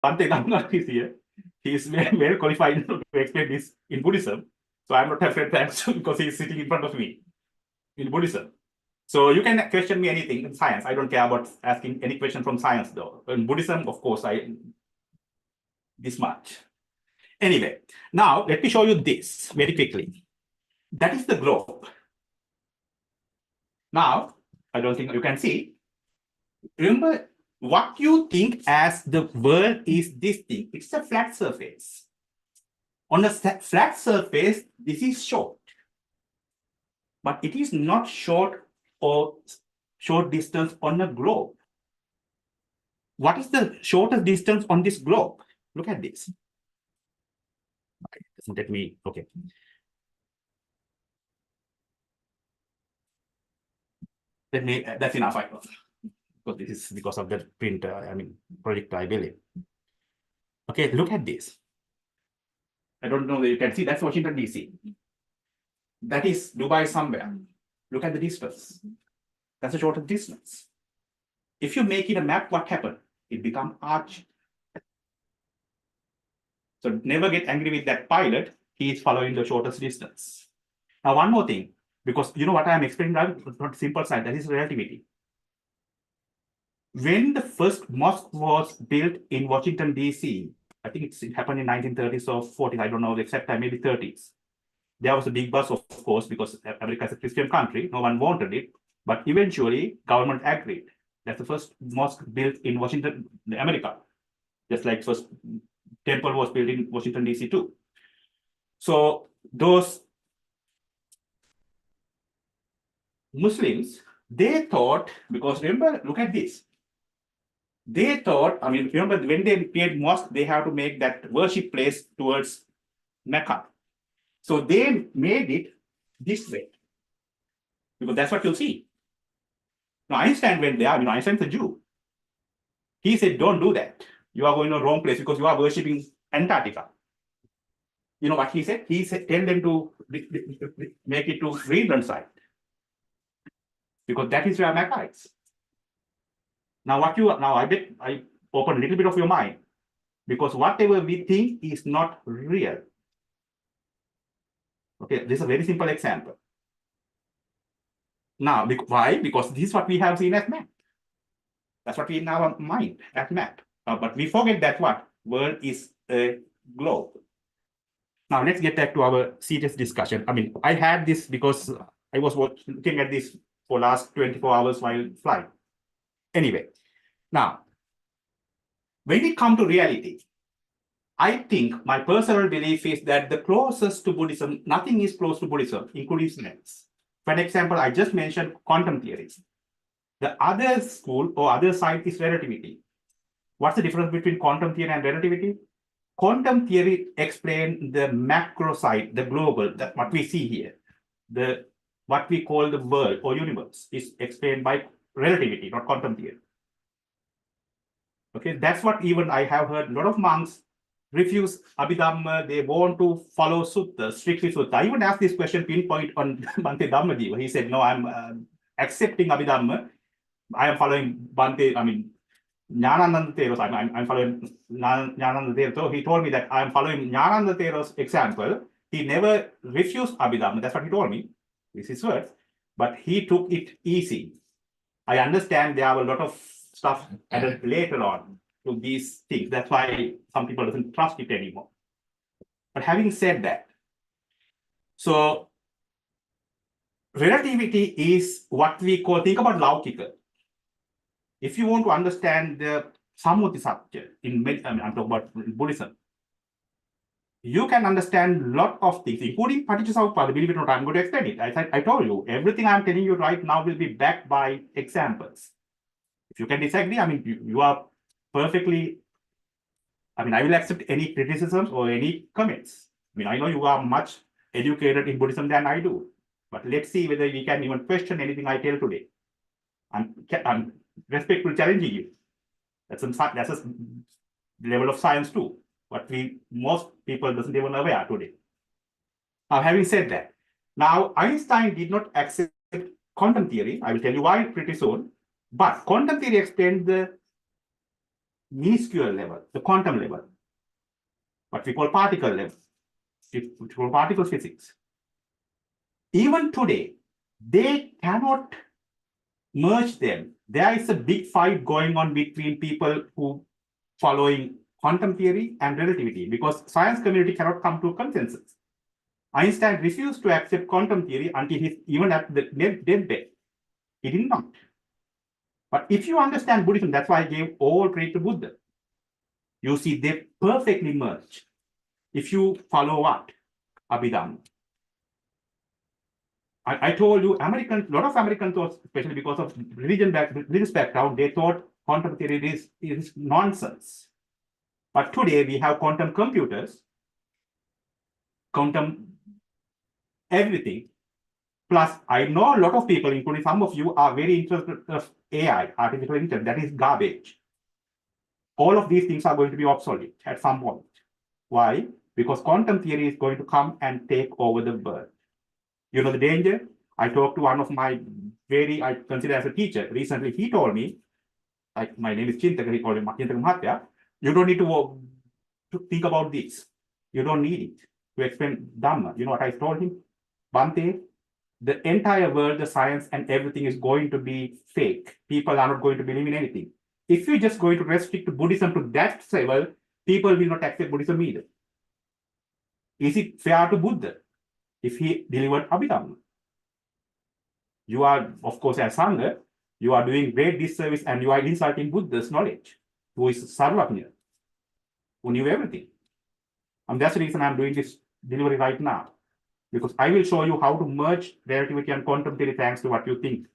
Bhante Dhamma is here. He is very well qualified to explain this in Buddhism. So I'm not afraid to answer because he is sitting in front of me in Buddhism. So you can question me anything in science. I don't care about asking any question from science though. In Buddhism, of course, this much. Anyway, now let me show you this very quickly. That is the globe. Now, I don't think you can see. Remember, what you think as the world is this thing. It's a flat surface. On a flat surface, this is short. But it is not short or short distance on a globe. What is the shortest distance on this globe? Look at this. Okay, doesn't let me, okay. Let me, that's enough, I know. Because this is because of the print, project, I believe. Okay, look at this. I don't know that you can see, that's Washington, D.C. That is Dubai somewhere. Look at the distance. That's a shortest distance. If you make it a map, what happened? It becomes arch. So never get angry with that pilot. He is following the shortest distance. Now, one more thing, because you know what I am explaining now, not simple science, that is relativity. When the first mosque was built in Washington, D.C., I think it happened in 1930s or 40s, I don't know the exact time, maybe 30s. There was a big buzz, of course, because America is a Christian country. No one wanted it. But eventually, government agreed. That's the first mosque built in Washington, America. Just like first temple was built in Washington, D.C. too. So those Muslims, they thought, because remember, look at this. They thought, remember when they made mosque, they have to make that worship place towards Mecca. So they made it this way, because that's what you'll see. Now, Einstein went there. Einstein's a Jew. He said, don't do that. You are going to the wrong place because you are worshipping Antarctica. You know what he said? He said, tell them to make it to Greenland side, because that is where Mecca is. Now, I bet I open a little bit of your mind, because whatever we think is not real. Okay, this is a very simple example. Now, why? Because this is what we have seen as map. That's what we in our mind as map. But we forget that what world is a globe. Now let's get back to our serious discussion. I had this because I was looking at this for last 24 hours while flying. Anyway, now when we come to reality, I think my personal belief is that the closest to Buddhism, nothing is close to Buddhism, including science. For example, I just mentioned quantum theories. The other school or other side is relativity. What's the difference between quantum theory and relativity? Quantum theory explains the macro side, the global, that what we see here. What we call the world or universe is explained by relativity, not quantum theory. Okay, that's what even I have heard a lot of monks refuse Abhidhamma. They want to follow Sutta, strictly Sutta. I even asked this question pinpoint on Bhante Dhammajiva. He said, no, I'm accepting Abhidhamma. I am following Bhante, Jnanananda Theros. I'm following Jnanananda Theros. So he told me that I'm following Jnanananda Theros' example. He never refused Abhidhamma. That's what he told me. This is his words. But he took it easy. I understand there are a lot of stuff added later on to these things. That's why some people doesn't trust it anymore. But having said that, so relativity is what we call, think about Laukika. If you want to understand the Sammuti Satya, I'm talking about Buddhism, you can understand a lot of things, including Paticcasamuppada. Believe it or not, I'm going to explain it. I told you, everything I'm telling you right now will be backed by examples. If you can disagree, you are perfectly, I will accept any criticisms or any comments. I know you are much educated in Buddhism than I do, but let's see whether we can even question anything I tell today. I'm respectfully challenging you. That's a level of science too, what most people doesn't even aware today. Now, having said that, now Einstein did not accept quantum theory. I will tell you why pretty soon. But quantum theory explains the minuscule level, the quantum level, what we call particle level, which we call particle physics. Even today, they cannot merge them. There is a big fight going on between people who following quantum theory and relativity, because science community cannot come to a consensus. Einstein refused to accept quantum theory until he's even at the deathbed. He did not. But if you understand Buddhism, that's why I gave all credit to Buddha. You see, they perfectly merge. If you follow what? Abhidhamma. I told you, a lot of Americans thought, especially because of religious background, they thought quantum theory is nonsense. But today we have quantum computers, quantum everything. Plus, I know a lot of people, including some of you, are very interested in AI, artificial intelligence. That is garbage. All of these things are going to be obsolete at some point. Why? Because quantum theory is going to come and take over the world. You know the danger? I talked to one of my I consider as a teacher. Recently, he told me, my name is Chinthaka, he called him Chinthaka Mahatya, you don't need to think about this. You don't need it to explain Dhamma. You know what I told him? Bhante, the entire world, the science and everything is going to be fake. People are not going to believe in anything. If you're just going to restrict Buddhism to that level, people will not accept Buddhism either. Is it fair to Buddha if he delivered Abhidhamma? You are, of course, as Sangha, you are doing great disservice and you are insulting Buddha's knowledge, who is Sarvajna, who knew everything. And that's the reason I'm doing this delivery right now, because I will show you how to merge relativity and quantum theory thanks to what you think.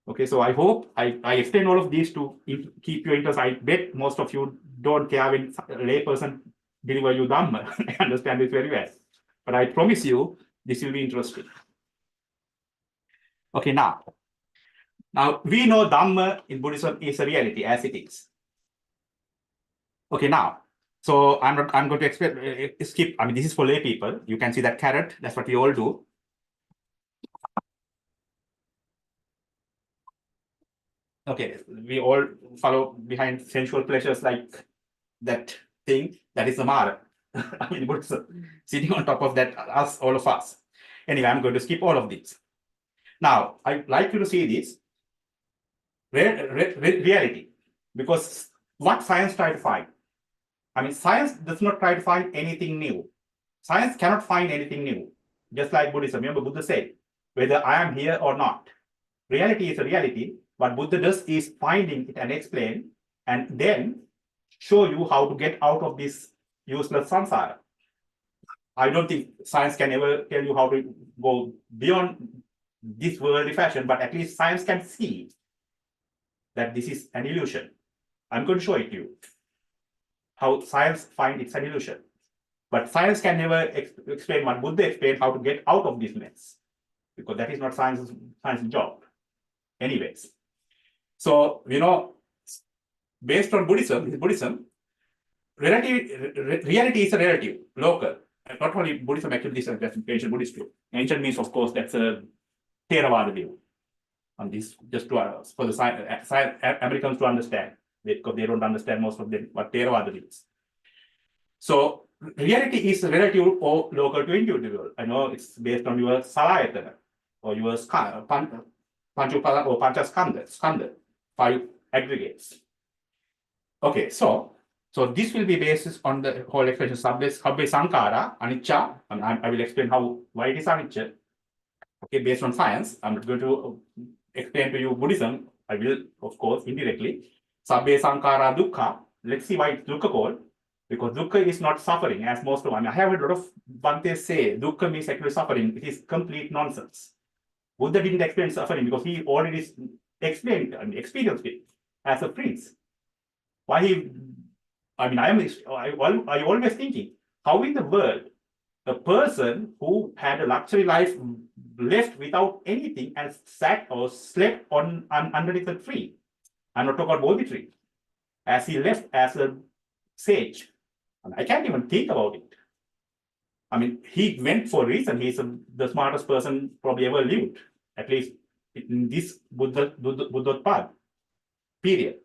Okay, so I hope I explain all of these to keep your interest. I bet most of you don't care when a layperson deliver you Dhamma. I understand this very well. But I promise you, this will be interesting. Okay, now we know Dhamma in Buddhism is a reality as it is. Okay, now, so I'm going to skip. I mean, this is for lay people. You can see that carrot. That's what we all do. Okay, we all follow behind sensual pleasures like that thing. That is the Mara. I mean, Buddhism sitting on top of that, all of us. Anyway, I'm going to skip all of these. Now, I'd like you to see this reality, because what science try to find? I mean, science does not try to find anything new. Science cannot find anything new. Just like Buddhism. Remember, Buddha said, whether I am here or not, reality is a reality. What Buddha does is finding it and explain, and then show you how to get out of this useless samsara. I don't think science can ever tell you how to go beyond this worldly fashion, but at least science can see that this is an illusion. I'm going to show it to you, how science finds it's an illusion. But science can never explain what Buddha explained, how to get out of this mess, because that is not science's job. Anyways, so, you know, based on Buddhism, reality is a relative, local. And not only Buddhism, actually, this is ancient Buddhist view. Ancient means, of course, that's a Theravada view. And this just for the Americans to understand, because they don't understand most of them what Theravada means. So reality is relative or local to individual. I know it's based on your Salayatana or your Panchupala or Panchaskanda, 5 aggregates. Okay, so this will be basis on the whole expression Sabbhe Sankara, Anicca, and I will explain why it is Anicca. Okay, based on science, I'm not going to explain to you Buddhism. I will, of course, indirectly. Sabbhe Sankara Dukkha. Let's see why it's Dukkha called. Because Dukkha is not suffering, as most of them. I have heard a lot of Bhantes say Dukkha means actually suffering. It is complete nonsense. Buddha didn't explain suffering because he already explained and experienced it as a prince. Why I always thinking, how in the world a person who had a luxury life left without anything and sat or slept underneath a tree. I'm not talking about Bodhi tree. As he left as a sage. And I can't even think about it. I mean, he went for a reason. He's the smartest person probably ever lived, at least in this Buddha path. period.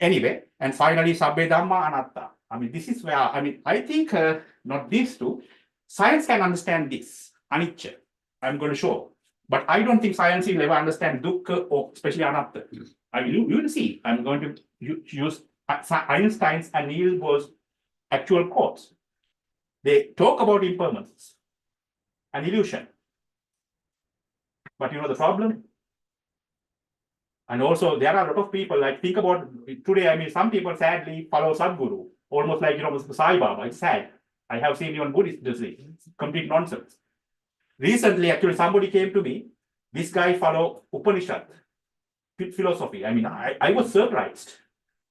Anyway, and finally, Sabbe Dhamma Anatta. I mean, this is where, I mean, I think not these two, science can understand this, anicca. I'm going to show. But I don't think science will ever understand dukkha or especially anatta. I mean, you will see. I'm going to use Einstein's and Niels Bohr's actual quotes. They talk about impermanence and illusion. But you know the problem? And also, there are a lot of people, like, think about today, I mean, some people sadly follow Sadhguru, almost like, you know, Sai Baba. It's sad. I have seen even Buddhists do this. Complete nonsense. Recently, actually, somebody came to me. This guy follow Upanishad philosophy. I mean, I was surprised.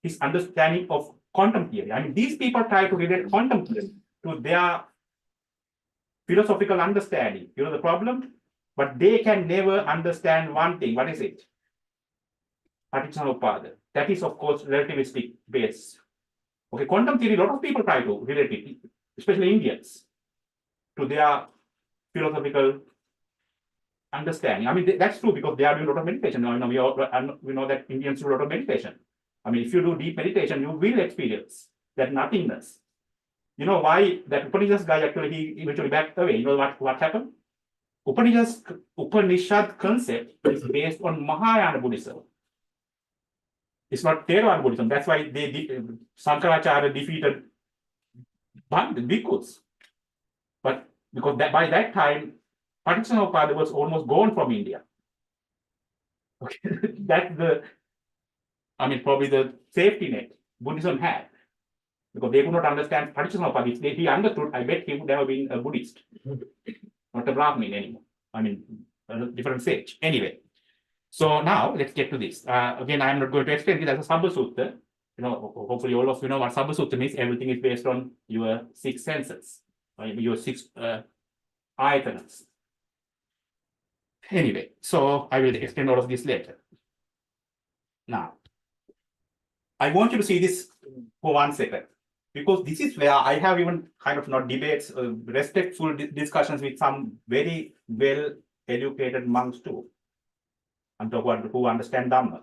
His understanding of quantum theory. I mean, these people try to relate quantum theory to their philosophical understanding. You know the problem? But they can never understand one thing. What is it? Paticca. That is, of course, relativistic base. Okay, quantum theory, a lot of people try to relate it, especially Indians, to their philosophical understanding. I mean, that's true because they are doing a lot of meditation. You know, we know that Indians do a lot of meditation. I mean, if you do deep meditation, you will experience that nothingness. You know why that Upanishad guy actually he eventually backed away? You know what happened? Upanishad concept is based on Mahayana Buddhism. It's not Theravada Buddhism. That's why Sankaracharya defeated the bhikkhus. But because by that time, Paticca was almost gone from India. Okay, that's probably the safety net Buddhism had. Because they could not understand Paticca. If he understood, I bet he would have been a Buddhist, not a Brahmin anymore. I mean, a different sage. Anyway, so now let's get to this. Again, I'm not going to explain this as a Sabba Sutta. You know, hopefully all of you know what Sabba Sutta means. Everything is based on your 6 senses, your 6 ayatanas. Anyway, so I will explain all of this later. Now, I want you to see this for 1 second, because this is where I have even kind of not debates, respectful discussions with some very well-educated monks too. I'm talking about who understand Dhamma.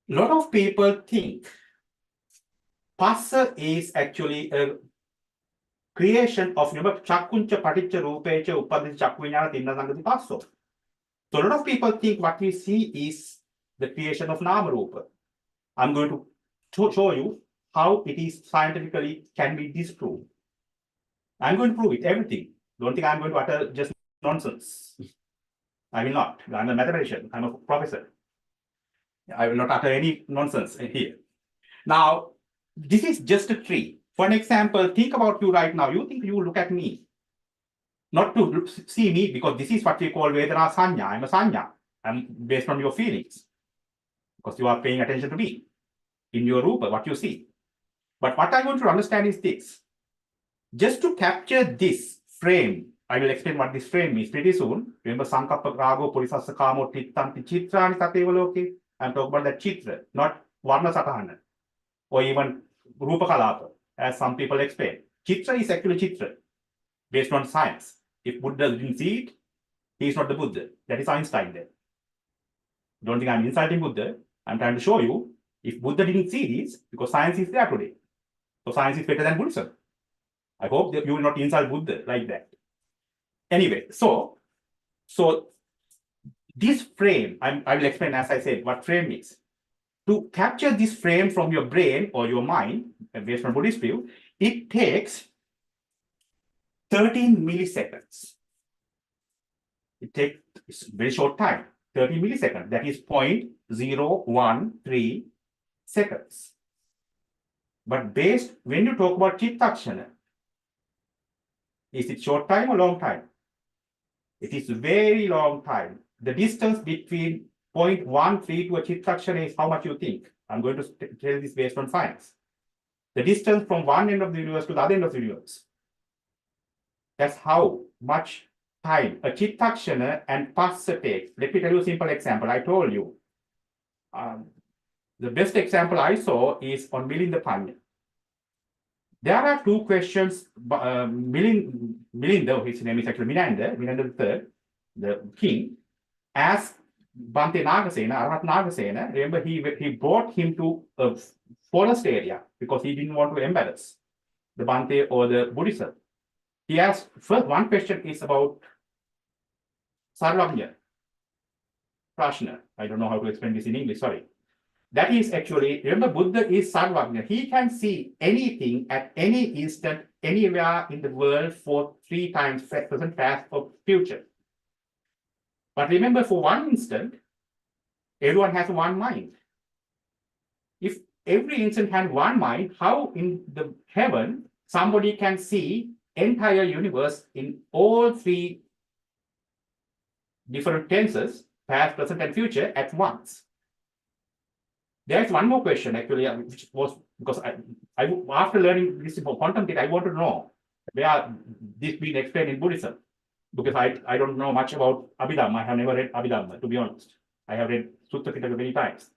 A lot of people think Passa is actually a creation of Chakkuncha Paticca Rupecha Upadhi Chakvinyana Tinna Sangati Passo. So a lot of people think what we see is the creation of Nama Rupa. I'm going to show you how it is scientifically can be disproved. I'm going to prove it, everything. Don't think I'm going to utter just nonsense. I will not. I'm a mathematician. I'm a professor. I will not utter any nonsense here. Now, this is just a tree. For an example, think about you right now. You think you look at me. Not to see me, because this is what we call Vedana Sanya. I'm a Sanya. I'm based on your feelings. Because you are paying attention to me in your Rupa, what you see. But what I want to understand is this. Just to capture this frame, I will explain what this frame means pretty soon. Remember, Sankappa Rago, Purisassa Kamo, Tittanti Chitrani Satevaloke. I'm talking about that Chitra, not Varna Satahana, or even Rupa Kalapa, as some people explain. Chitra is actually Chitra, based on science. If Buddha didn't see it, he is not the Buddha. That is Einstein there. Don't think I'm insulting Buddha. I'm trying to show you, if Buddha didn't see this, because science is there today. So science is better than Buddhism. I hope that you will not insult Buddha like that. Anyway, so this frame, I will explain, as I said, what frame is. To capture this frame from your brain or your mind, based on Buddhist view, it takes 13 milliseconds. It takes very short time, 30 milliseconds. That is 0.013 seconds. But when you talk about Chittakshana, is it short time or long time? It is very long time. The distance between 0.13 to a Chittakshana is how much you think. I'm going to tell this based on science. The distance from one end of the universe to the other end of the universe. That's how much time a Chittakshana and Passa takes. Let me tell you a simple example. I told you. The best example I saw is on Milinda Panya. There are 2 questions. Milinda, his name is actually Minanda III, the king, asked Bhante Nagasena, Arahat Nagasena, remember he brought him to a forest area because he didn't want to embarrass the Bhante or the Buddhism. He asked, first one question is about Sarvagnya, Prashna. I don't know how to explain this in English, sorry. That is actually, remember Buddha is Sarvagnya. He can see anything at any instant, anywhere in the world for 3 times present, past, or future. But remember, for one instant, everyone has one mind. If every instant had one mind, how in the heaven somebody can see entire universe in all 3 different tenses, past, present, and future at once? There's one more question actually, which was because I after learning this for quantum theory, I want to know where this being explained in Buddhism, because I don't know much about Abhidhamma. I have never read Abhidhamma, to be honest. I have read Sutta Pitaka many times.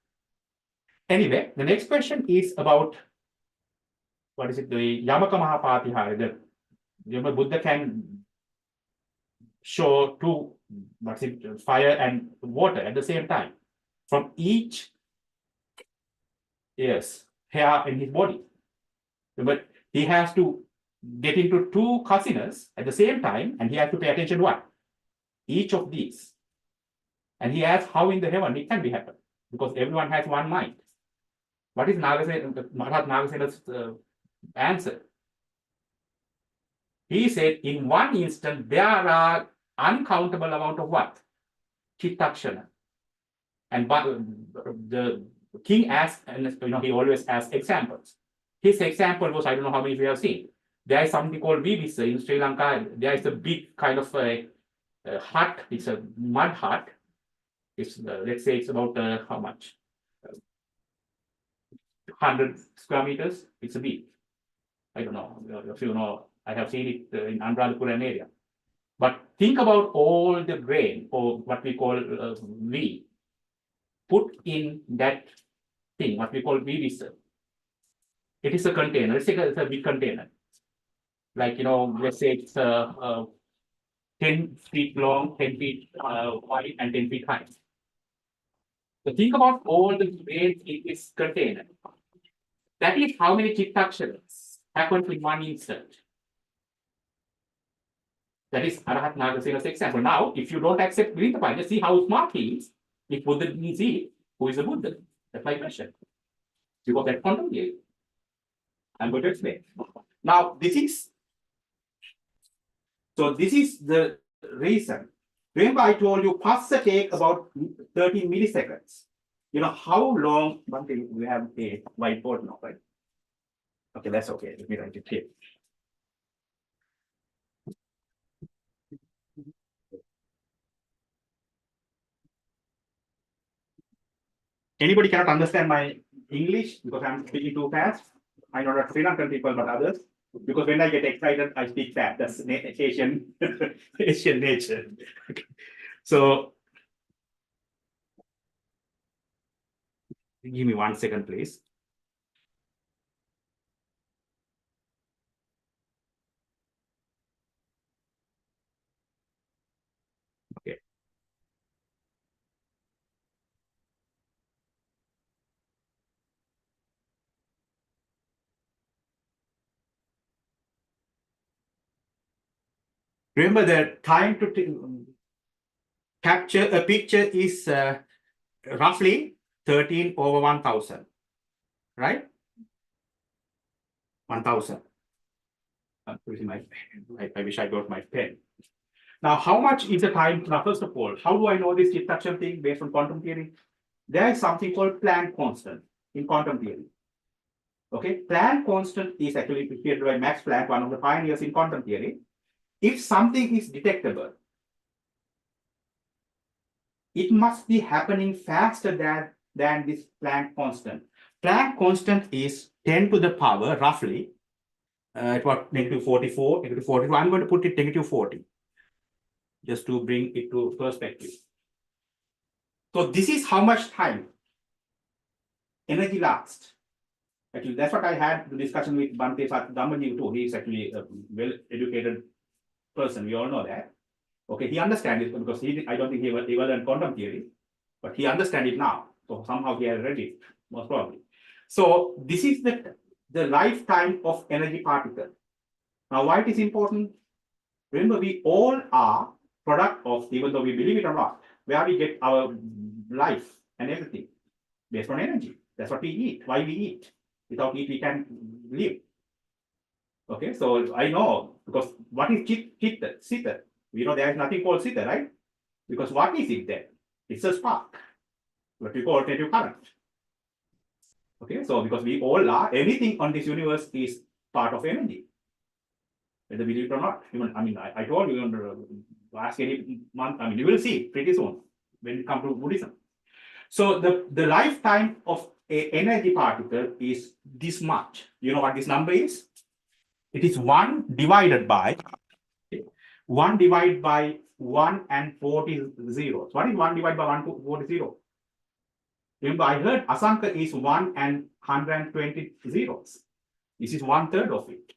Anyway, the next question is about what is it? The Yamaka Mahapatihara. The Buddha can show 2, what's it, fire and water at the same time from each hair in his body. But he has to get into 2 casinos at the same time, and he has to pay attention to what? Each of these. And he asks how in the heaven it can be happen, because everyone has one mind. What is Maharaj Nagasena's answer? He said, in one instant, there are uncountable amount of what? Chittakshana. And the king asked, and he always asks examples. His example was, I don't know how many of you have seen. There is something called Vivisa in Sri Lanka. There is a big kind of a hut. It's a mud hut. It's let's say it's about how much? 100 square meters. It's a big. I don't know if you know. I have seen it in Anuradhapuram area. But think about all the grain, or what we call wheat, put in that thing, what we call Vivisa. It is a container. Let's say it's a big container. Like, let's say it's 10 feet long, 10 feet wide, and 10 feet high. So think about all the grains in this container. That is how many chittaksharas happen in one instant. That is Arahat Nagasena's example. Now, if you don't accept Grintapaya, just see how smart he is. If Buddha didn't see, who is a Buddha? That's my question. Because that quantum theory. I'm going to explain. Now, this is the reason. Remember, I told you passa take about 13 milliseconds. How long? One thing, we have a whiteboard now, right? Okay, that's okay. Let me write it here. Anybody cannot understand my English because I'm speaking too fast? I know not Sri Lankan people, but others. Because when I get excited, I speak fast. That's Asian, Asian nature. So, give me 1 second, please. Okay. Remember, the time to capture a picture is roughly 13 over 1000, right? 1000. I'm using my pen. I wish I got my pen. Now, how much is the time? Now, first of all, how do I know this chittakshan thing based on quantum theory? There is something called Planck constant in quantum theory. Okay, Planck constant is actually created by Max Planck, one of the pioneers in quantum theory. If something is detectable, it must be happening faster than this Planck constant. Planck constant is 10 to the power, roughly, about negative 44, negative 42. I'm going to put it negative 40, just to bring it to perspective. So this is how much time energy lasts. Actually, that's what I had the discussion with Bhante Dhamma too. He is actually a well-educated person. We all know that. Okay, he understands it because I don't think he ever learned quantum theory. but he understands it now. So somehow he has read it, most probably. So this is the lifetime of energy particle. Now, why it is important? Remember, we all are product of, even though we believe it or not, where we get our life and everything based on energy. That's what we eat. Why we eat? Without it, we can live. Okay, so I know, because what is Sita? We know there is nothing called Sita, right? Because what is it then? It's a spark, what we call alternative current. Okay, so because we all are, everything on this universe is part of energy, whether we believe it or not. Even, I mean, I told you, ask any month, I mean, you will see pretty soon when it comes to Buddhism. So the lifetime of an energy particle is this much. You know what this number is? It is 1 divided by 1 divided by 1 and 40 zeros. What is 1 divided by 1 to 40 zeros? Remember, I heard Asanka is 1 and 120 zeros. This is 1/3 of it.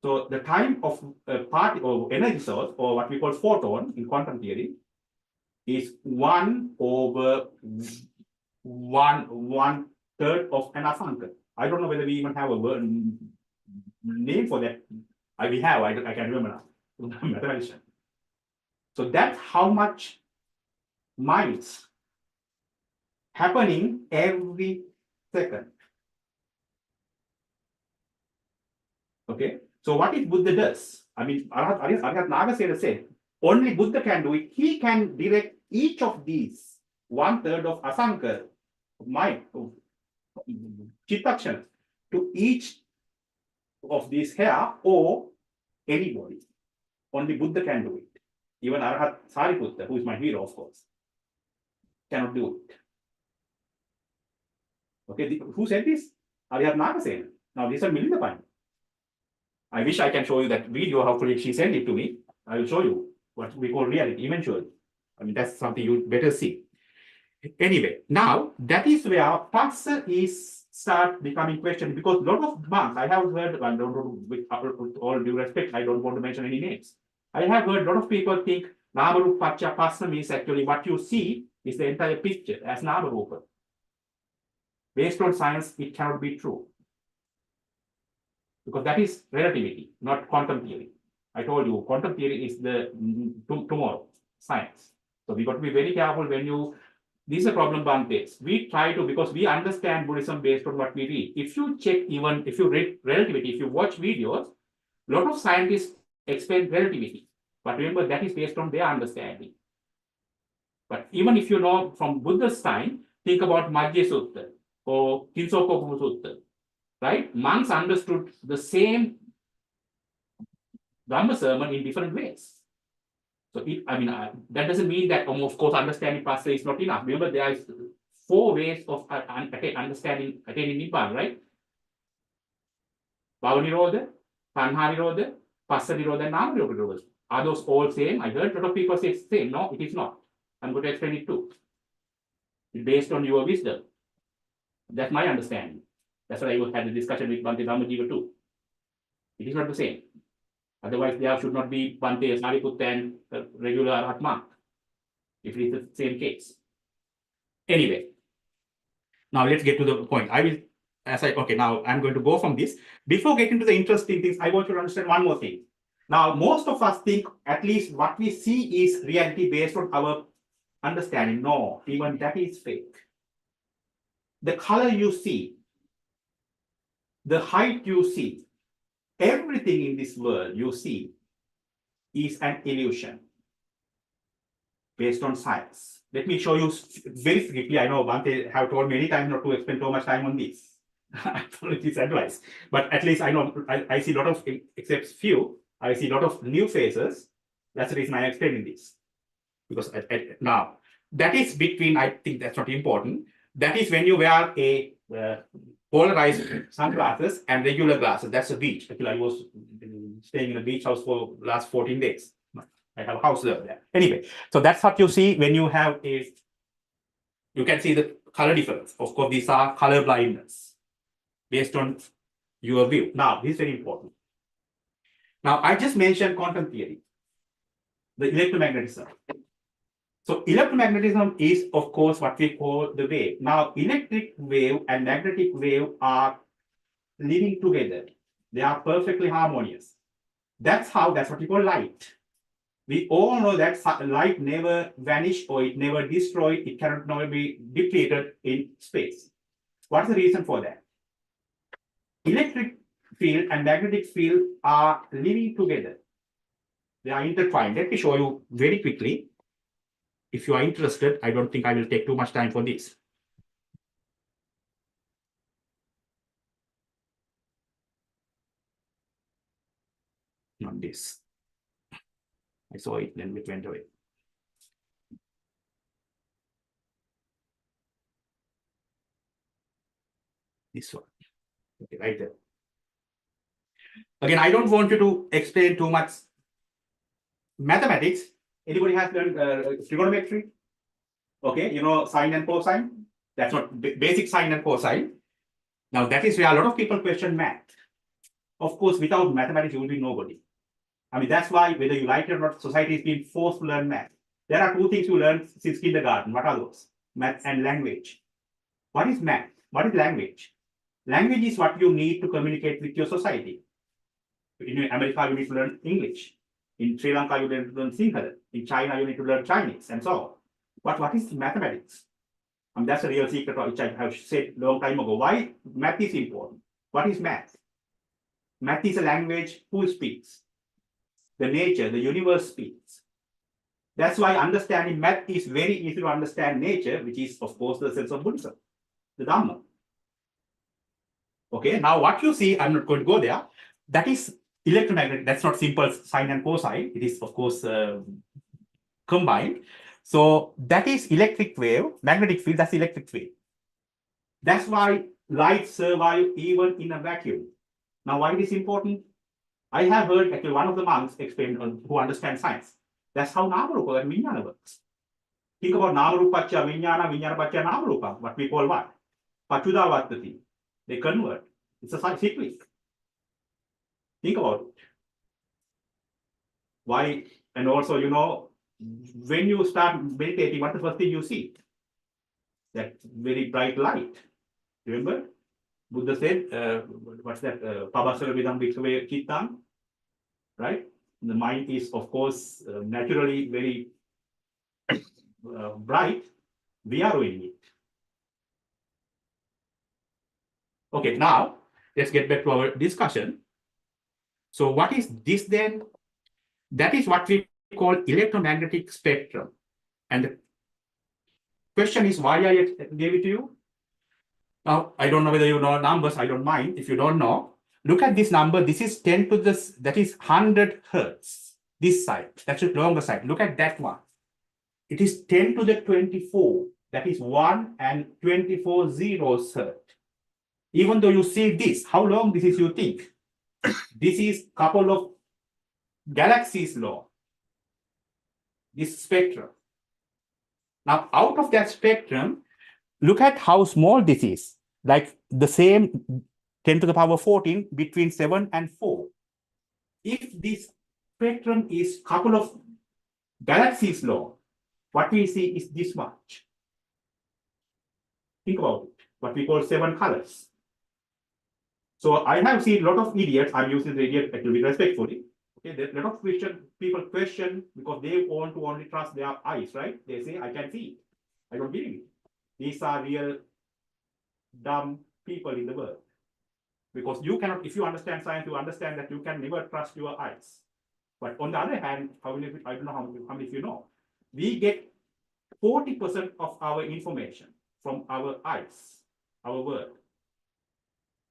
So the time of a particle or energy source, or what we call photon in quantum theory, is 1 over 1/3 of an Asanka. I don't know whether we even have a word, name for that. We have, I can remember now. Mathematician. So that's how much miles happening every second. Okay, so what if Buddha does? I mean, Arhat Nagasena said, only Buddha can do it. He can direct each of these 1/3 of Asanka, mind, Chittakshan, to each of these here or anybody. Only Buddha can do it. Even Arhat Sariputta, who is my hero, of course, cannot do it. Okay, who said this? Arhat Nagasena. Now, this is Milinda Pani. I wish I can show you that video. Hopefully, she sent it to me. I will show you what we call reality eventually. I mean, that's something you better see. Anyway, now that is where Passa is start becoming questioned, because a lot of monks, I have heard, I don't know, with all due respect, I don't want to mention any names. I have heard a lot of people think Namarupa Pacha Passa means actually what you see is the entire picture as Namarupa. Based on science, it cannot be true. Because that is relativity, not quantum theory. I told you, quantum theory is the tomorrow science. So we got to be very careful when you. This is a problem Bhante. We try to, because we understand Buddhism based on what we read. If you check, even if you read relativity, if you watch videos, a lot of scientists explain relativity. But remember, that is based on their understanding. But even if you know from Buddha's time, think about Majjhya Sutta or Kinsokoku Sutta. Right? Monks understood the same Dhamma sermon in different ways. So, that doesn't mean that, of course, understanding Passa is not enough. Remember, there is 4 ways of understanding, attaining Nibbana, right? Bhava Nirodha, Tanha Nirodha, Passa Nirodha, and Nama Nirodha. Are those all same? I heard a lot of people say same. No, it is not. I'm going to explain it too. It's based on your wisdom. That's my understanding. That's why I had a discussion with Bhante Dhammajiva too. It is not the same. Otherwise, there should not be Bhante Sariputta and regular Atma, if it is the same case. Anyway, now let's get to the point. Now I'm going to go from this. Before getting to the interesting things, I want you to understand one more thing. Now, most of us think at least what we see is reality based on our understanding. No, even that is fake. The color you see, the height you see, everything in this world you see is an illusion based on science. Let me show you very quickly. I know Bhante have told me many times not to spend too much time on this. I follow this advice. But at least I know I see a lot of, except few, I see a lot of new faces. That's the reason I'm explaining this. Because now, that is between, I think that's not important. That is when you wear a polarized sunglasses and regular glasses. That's a beach. Actually, I was staying in a beach house for last 14 days. I have a house there. Anyway, so that's what you see when you have you can see the color difference. Of course, these are color blindness based on your view. Now, this is very important. Now, I just mentioned quantum theory. the electromagnetism. So electromagnetism is, of course, what we call the wave. Now, electric wave and magnetic wave are living together. They are perfectly harmonious. That's what we call light. We all know that light never vanish or it never destroy. It cannot never be depleted in space. What's the reason for that? Electric field and magnetic field are living together. They are intertwined. Let me show you very quickly. If you are interested, I don't think I will take too much time for this. Not this. I saw it, then it went away. This one. Okay, right there. Again, I don't want you to explain too much mathematics. Anybody has learned trigonometry? Okay, you know sine and cosine. That's what basic sine and cosine. Now that is where a lot of people question math. Of course, without mathematics, you will be nobody. I mean, that's why whether you like it or not, society is being forced to learn math. There are two things you learn since kindergarten. What are those? Math and language. What is math? What is language? Language is what you need to communicate with your society. In America, you need to learn English. In Sri Lanka, you need to learn Sinhala. In China, you need to learn Chinese, and so on. But what is mathematics? And that's a real secret which I have said a long time ago. Why math is important? What is math? Math is a language. Who speaks? The nature, the universe speaks. That's why understanding math is very easy to understand nature, which is, of course, the sense of Buddhism, the Dhamma. Okay, now what you see, I'm not going to go there. That is electromagnetic. That's not simple sine and cosine. It is, of course, combined. So that is electric wave, magnetic field, that's electric wave. That's why light survive even in a vacuum. Now, why it is important? I have heard actually one of the monks explain who understands science. That's how Namarupa and Vijnana works. Think about Namarupacha, Vijnana, Vijnanapacha, Namarupa, what we call what? Pachuda Vatati. They convert. It's a cyclic. Think about it. Why? And also, you know, when you start meditating, what's the first thing you see? That very bright light. Remember? Buddha said, what's that? Pabasara vidam bhikkhave chittam. Right? The mind is, of course, naturally very bright. We are doing it. Okay, now let's get back to our discussion. So what is this then? That is what we call electromagnetic spectrum. And the question is why I gave it to you. Now, I don't know whether you know numbers. I don't mind if you don't know. Look at this number. This is 10 to this, that is 100 hertz. This side, that's the longer side. Look at that one. It is 10 to the 24. That is 1 and 24 zeros hertz. Even though you see this, how long this is you think? This is couple of galaxies long. This spectrum. Now, out of that spectrum, look at how small this is. Like the same 10 to the power 14 between 7 and 4. If this spectrum is couple of galaxies long, what we see is this much. Think about it. What we call 7 colors. So I have seen a lot of idiots. I'm using the idiot actually respectfully. Okay, there's a lot of people question because they want to only trust their eyes, right? They say, I can see it. I don't believe it. These are real dumb people in the world. Because you cannot, if you understand science, you understand that you can never trust your eyes. But on the other hand, I don't know how many of you know, we get 40% of our information from our eyes, our world.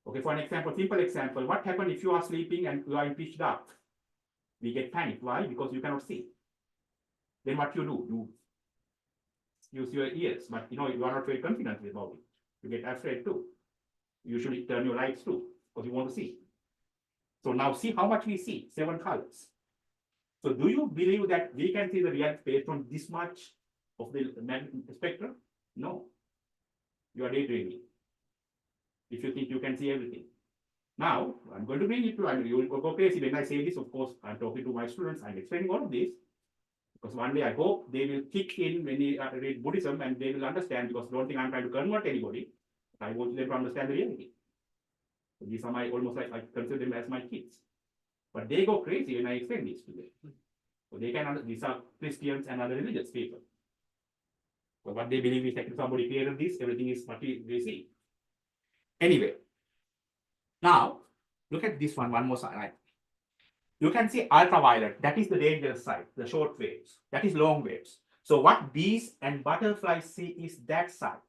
Okay, for an example, simple example, what happens if you are sleeping and you are in pitch dark? We get panic. Why? Because you cannot see. Then what you do? You use your ears, but you know you are not very confident about it. You get afraid too. You usually turn your lights too, because you want to see. So now see how much we see, 7 colors. So do you believe that we can see the reality based on this much of the spectrum? No. You are daydreaming. If you think you can see everything. Now, I'm going to bring it to, you will go crazy when I say this. Of course, I'm talking to my students, I'm explaining all of this. Because one day I hope they will kick in when they read Buddhism and they will understand, because don't think I'm trying to convert anybody. I want them to understand the reality. So these are my almost like I consider them as my kids. But they go crazy when I explain this to them. So they can these are Christians and other religious people. So what they believe is that if somebody created this, everything is what they see. Anyway, now look at this one more side. Right? You can see ultraviolet, that is the dangerous side, the short waves, that is long waves. So what bees and butterflies see is that side.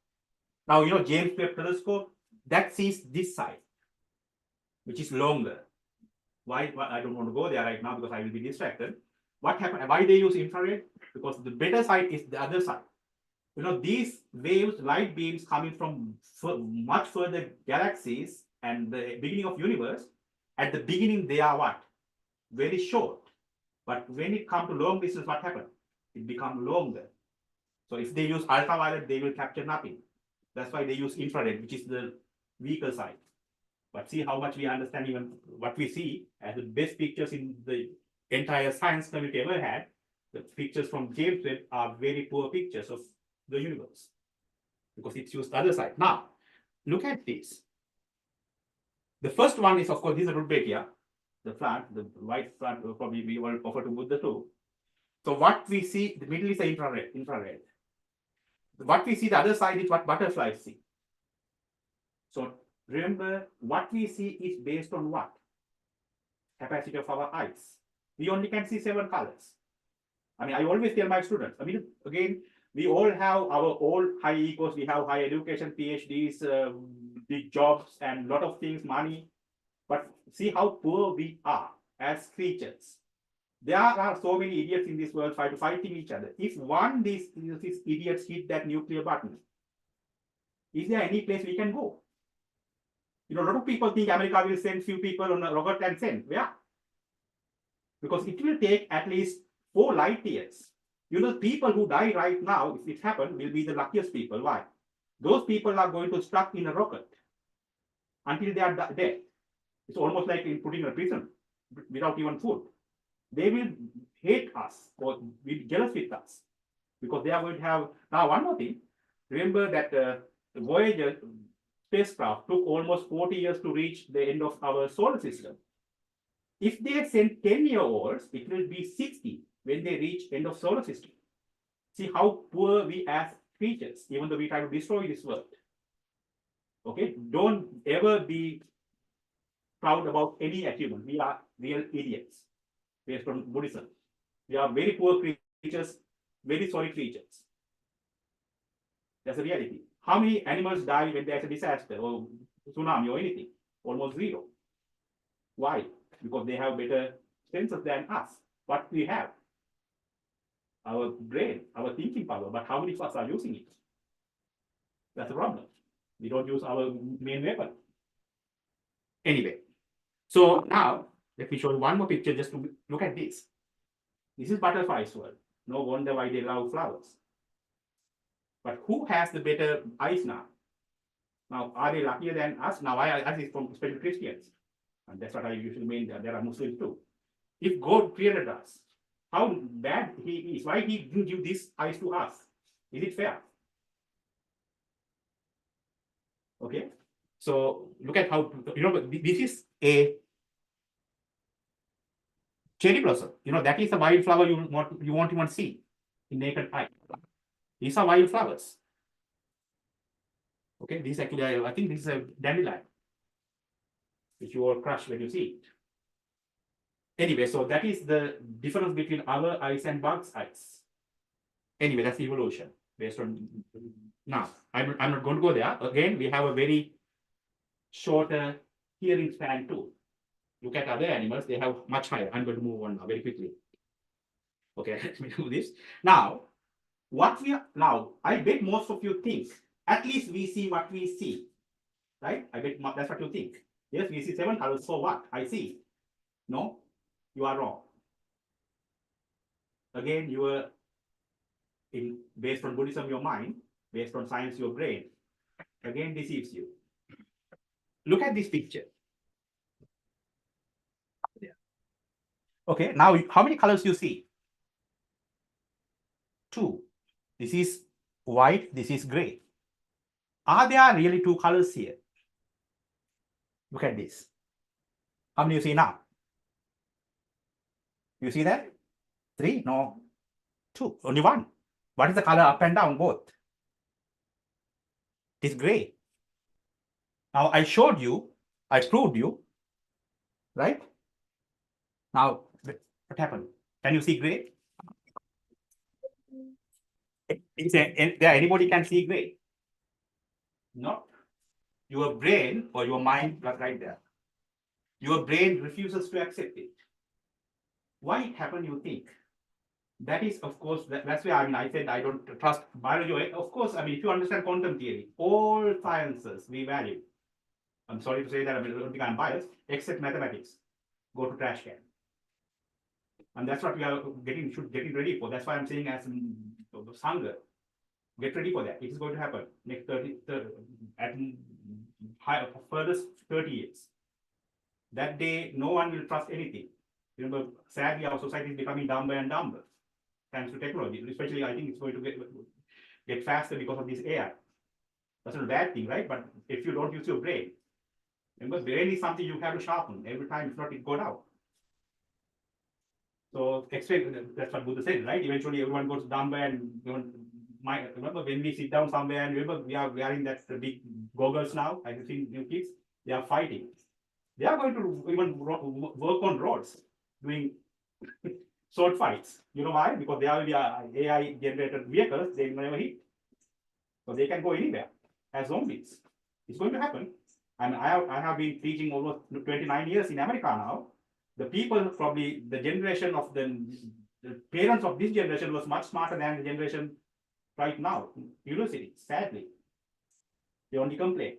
Now, you know, James Webb telescope, that sees this side, which is longer. Why? I don't want to go there right now because I will be distracted. What happened? Why they use infrared? Because the better side is the other side. You know, these waves, light beams coming from much further galaxies and the beginning of universe, at the beginning they are what? Very short. But when it comes to long distance, what happens? It becomes longer. So if they use ultraviolet, they will capture nothing. That's why they use infrared, which is the weaker side. But see how much we understand even what we see as the best pictures in the entire science community ever had. The pictures from James Webb are very poor pictures of the universe because it's used the other side. Now, look at this. The first one is, of course, this is a Rudbeckia, the plant, the white plant, probably we will offer to Buddha too. So what we see, the middle is the infrared. What we see, the other side is what butterflies see. So remember, what we see is based on what? Capacity of our eyes. We only can see 7 colors. I mean, I always tell my students, I mean, again, we all have our own high egos, we have high education, PhDs, big jobs, and a lot of things, money. But see how poor we are as creatures. There are so many idiots in this world fighting each other. If one these idiots hit that nuclear button, is there any place we can go? You know, a lot of people think America will send few people on a rocket and send. Yeah. Because it will take at least 4 light years. You know, people who die right now, if it happens, will be the luckiest people. Why? Those people are going to stuck in a rocket until they are dead. It's almost like putting in a prison without even food. They will hate us or be jealous with us because they are going to have. Now, one more thing. Remember that the Voyager spacecraft took almost 40 years to reach the end of our solar system. If they send 10-year-olds, it will be 60 when they reach end of solar system. See how poor we as creatures, even though we try to destroy this world. Okay, don't ever be proud about any achievement. We are real idiots based on Buddhism. We are very poor creatures, very sorry creatures. That's the reality. How many animals die when there's a disaster or tsunami or anything? Almost 0. Why? Because they have better senses than us. What we have? Our brain, our thinking power, but how many of us are using it? That's the problem. We don't use our main weapon. Anyway, so now let me show you one more picture just to look at this. This is butterflies world. No wonder why they love flowers. But who has the better eyes now? Now, are they luckier than us? Now, I ask this from especially Christians. And that's what I usually mean. There are Muslims too. If God created us, how bad he is, why he didn't give these eyes to us? Is it fair? Okay. So look at how, you know, this is a cherry blossom. You know, that is a wildflower you won't even see in naked eye. These are wildflowers. Okay, this actually, I think this is a dandelion, which you all crush when you see it. Anyway, so that is the difference between our eyes and bugs' eyes. Anyway, that's evolution based on. Now, I'm not going to go there. Again, we have a very shorter hearing span too. Look at other animals, they have much higher. I'm going to move on now very quickly. Okay, let me do this. Now, I bet most of you think, at least we see what we see, right? I bet that's what you think. Yes, we see 7 colors, so what? I see. No, you are wrong. Again, you are based on Buddhism, your mind, based on science, your brain, again deceives you. Look at this picture. Okay, now how many colors you see? two. This is white, this is gray. Are there really two colors here? Look at this. How many you see now? You see that? Three? No. Two. Only one. What is the color up and down both? It is gray. Now I showed you, I proved you, right? Now, what happened? Can you see gray? Is there anybody can see gray? No. Your brain or your mind was right there. Your brain refuses to accept it. Why it happened, you think? That is, of course, that's why I said I don't trust biology. Of course, if you understand quantum theory, all sciences we value. I'm sorry to say that, I don't think I'm biased, except mathematics. Go to trash can. And that's what we are getting ready for. That's why I'm saying as Sangha, get ready for that. It is going to happen next 30 at furthest 30 years. That day, no one will trust anything. Remember, sadly, our society is becoming dumber and dumber, thanks to technology. Especially, I think it's going to get faster because of this AI. That's not a bad thing, right? But if you don't use your brain, remember, brain is something you have to sharpen every time. If not, it goes out. So expect, that's what Buddha said, right? Eventually, everyone goes dumber and remember when we sit down somewhere and remember we are wearing that big goggles now. I think new kids, they are fighting. They are going to even work on roads, doing sword fights. You know why? Because they are AI generated vehicles, they never hit. So they can go anywhere as zombies. It's going to happen. And I have been teaching over 29 years in America now. The people, probably the generation of the parents of this generation was much smarter than the generation right now in university, sadly. They only complain.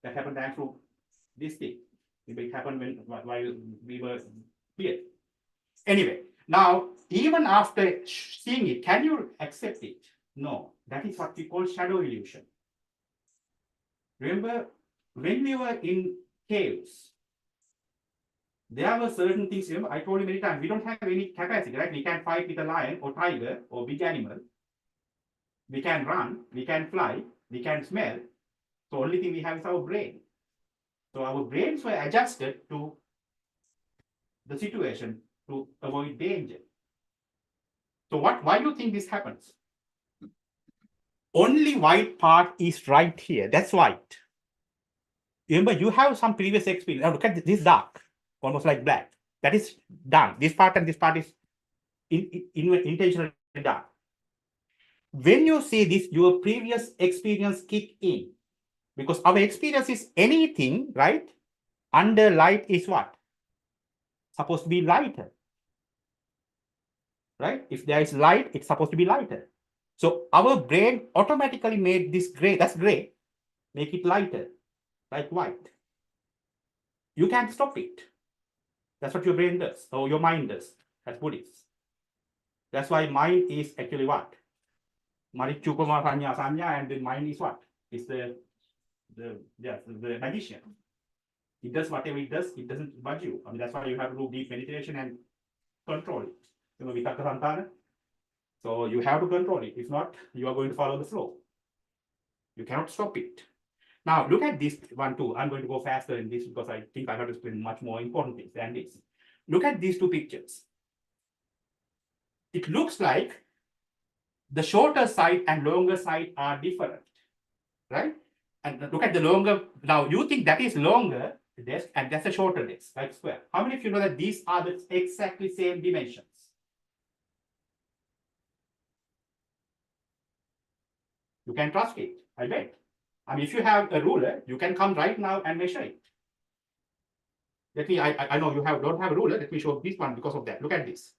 That happened thanks to this thing. It happened while we were here. Anyway, now, even after seeing it, can you accept it? No, that is what we call shadow illusion. Remember, when we were in caves, there were certain things, remember, I told you many times, we don't have any capacity, right? We can fight with a lion or tiger or big animal. We can run, we can fly, we can smell. So only thing we have is our brain. So our brains were adjusted to the situation to avoid danger. So why do you think this happens? Only white part is right here. That's white. Remember, you have some previous experience. Now look at this dark, almost like black. That is done. This part and this part is intentionally done. When you see this, your previous experience kick in. Because our experience is anything, right? Under light is what? Supposed to be lighter. Right? If there is light, it's supposed to be lighter. So our brain automatically made this gray, that's gray, make it lighter, like white. You can't stop it. That's what your brain does, or your mind does, as Buddhists. That's why mind is actually what? Marichukuma Sanya, and the mind is what? It's the magician. It does whatever it does, it doesn't budge you. That's why you have to do deep meditation and control it. You know, Vitaka Santana. So you have to control it. If not, you are going to follow the flow. You cannot stop it. Now, look at this one too. I'm going to go faster in this because I think I have to explain much more important things than this. Look at these two pictures. It looks like the shorter side and longer side are different, right? And look at the longer. Now, you think that is longer desk and that's a shorter desk, like square. How many of you know that these are the exactly same dimensions? You can trust it, I bet. If you have a ruler, you can come right now and measure it. Let me, I know you don't have a ruler. Let me show this one because of that. Look at this.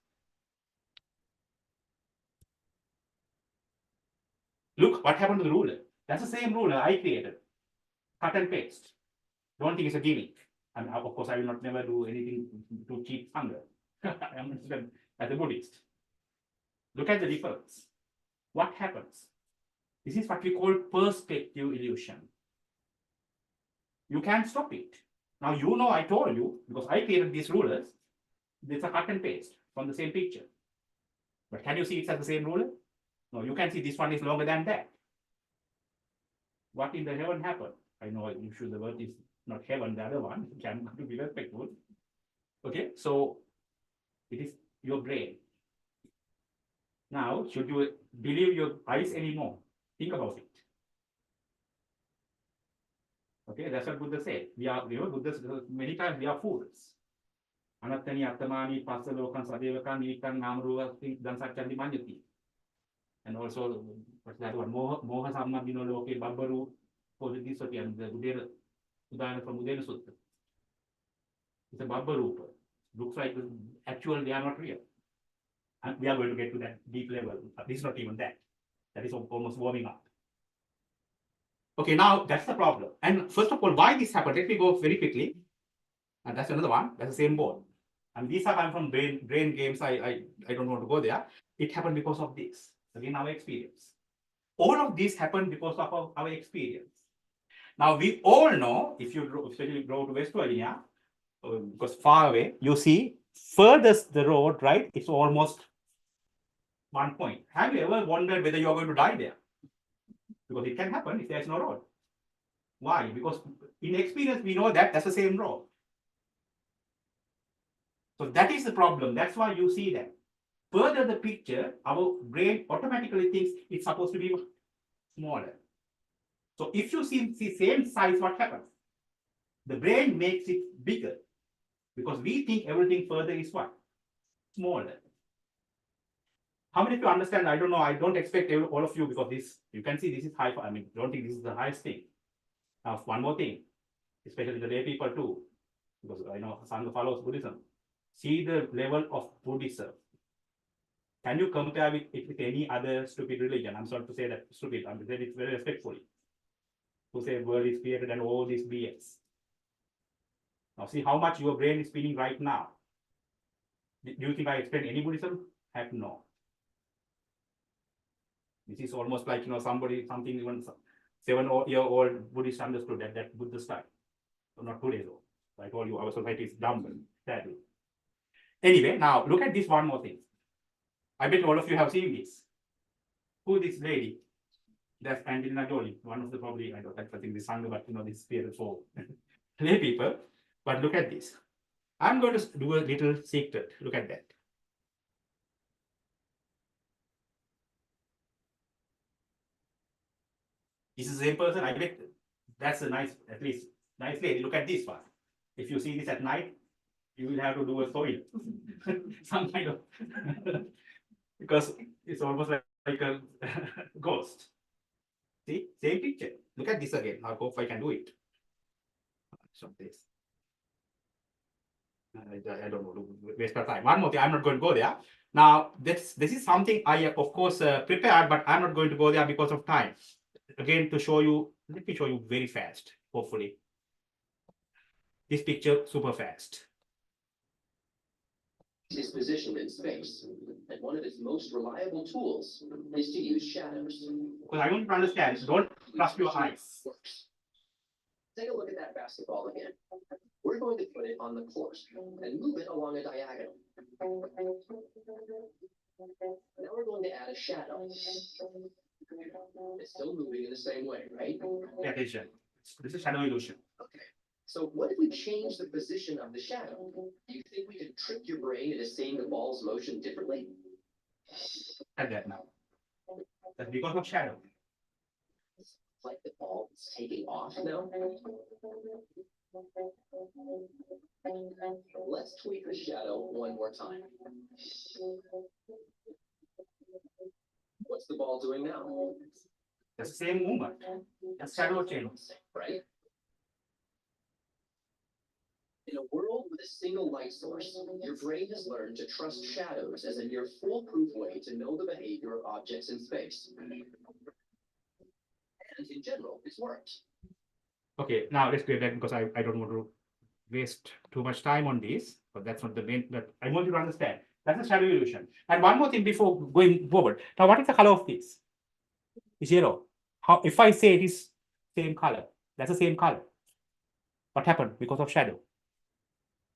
Look what happened to the ruler. That's the same ruler I created. Cut and paste. Don't think it's a gimmick. Of course, I will not never do anything to cheat hunger. I am as a Buddhist. Look at the difference. What happens? This is what we call perspective illusion. You can't stop it. Now, you know, I told you, because I created these rulers, there's a cut and paste from the same picture. But can you see it's at the same ruler? No, you can see this one is longer than that. What in the heaven happened? I know I'm sure the word is not heaven, the other one, can be respectful. Okay, so it is your brain. Now, should you believe your eyes anymore? Think about it. Okay, that's what Buddha said. Buddha, many times we are fools. Anattani attamani passalokan sadevakan nikan namruva dan saccandi manjati. And also, what's that one? Moha sammadino loke babbaru positivisati and the Udana from Udana Sutta. It's a babbarupa. Looks like actual, they are not real. And we are going to get to that deep level. This is not even that. That is almost warming up. Okay, now that's the problem. And first of all, why this happened? Let me go very quickly. And that's another one. That's the same board. And these are I'm from brain games. I don't want to go there. It happened because of this. Again, our experience. All of this happened because of our experience. Now we all know, if you especially go to West Virginia, because far away, you see furthest the road, right? It's almost 1 point. Have you ever wondered whether you are going to die there? Because it can happen if there's no road. Why? Because in experience, we know that that's the same road. So that is the problem. That's why you see that. Further the picture, our brain automatically thinks it's supposed to be smaller. So if you see same size, what happens? The brain makes it bigger because we think everything further is what? Smaller. How many of you understand? I don't know. I don't expect all of you because this, you can see this is high. I mean, don't think this is the highest thing. Now, one more thing, especially the lay people too, because I know Sangha follows Buddhism. See the level of Buddhism. Can you compare it with any other stupid religion? I'm sorry to say that stupid. I'm saying it very respectfully. Who say world is created and all these BS. Now see how much your brain is spinning right now. Do you think I explained any Buddhism? Heck no. This is almost like, something even 7-year-old Buddhist understood that Buddha style. So not 2 days old. I told you our society is dumb, sadly. Anyway, now look at this one more thing. I bet all of you have seen this. Who this lady? That's Angelina Jolie, one of the probably, I think this Sangha, but this period for lay people. But look at this. I'm going to do a little secret. Look at that. This is the same person. I bet that's a nice, at least nice lady. Look at this one. If you see this at night, you will have to do a soil, some kind of, because it's almost like a ghost. See, same picture. Look at this again. I hope I can do it. So this. I don't want to waste my time. One more thing, I'm not going to go there. Now, this is something I, of course, prepared, but I'm not going to go there because of time. Again, to show you, let me show you very fast, hopefully. This picture, super fast. Is positioned in space, and one of its most reliable tools is to use shadows. Because I want you to understand, don't trust your eyes. Take a look at that basketball again. We're going to put it on the court and move it along a diagonal. Now we're going to add a shadow. It's still moving in the same way, right? Pay attention. This is shadow illusion. Okay. So what if we change the position of the shadow? Do you think we can trick your brain into seeing the ball's motion differently? At that now. That's because of shadow. It's like the ball is taking off now. Let's tweak the shadow one more time. What's the ball doing now? The same movement. That's shadow change. Right? In a world with a single light source, your brain has learned to trust shadows as a near foolproof way to know the behavior of objects in space. And in general, it's worked. Okay, now let's go back because I don't want to waste too much time on this, but that's not the main, but I want you to understand. That's a shadow illusion. And one more thing before going forward. Now, what is the color of this? It's yellow. How, if I say it is same color, that's the same color. What happened? Because of shadow.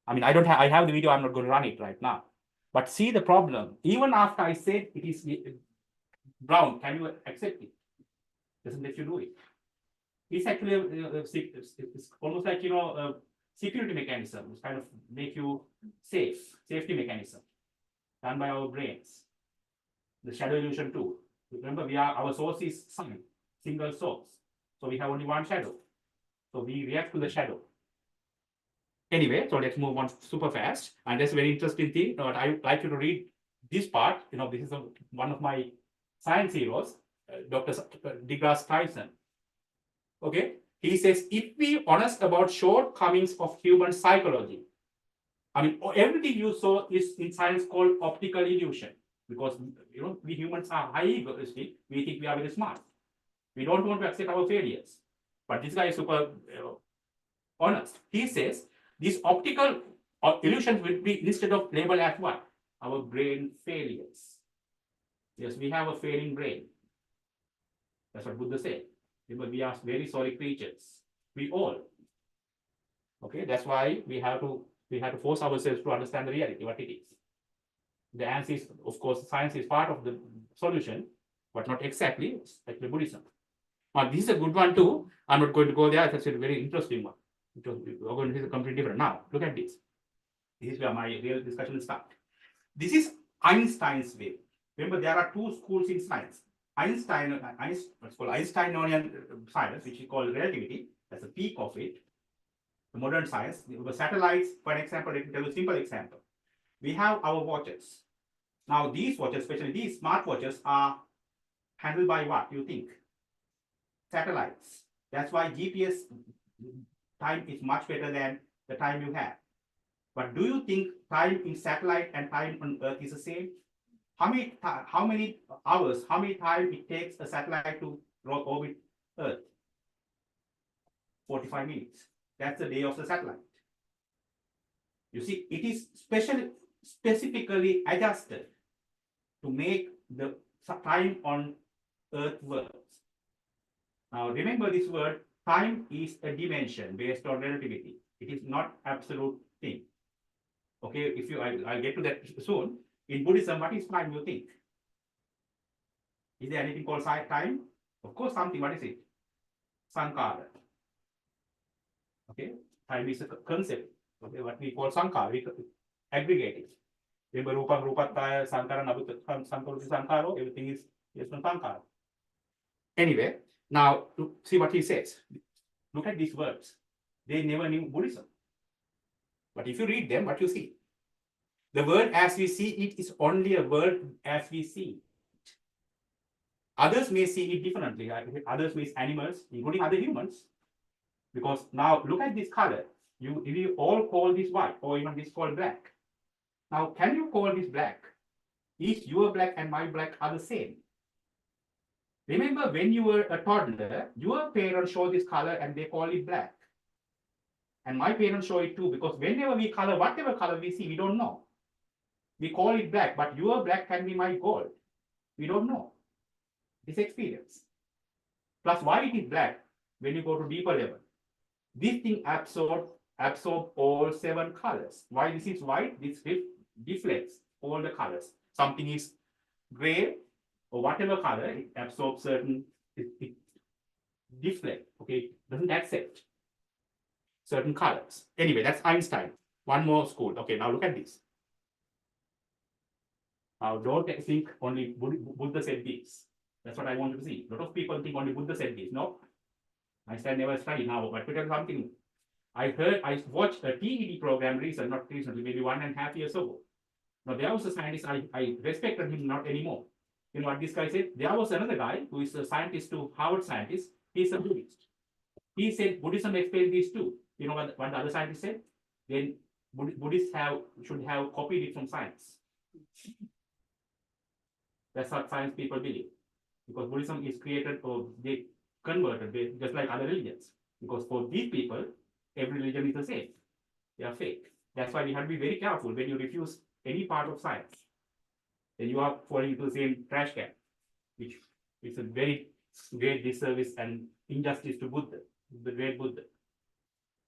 I mean, I have the video, I'm not going to run it right now. But see the problem, even after I said it is brown, can you accept it? Doesn't let you do it. It's actually it's almost like, a security mechanism. It's kind of make you safety mechanism done by our brains. The shadow illusion too. Remember, our source is sun, single source. So we have only one shadow. So we react to the shadow. Anyway, so let's move on super fast. And that's a very interesting thing. I would like you to read this part. This is one of my science heroes, Dr. deGrasse Tyson. Okay, he says, if we honest about shortcomings of human psychology, I mean, everything you saw is in science called optical illusion, because we humans are highly egoistic. We think we are very smart. We don't want to accept our failures. But this guy is super honest. He says these optical illusions will be instead of labeled as what? Our brain failures. Yes, we have a failing brain. That's what Buddha said. Because we are very sorry creatures. We all. Okay, that's why we have to force ourselves to understand the reality, what it is. The answer is, of course, science is part of the solution, but not exactly, like Buddhism. Now, this is a good one too. I'm not going to go there. It's a very interesting one. We're going to see something completely different. Now, look at this. This is where my real discussion starts. This is Einstein's way. Remember, there are two schools in science. What's called Einsteinian science, which is called relativity. That's a peak of it. The modern science, the satellites, for example, let me tell you a simple example. We have our watches. Now, these watches, especially these smart watches, are handled by what? You think? Satellites. That's why GPS time is much better than the time you have. But do you think time in satellite and time on Earth is the same? How many hours, how many time it takes a satellite to orbit Earth? 45 minutes. That's the day of the satellite. You see, it is specifically adjusted to make the time on Earth work. Now, remember this word, time is a dimension based on relativity. It is not absolute thing. Okay, I'll get to that soon. In Buddhism, what is time, you think? Is there anything called time? Of course, something. What is it? Sankhara. Okay, time is a concept. Okay, what we call sankhara, we aggregate it. Remember, rupataya, sankhara, sankhara, everything is based on sankhara. Anyway, now to see what he says. Look at these words. They never knew Buddhism. But if you read them, what you see? The world as we see it is only a world as we see it. Others may see it differently. Others means animals, including other humans. Because now look at this color. You all call this white, or even this called black. Now, can you call this black? Is your black and my black are the same? Remember, when you were a toddler, your parents show this color and they call it black. And my parents show it too, because whenever we color, whatever color we see, we don't know. We call it black, but your black can be my gold. We don't know. This experience. Plus, why it is black when you go to deeper level? This thing absorb all 7 colors. Why this is white? This deflects all the colors. Something is gray or whatever color, it absorbs certain, it deflects, okay, it doesn't accept certain colors. Anyway, that's Einstein. One more school. Okay, now look at this. Now, don't think only Buddha said this. That's what I want you to see. A lot of people think only Buddha said this. No, Einstein never studied. Now, but to tell you something, I watched a TED program not recently, maybe 1.5 years ago. Now, there was a scientist, I respected him not anymore. You know what this guy said? There was another guy who is a scientist too, Harvard scientist. He's a Buddhist. He said Buddhism explains this too. You know what the other scientist said? Then Buddhists should have copied it from science. That's what science people believe. Because Buddhism is created or they converted just like other religions. Because for these people, every religion is the same. They are fake. That's why we have to be very careful when you refuse any part of science. Then you are falling into the same trash can, which is a very great disservice and injustice to Buddha, the great Buddha.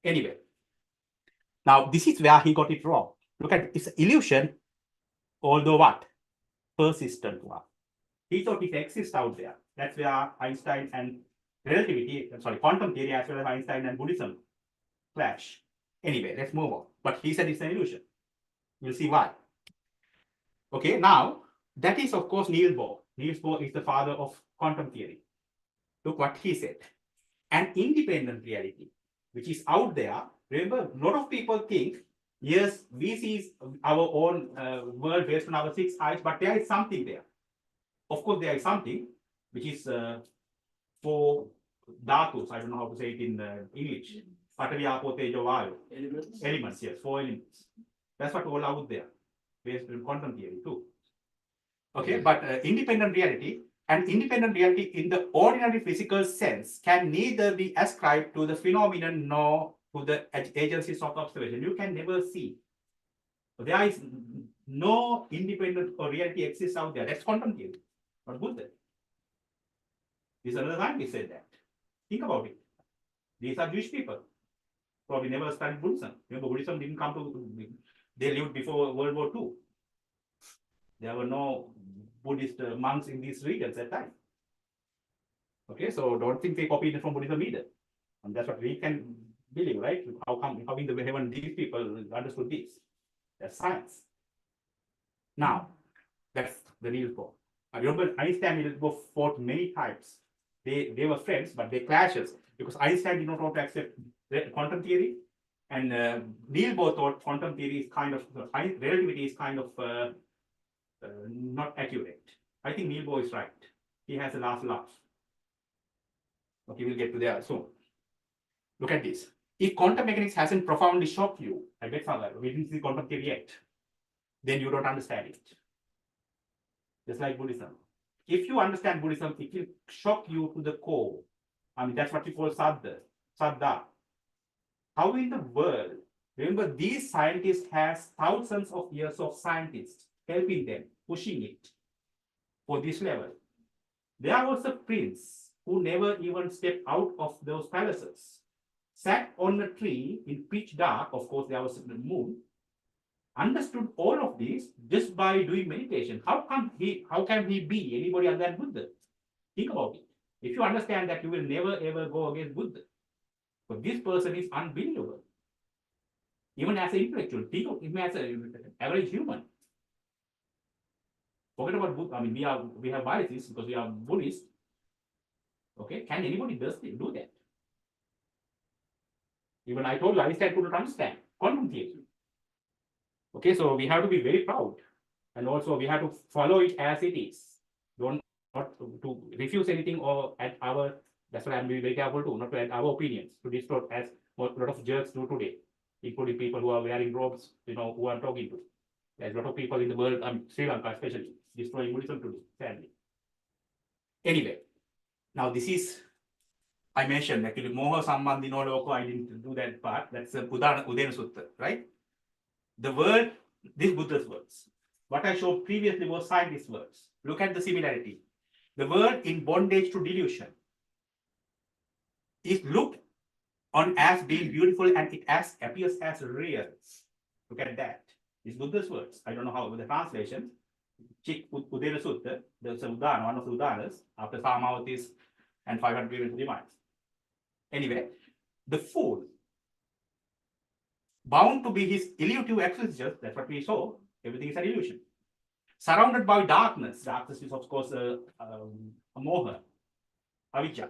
Anyway, now this is where he got it wrong. Look at it's illusion although what? Persistent one. He thought it exists out there. That's where Einstein and quantum theory as well as Einstein and Buddhism clash. Anyway, let's move on. But he said it's an illusion. We'll see why. Okay, now that is of course Niels Bohr. Niels Bohr is the father of quantum theory. Look what he said. An independent reality, which is out there. Remember, a lot of people think, yes, we see our own world based on our six eyes, but there is something there. Of course, there is something which is for dhatus. I don't know how to say it in English. Patavi, Apo, Tejo, Vayu. Elements, yes, 4 elements. That's what all out there, based on quantum theory too. Okay, but independent reality and independent reality in the ordinary physical sense can neither be ascribed to the phenomenon nor to the agencies of observation. You can never see. So there is no independent or reality exists out there. That's quantum theory, not Buddha. This is another time we said that. Think about it. These are Jewish people. Probably never studied Buddhism. Remember, Buddhism didn't come to, they lived before World War II. There were no Buddhist monks in these regions at that time. Okay, so don't think they copied it from Buddhism either. And that's what we can believe, right? How in the heaven these people understood this? That's science. Now, that's the Niels Bohr. I remember Einstein and Niels Bohr fought many times. They were friends, but they clashes because Einstein did not want to accept quantum theory, and Niels Bohr thought quantum theory is kind of relativity is kind of not accurate. I think Niels Bohr is right. He has the last laugh. Okay, we'll get to there soon. Look at this. If quantum mechanics hasn't profoundly shocked you, I bet we didn't see quantum theory yet, then you don't understand it. Just like Buddhism. If you understand Buddhism, it will shock you to the core. I mean, that's what we call Saddha. How in the world, remember, these scientists has thousands of years of scientists helping them, pushing it for this level. There was a prince who never even stepped out of those palaces, sat on a tree in pitch dark, of course there was the moon, understood all of this just by doing meditation. How can he be anybody other than Buddha? Think about it. If you understand that, you will never ever go against Buddha. But this person is unbelievable. Even as an intellectual, think of him as an average human. Forget about Buddha. I mean, we have biases because we are Buddhist. Okay, can anybody do that? Even I told you, Einstein couldn't understand quantum theory. Okay, so we have to be very proud, and also we have to follow it as it is. Don't not to refuse anything or add our. That's why I'm being very careful too, not to add our opinions to distort as a lot of jerks do today, including people who are wearing robes, who I'm talking to. There's a lot of people in the world, Sri Lanka especially, destroying Buddhism today, sadly. Anyway, now this is, I mentioned actually, Moha Sambandhino Loko, I didn't do that part. That's Udena Sutta, right? The word, this Buddha's words. What I showed previously was scientist words. Look at the similarity. The word in bondage to delusion is looked on as being beautiful and it appears as real. Look at that. It's Buddha's words. I don't know how the translation. Chik Udena Sutta, there's a Udana, one of the Udanas, after Samavatis and 500 previous divines. Anyway, the fool, bound to be his illusive existence, that's what we saw, everything is an illusion. Surrounded by darkness, darkness is of course a moha, avijja,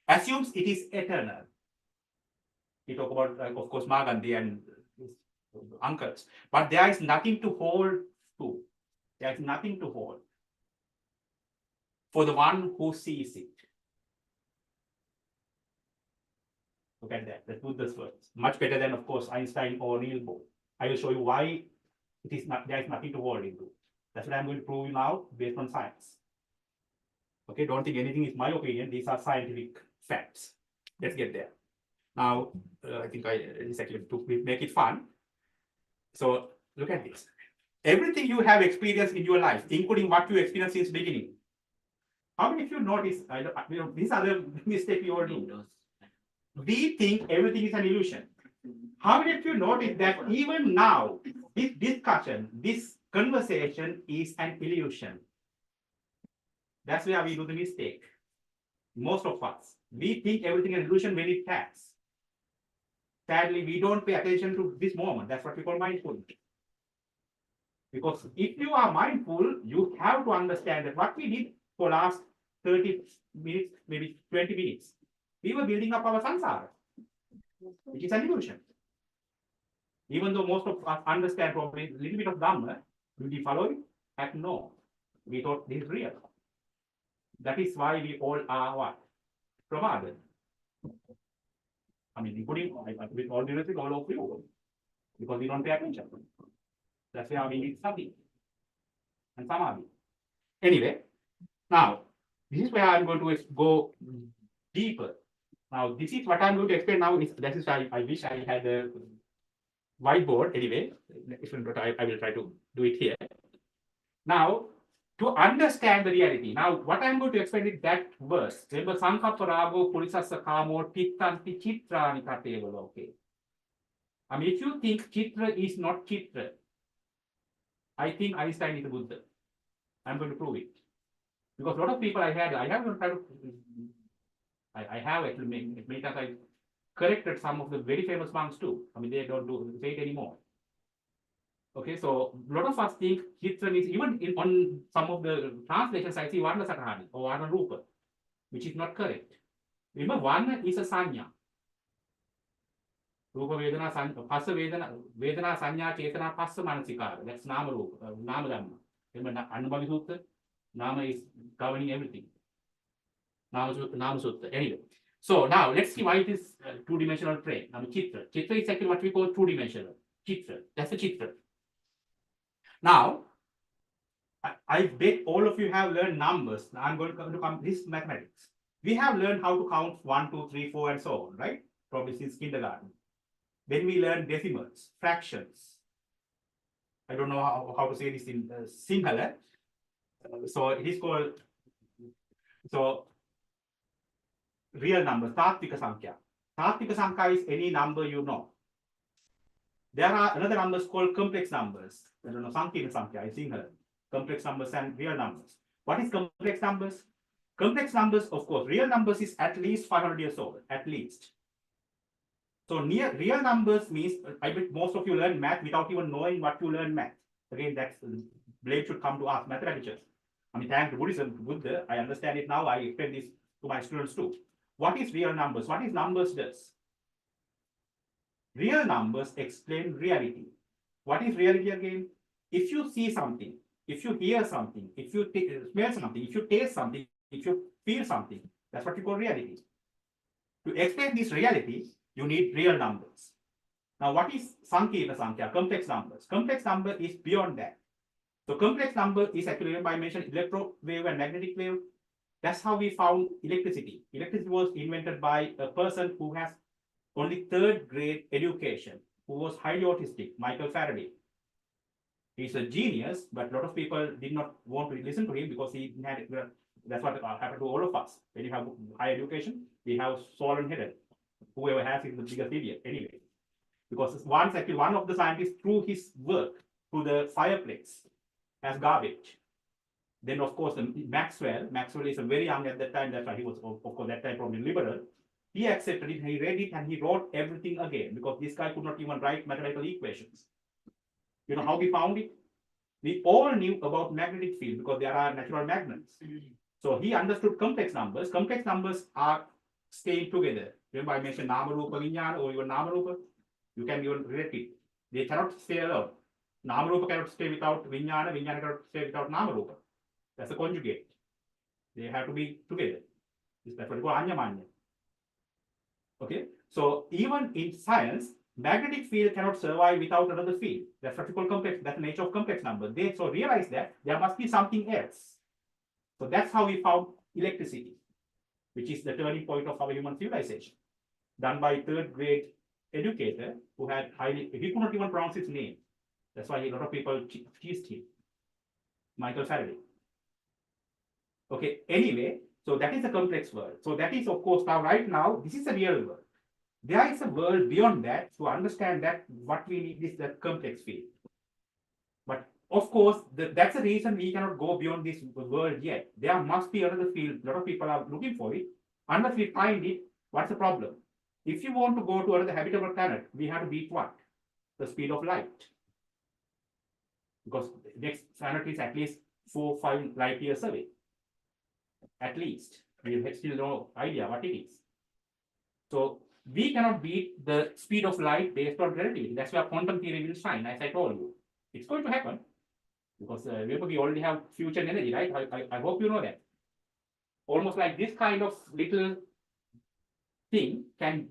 assumes it is eternal. We talk about, of course, Magandhi and his uncles, but there is nothing to hold to. There is nothing to hold for the one who sees it. Look at that. That's Buddha's words. Much better than, of course, Einstein or Niels Bohr. I will show you why it is not. There is nothing to hold into. That's what I'm going to prove you now based on science. Okay, don't think anything is my opinion. These are scientific facts. Let's get there. Now, I think it's actually to make it fun. So look at this. Everything you have experienced in your life, including what you experienced since beginning. How many of you notice? These are the mistakes we all do. We think everything is an illusion. How many of you notice that even now, this discussion, this conversation is an illusion. That's where we do the mistake. Most of us, we think everything is an illusion when it has. Sadly, we don't pay attention to this moment. That's what we call mindfulness. Because if you are mindful, you have to understand that what we did for last 30 minutes, maybe 20 minutes, we were building up our samsara, which is an illusion. Even though most of us understand probably a little bit of Dhamma, will we follow it? Heck no. We thought this is real. That is why we all are what? Provided. I mean, including with all due respect, all of you, because we don't pay attention. That's why we need sati and samadhi. Anyway, now this is where I'm going to go deeper. Now, this is what I'm going to explain now. That is why I wish I had a whiteboard. Anyway, I will try to do it here. Now, to understand the reality. Now, what I'm going to explain is that verse. Remember, Sankappa Rago Purisassa Kamo Tittanti Chitrani Kateva Loke. I mean, if you think Chitra is not Chitra, I think Einstein is a Buddha. I'm going to prove it. Because a lot of people I have actually many times I corrected some of the very famous monks too. I mean, they don't say it anymore. Okay, so a lot of us think Chitra is even on some of the translations I see Varna Satahani or Varna Rupa, which is not correct. Remember, Varna is a Sanya. Rupa Vedana, Passa Vedana, Sanya, Chetana, Passa Manasikara. That's Nama Rupa, Nama Dhamma. Remember, Anubhavi Sutta, Nama is governing everything. Nama Sutta. Anyway, so now let's see why it is two-dimensional plane. I mean, Chitra. Chitra is actually what we call two-dimensional. Chitra. That's a Chitra. Now, I bet all of you have learned numbers. Now I'm going to come this mathematics. We have learned how to count 1, 2, 3, 4, and so on, right? Probably since kindergarten. Then we learn decimals, fractions. I don't know how to say this in Sinhala. So it is called, so real numbers, Tatvika Sankhya. Tatvika Sankhya is any number you know. There are another numbers called complex numbers. I don't know, Sankirna Sankhya, I Sinhala. Complex numbers and real numbers. What is complex numbers? Complex numbers, of course, real numbers is at least 500 years old, at least. So near real numbers means, I bet most of you learn math without even knowing what you learn math. Again, that's blame should come to us, mathematicians. I mean, thanks to Buddhism, Buddha, I understand it now. I explain this to my students too. What is real numbers? What is numbers does? Real numbers explain reality. What is reality again? If you see something, if you hear something, if you smell something, if you taste something, if you feel something, that's what you call reality. To explain this reality, you need real numbers. Now, what is Sankirna Sankhya, complex numbers? Complex number is beyond that. So complex number is actually, I mentioned electro wave and magnetic wave. That's how we found electricity. Electricity was invented by a person who has only third grade education, who was highly autistic, Michael Faraday. He's a genius, but a lot of people did not want to listen to him because he had, that's what happened to all of us. When you have high education, we have swollen headed. Whoever has is the biggest idiot anyway. Because once actually one of the scientists threw his work to the fireplace as garbage. Then of course Maxwell is a very young at that time, that's why he was of course that time probably liberal. He accepted it, he read it, and he wrote everything again because this guy could not even write mathematical equations. You know how we found it? We all knew about magnetic field because there are natural magnets. So he understood complex numbers. Complex numbers are staying together. Remember I mentioned Nama Rupa Vinyana or even Nama Rupa? You can even relate it. They cannot stay alone. Nama Rupa cannot stay without Vinyana, Vinyana cannot stay without Nama Rupa. That's a conjugate. They have to be together. That's what we call Anyamanya. Okay, so even in science, magnetic field cannot survive without another field. That's what we call complex. That's the nature of complex number. They so realize that there must be something else. So that's how we found electricity, which is the turning point of our human civilization, done by third grade educator who had highly, he could not even pronounce his name. That's why a lot of people teased him, Michael Faraday. Okay, anyway, so that is a complex world. So that is, of course, now right now, this is a real world. There is a world beyond that. To understand that, what we need is the complex field. But of course, that's the reason we cannot go beyond this world yet. There must be another field. A lot of people are looking for it. Unless we find it, what's the problem? If you want to go to another habitable planet, we have to beat what? The speed of light. Because the next planet is at least 4-5 light years away. At least. We have still no idea what it is. So we cannot beat the speed of light based on relativity. That's where quantum theory will shine, as I told you. It's going to happen. Because remember, we already have future energy, right? I hope you know that. Almost like this kind of little thing can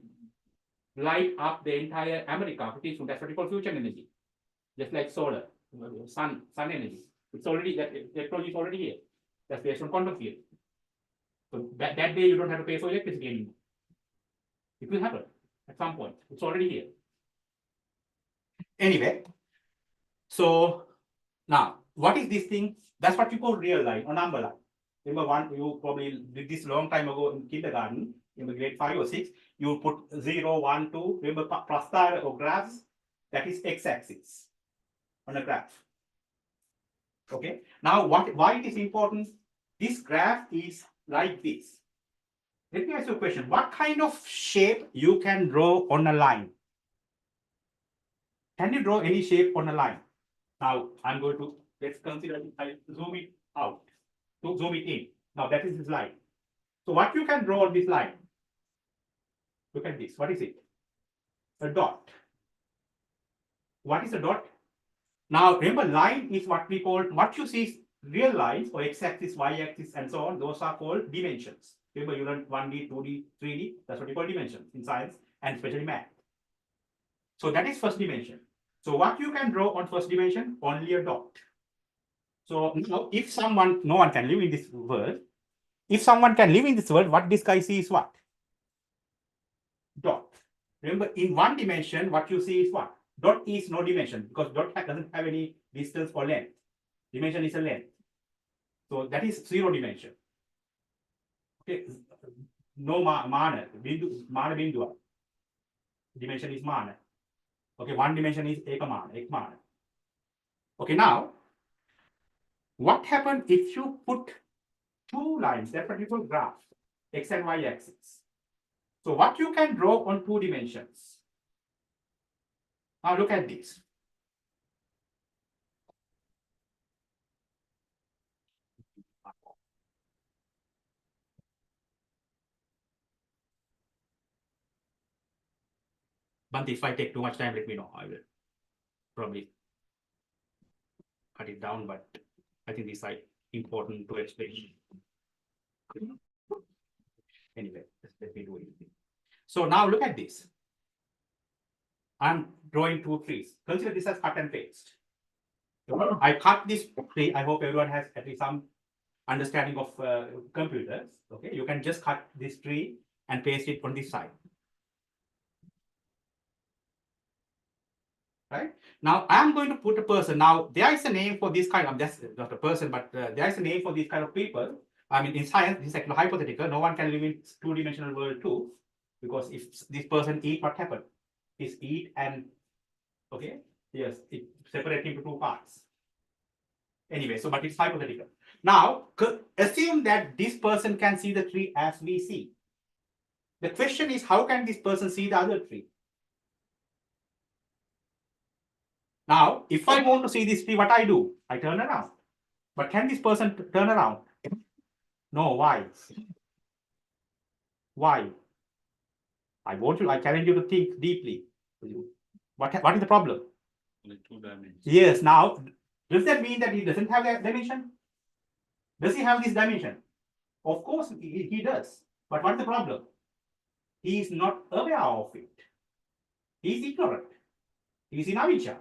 light up the entire America. That's what we call future energy. Just like solar, sun energy. It's already, that technology is already here. That's based on quantum theory. So that day you don't have to pay for electricity anymore. It will happen at some point. It's already here. Anyway, so now what is this thing? That's what you call real line or number line. Remember, you probably did this long time ago in kindergarten, in the grade 5 or 6. You put 0, 1, 2. Remember prastha or graphs? That is x-axis on a graph. Okay. Now, why it is important? This graph is like this. Let me ask you a question. What kind of shape you can draw on a line? Can you draw any shape on a line? Now, I'm going to, let's consider, I zoom it out, to zoom it in. Now, that is this line. So what you can draw on this line? Look at this. What is it? A dot. What is a dot? Now, remember, line is what we call, what you see is real lines or x-axis, y-axis, and so on. Those are called dimensions. Remember, you learned 1D, 2D, 3D. That's what we call dimensions in science and especially math. So that is first dimension. So what you can draw on first dimension? Only a dot. So now, if someone, no one can live in this world. If someone can live in this world, what this guy sees is what? Dot. Remember, in one dimension, what you see is what? Dot is no dimension because dot doesn't have any distance or length. Dimension is a length. So that is 0 dimension. Okay. No mana. Mana bindu. Dimension is mana. Okay, one dimension is ekamana, ekmana. Okay, now, what happens if you put two lines, that's what you call graph, x and y axis. So what you can draw on 2 dimensions. Now look at this. But if I take too much time, let me know. I will probably cut it down, but I think these are important to explain. Anyway, let me do it. So now look at this. I'm drawing 2 trees. Consider this as cut and paste. I cut this tree. I hope everyone has at least some understanding of computers. Okay, you can just cut this tree and paste it on this side. Right now, I'm going to put a person. Now, there is a name for this kind of, that's not a person, but there is a name for this kind of people. I mean, in science, this is actually hypothetical. No one can live in 2-dimensional world too, because if this person eat, what happened? Is eat and okay, yes, it separates into 2 parts. Anyway, so but it's hypothetical. Now, assume that this person can see the tree as we see. The question is, how can this person see the other tree? Now, if I want to see this tree, what I do? I turn around. But can this person turn around? No, why? Why? I challenge you to think deeply. What is the problem? Only 2 dimensions. Yes, now, does that mean that he doesn't have that dimension? Does he have this dimension? Of course, he does. But what's the problem? He is not aware of it. He is ignorant. He is in avijja.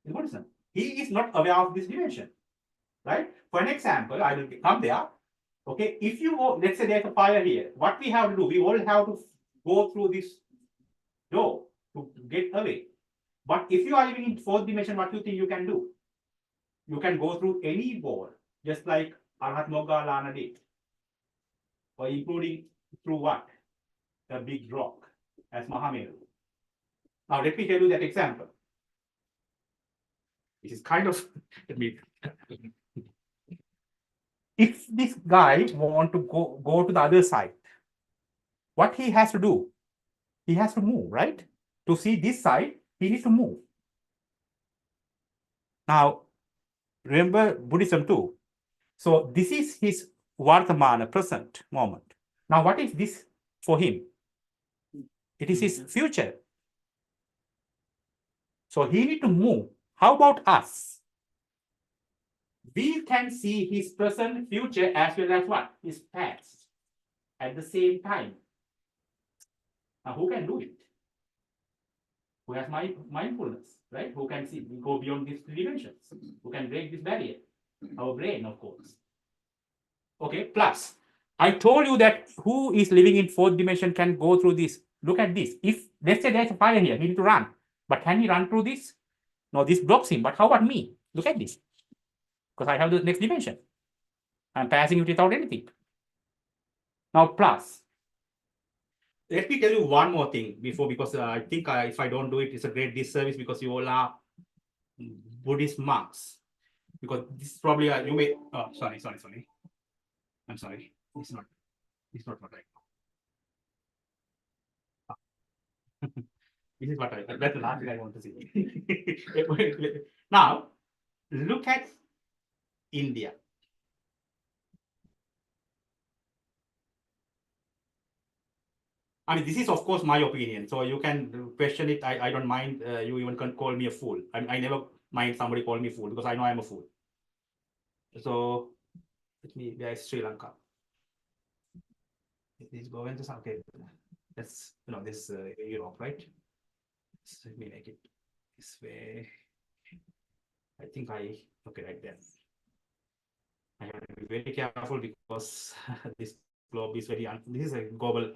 In Buddhism, he is not aware of this dimension. Right? For an example, I will come there. Okay, if you go, let's say there's a fire here. What we have to do, we all have to go through this door to get away. But if you are living in 4th dimension, what do you think you can do? You can go through any wall, just like Arhat Moggallana did. Or including through what? A big rock, as Mahameru. Now let me tell you that example. This is kind of, let me, if this guy want to go to the other side, what he has to do? He has to move, right? To see this side, he needs to move. Now, remember Buddhism too. So this is his Vartamana, present moment. Now, what is this for him? It is his future. So he need to move. How about us? We can see his present, future, as well as what? His past at the same time. Now, who can do it? Who has mindfulness, right? Who can see, go beyond these dimensions? Who can break this barrier? Our brain, of course. Okay, plus, I told you that who is living in fourth dimension can go through this. Look at this. If, let's say there's a fire here, he need to run. But can he run through this? No, this blocks him. But how about me? Look at this. Because I have the next dimension. I'm passing it without anything. Now, plus, let me tell you one more thing before, because I think if I don't do it, it's a great disservice because you all are Buddhist monks. Because this is probably, you may, oh, sorry. I'm sorry. It's not what I This is what that's the last thing I want to see. Now, look at India. I mean, this is of course my opinion, so you can question it. I don't mind. You even can call me a fool. I never mind somebody call me a fool because I know I'm a fool. So let me. There is Sri Lanka. Please go into some. Okay, that's this Europe, right? So let me make it this way. I think okay right there. I have to be very careful because this globe is very, this is a global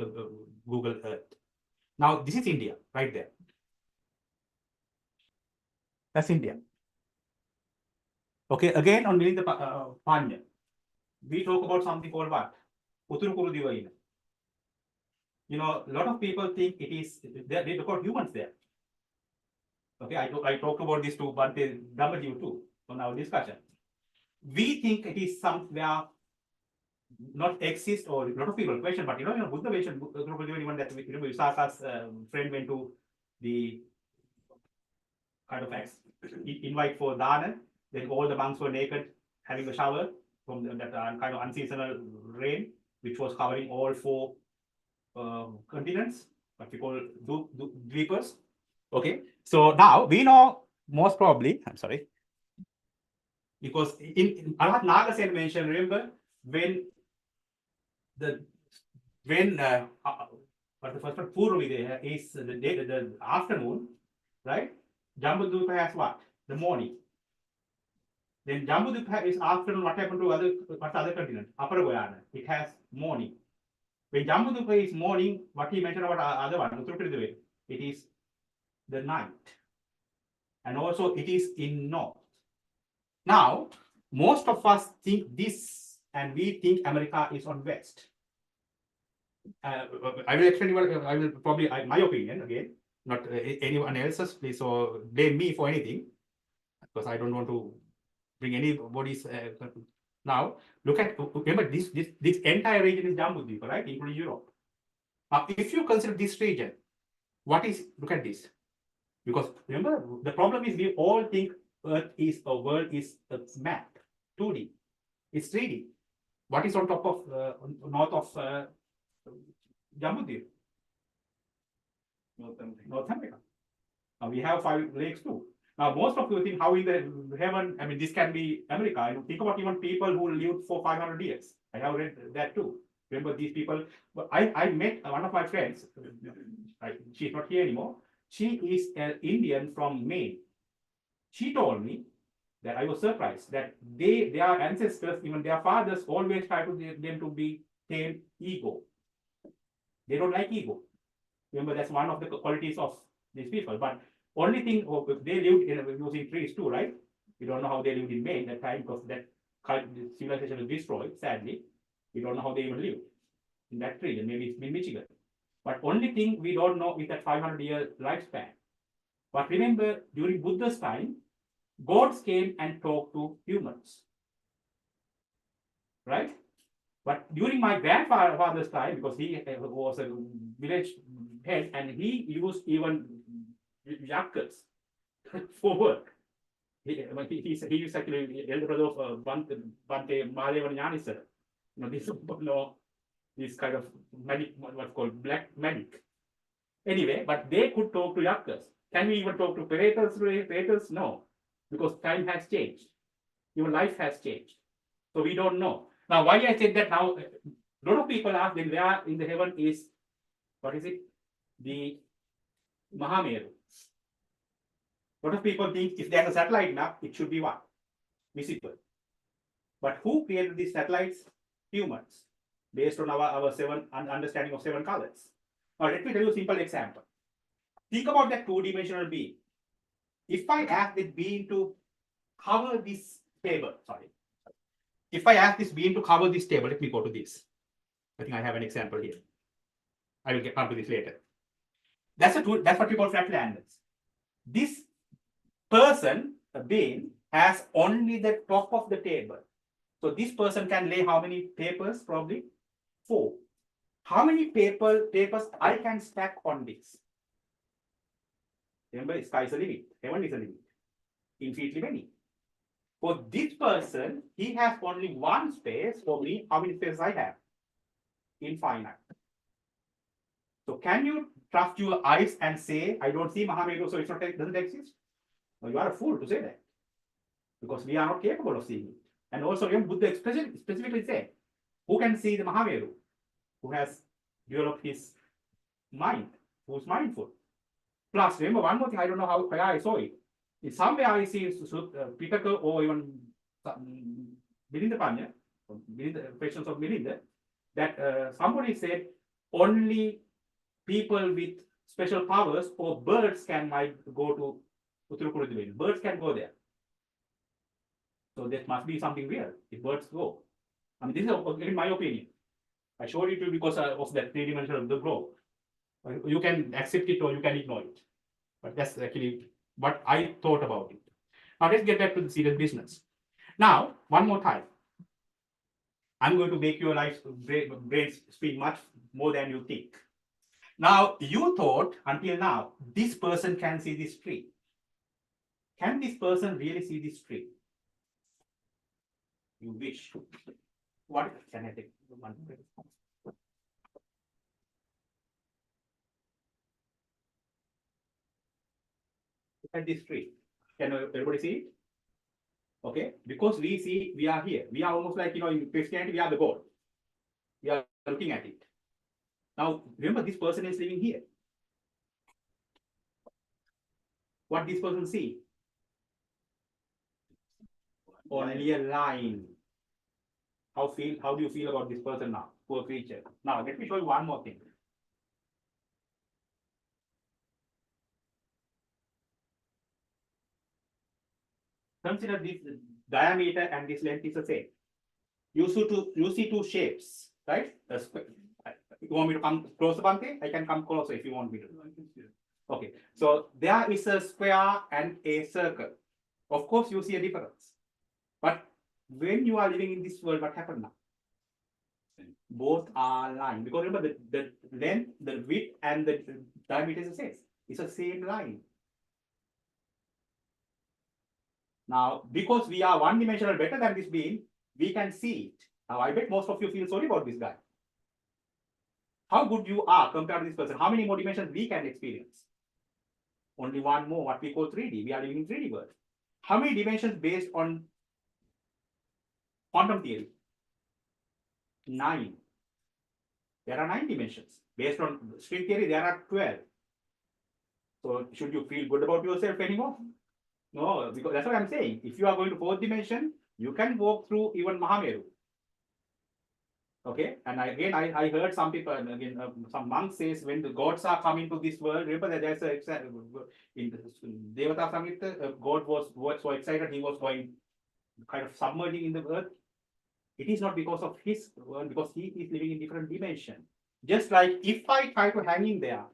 Google Earth. Now, this is India, right there. That's India. Okay, again on Milinda Panya, we talk about something called what? Uturukuru Divaina. A lot of people think it is, they got humans there. Okay, I talked about this too, but they Dhamma too on our discussion. We think it is somewhere not exist, or a lot of people question, but Buddha mentioned even that Visaka's friend went to the kind of invite for dana, then all the monks were naked having a shower from that kind of unseasonal rain, which was covering all four continents, what we call dweepers. Okay, so now we know most probably, I'm sorry, because in Arhat Nagasen mentioned, remember when the first one Purvi is the afternoon, right? Jambudvipa has what? The morning. Then Jambudvipa is afternoon. What happened to other continent? Upper Guyana. It has morning. When Jambudvipa is morning, what he mentioned about other one, it is the night. And also it is in north. Now, most of us think this, and we think America is on west. I will explain I will probably, my opinion again, not anyone else's, please, so blame me for anything, because I don't want to bring anybody's. Now, look at, remember this entire region is Jambudvipa, right, including Europe. Now, if you consider this region, what is, look at this, because remember, the problem is we all think Earth is, a world is a map, 2D, it's 3D. What is on top of, north of Jambudvipa? North America. Now we have 5 lakes too. Now most of you think how in the heaven, I mean, this can be America. I think about even people who lived for 500 years. I have read that too. Remember these people? But I met one of my friends. She's not here anymore. She is an Indian from Maine. She told me that I was surprised that their ancestors, even their fathers, always try to get them to be tame ego. They don't like ego. Remember, that's one of the qualities of these people. But only thing, they lived using trees too, right? We don't know how they lived in Maine that time, because that civilization was destroyed, sadly. We don't know how they even lived in that region. Maybe it's in Michigan. But only thing we don't know is that 500-year lifespan. But remember, during Buddha's time, gods came and talked to humans, right? But during my grandfather's time, because he was a village head and he used even yakkers for work. He used actually elder brother of Bante Malayavan Yanisar. This kind of magic, what's called black magic. Anyway, but they could talk to yakkers. Can we even talk to predators? No, because time has changed. Your life has changed. So we don't know. Now, why I said that now, a lot of people ask, then where in the heaven is, what is it? The Mahameru. A lot of people think if there's a satellite now, it should be what? Visible. But who created these satellites? Humans, based on our understanding of 7 colors. Now, let me tell you a simple example. Think about that 2-dimensional being. If I ask this being to cover this table, sorry. If I ask this being to cover this table, let me go to this. I think I have an example here. I will come to this later. That's what we call flatlanders. This person, a being, has only the top of the table. So this person can lay how many papers? Probably 4. How many papers I can stack on this? Remember, sky is a limit, heaven is a limit, infinitely many. For this person, he has only one space. For me, how many spaces I have? Infinite. So can you trust your eyes and say, I don't see Mahameru, so it doesn't exist? No, you are a fool to say that. Because we are not capable of seeing it. And also, Buddha specifically said, who can see the Mahameru? Who has developed his mind, who's mindful. Plus, remember one more thing, I don't know how I saw it. In somewhere I see Pitaka or even Milinda Panya, questions of Milinda, that somebody said only people with special powers or birds might go to Uttarakurudivel. Birds can go there. So there must be something real if birds go. I mean, this is in my opinion. I showed it to you because of that 3-dimensional of the globe. You can accept it or you can ignore it. But that's actually what I thought about it. Now let's get back to the serious business. Now, one more time. I'm going to make your life brain spin much more than you think. Now, you thought until now, this person can see this tree. Can this person really see this tree? You wish. What can I take? Look at this tree. Can everybody see it? Okay, because we are here. We are almost like, in Christianity, we are the God. We are looking at it. Now, remember, this person is living here. What this person see? Only a line. How do you feel about this person now? Poor creature. Now, let me show you one more thing. Consider this diameter and this length is the same. You see two shapes, right? You want me to come closer, Bante? I can come closer if you want me to. Okay, so there is a square and a circle. Of course, you see a difference. But when you are living in this world, what happened now? Both are line. Because remember, the length, the width, and the diameter is the same. It's the same line. Now, because we are one-dimensional better than this being, we can see it. Now, I bet most of you feel sorry about this guy. How good you are compared to this person. How many more dimensions we can experience? Only one more, what we call 3D. We are living in 3D world. How many dimensions based on quantum theory? 9. There are 9 dimensions. Based on string theory, there are 12. So should you feel good about yourself anymore? No, because that's what I'm saying. If you are going to 4th dimension, you can walk through even Mahameru. Okay, and I heard some people, again, some monks says when the gods are coming to this world, remember that there's a, in Devata Samhita, God was so excited, he was going kind of submerging in the earth. It is not because of his world, because he is living in different dimension. Just like if I try to hang in there,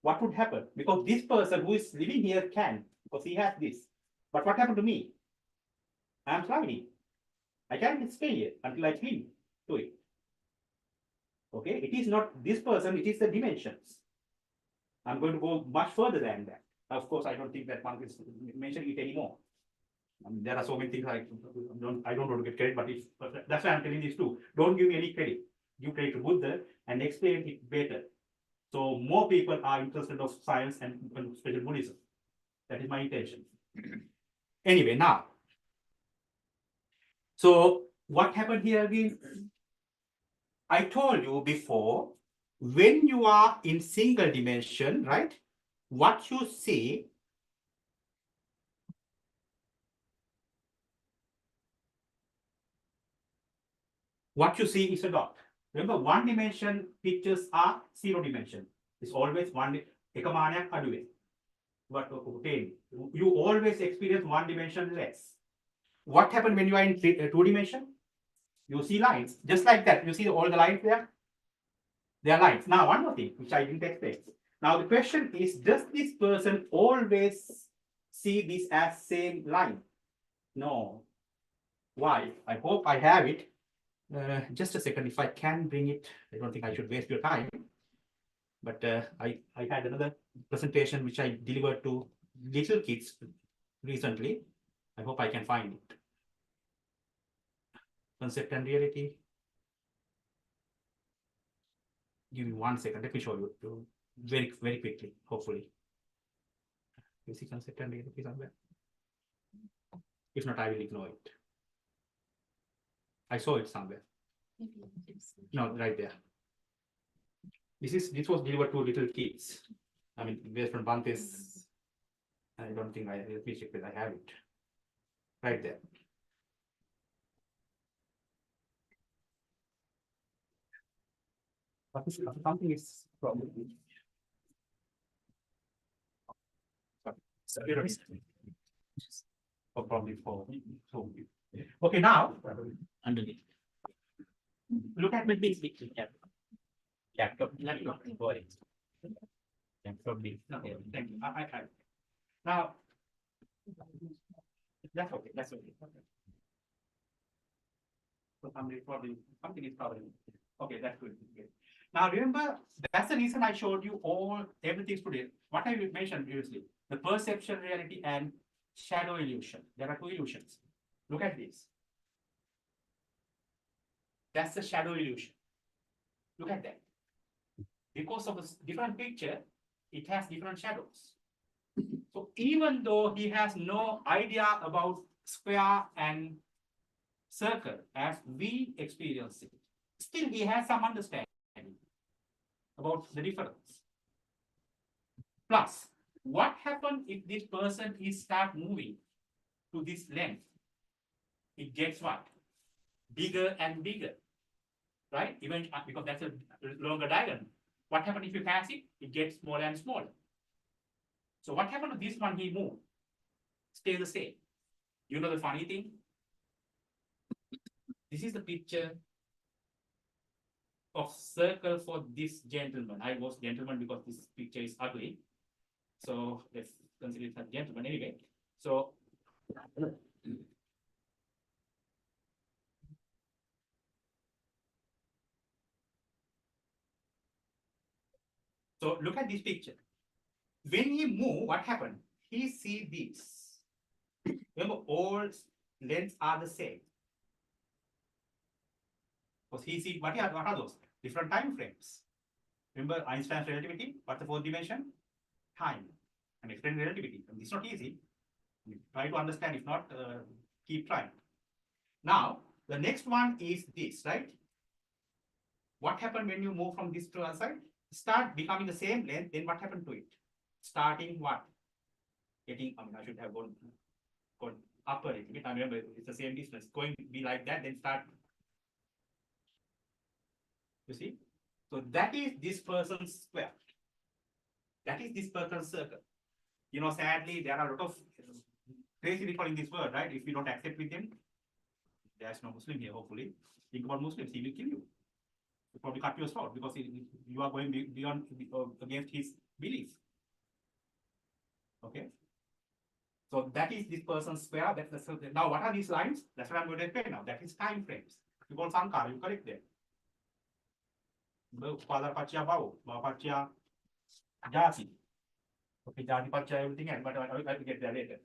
what would happen? Because this person who is living here can, because he has this. But what happened to me? I'm sliding. I can't stay here until I cling to it. Okay, it is not this person, it is the dimensions. I'm going to go much further than that. Of course, I don't think that one is mentioning it anymore. I mean, there are so many things I don't want to get credit, but that's why I'm telling this too. Don't give me any credit. Give credit to Buddha and explain it better. So more people are interested of science and especially Buddhism. That is my intention. Anyway, now. So what happened here again? I told you before, when you are in single dimension, right? What you see is a dot. Remember, one dimension pictures are zero dimension. It's always one. But you always experience one dimension less. What happened when you are in two dimension? You see lines, just like that. You see all the lines there? They are lines. Now, one more thing, which I didn't explain. Now, the question is, does this person always see this as same line? No. Why? I hope I have it. Just a second, if I can bring it. I don't think I should waste your time. But I had another presentation which I delivered to little kids recently. I hope I can find it. Concept and reality. Give me 1 second. Let me show you very quickly, hopefully. You see concept and reality somewhere? If not, I will ignore it. I saw it somewhere. No, right there. This was delivered to little kids. I mean, based on Bante's. I don't think let me check that I have it. Right there. Something is probably. Or probably for. Okay, now underneath. Look at the big picture. Laptop. Boring. Laptop big. Okay, thank you. I now. That's okay. That's okay. So something is probably. Okay, that's good. Okay. Now remember, that's the reason I showed you everything today. What I mentioned previously, the perception reality and shadow illusion. There are two illusions. Look at this. That's the shadow illusion. Look at that. Because of the different picture, it has different shadows. So even though he has no idea about square and circle as we experience it, still he has some understanding about the difference. Plus, what happens if this person is start moving to this length? It gets what? Bigger and bigger, right? Even because that's a longer diagonal. What happens if you pass it? It gets smaller and smaller. So what happened to this one? He moved. Stay the same. You know the funny thing? This is the picture of circle for this gentleman. I was gentleman because this picture is ugly. So let's consider it as gentleman anyway. So look at this picture. When he move, what happened? He see this. Remember, all lengths are the same. Because he see what are those? Different time frames. Remember Einstein's relativity? What's the fourth dimension? Time. And explain relativity. And it's not easy. Try to understand. If not, keep trying. Now, the next one is this, right? What happened when you move from this to the other side? Start becoming the same length. Then what happened to it? Starting what? Getting, I should have gone upper a little bit. I remember it's the same distance. Going to be like that, then start. You see? So that is this person's square. That is this person's circle. You know, sadly, there are a lot of crazy people in this world, right? If you don't accept with them, there's no Muslim here, hopefully. Think about Muslims, he will kill you. He'll probably cut your sword because you are going beyond against his belief. Okay? So that is this person's square. That's now what are these lines? That's what I'm going to explain now. That is time frames. You call Sankara, you correct them. Father Pachya Bau, Pachya Jati. Okay, Jati Pachya everything else, but I will get there later.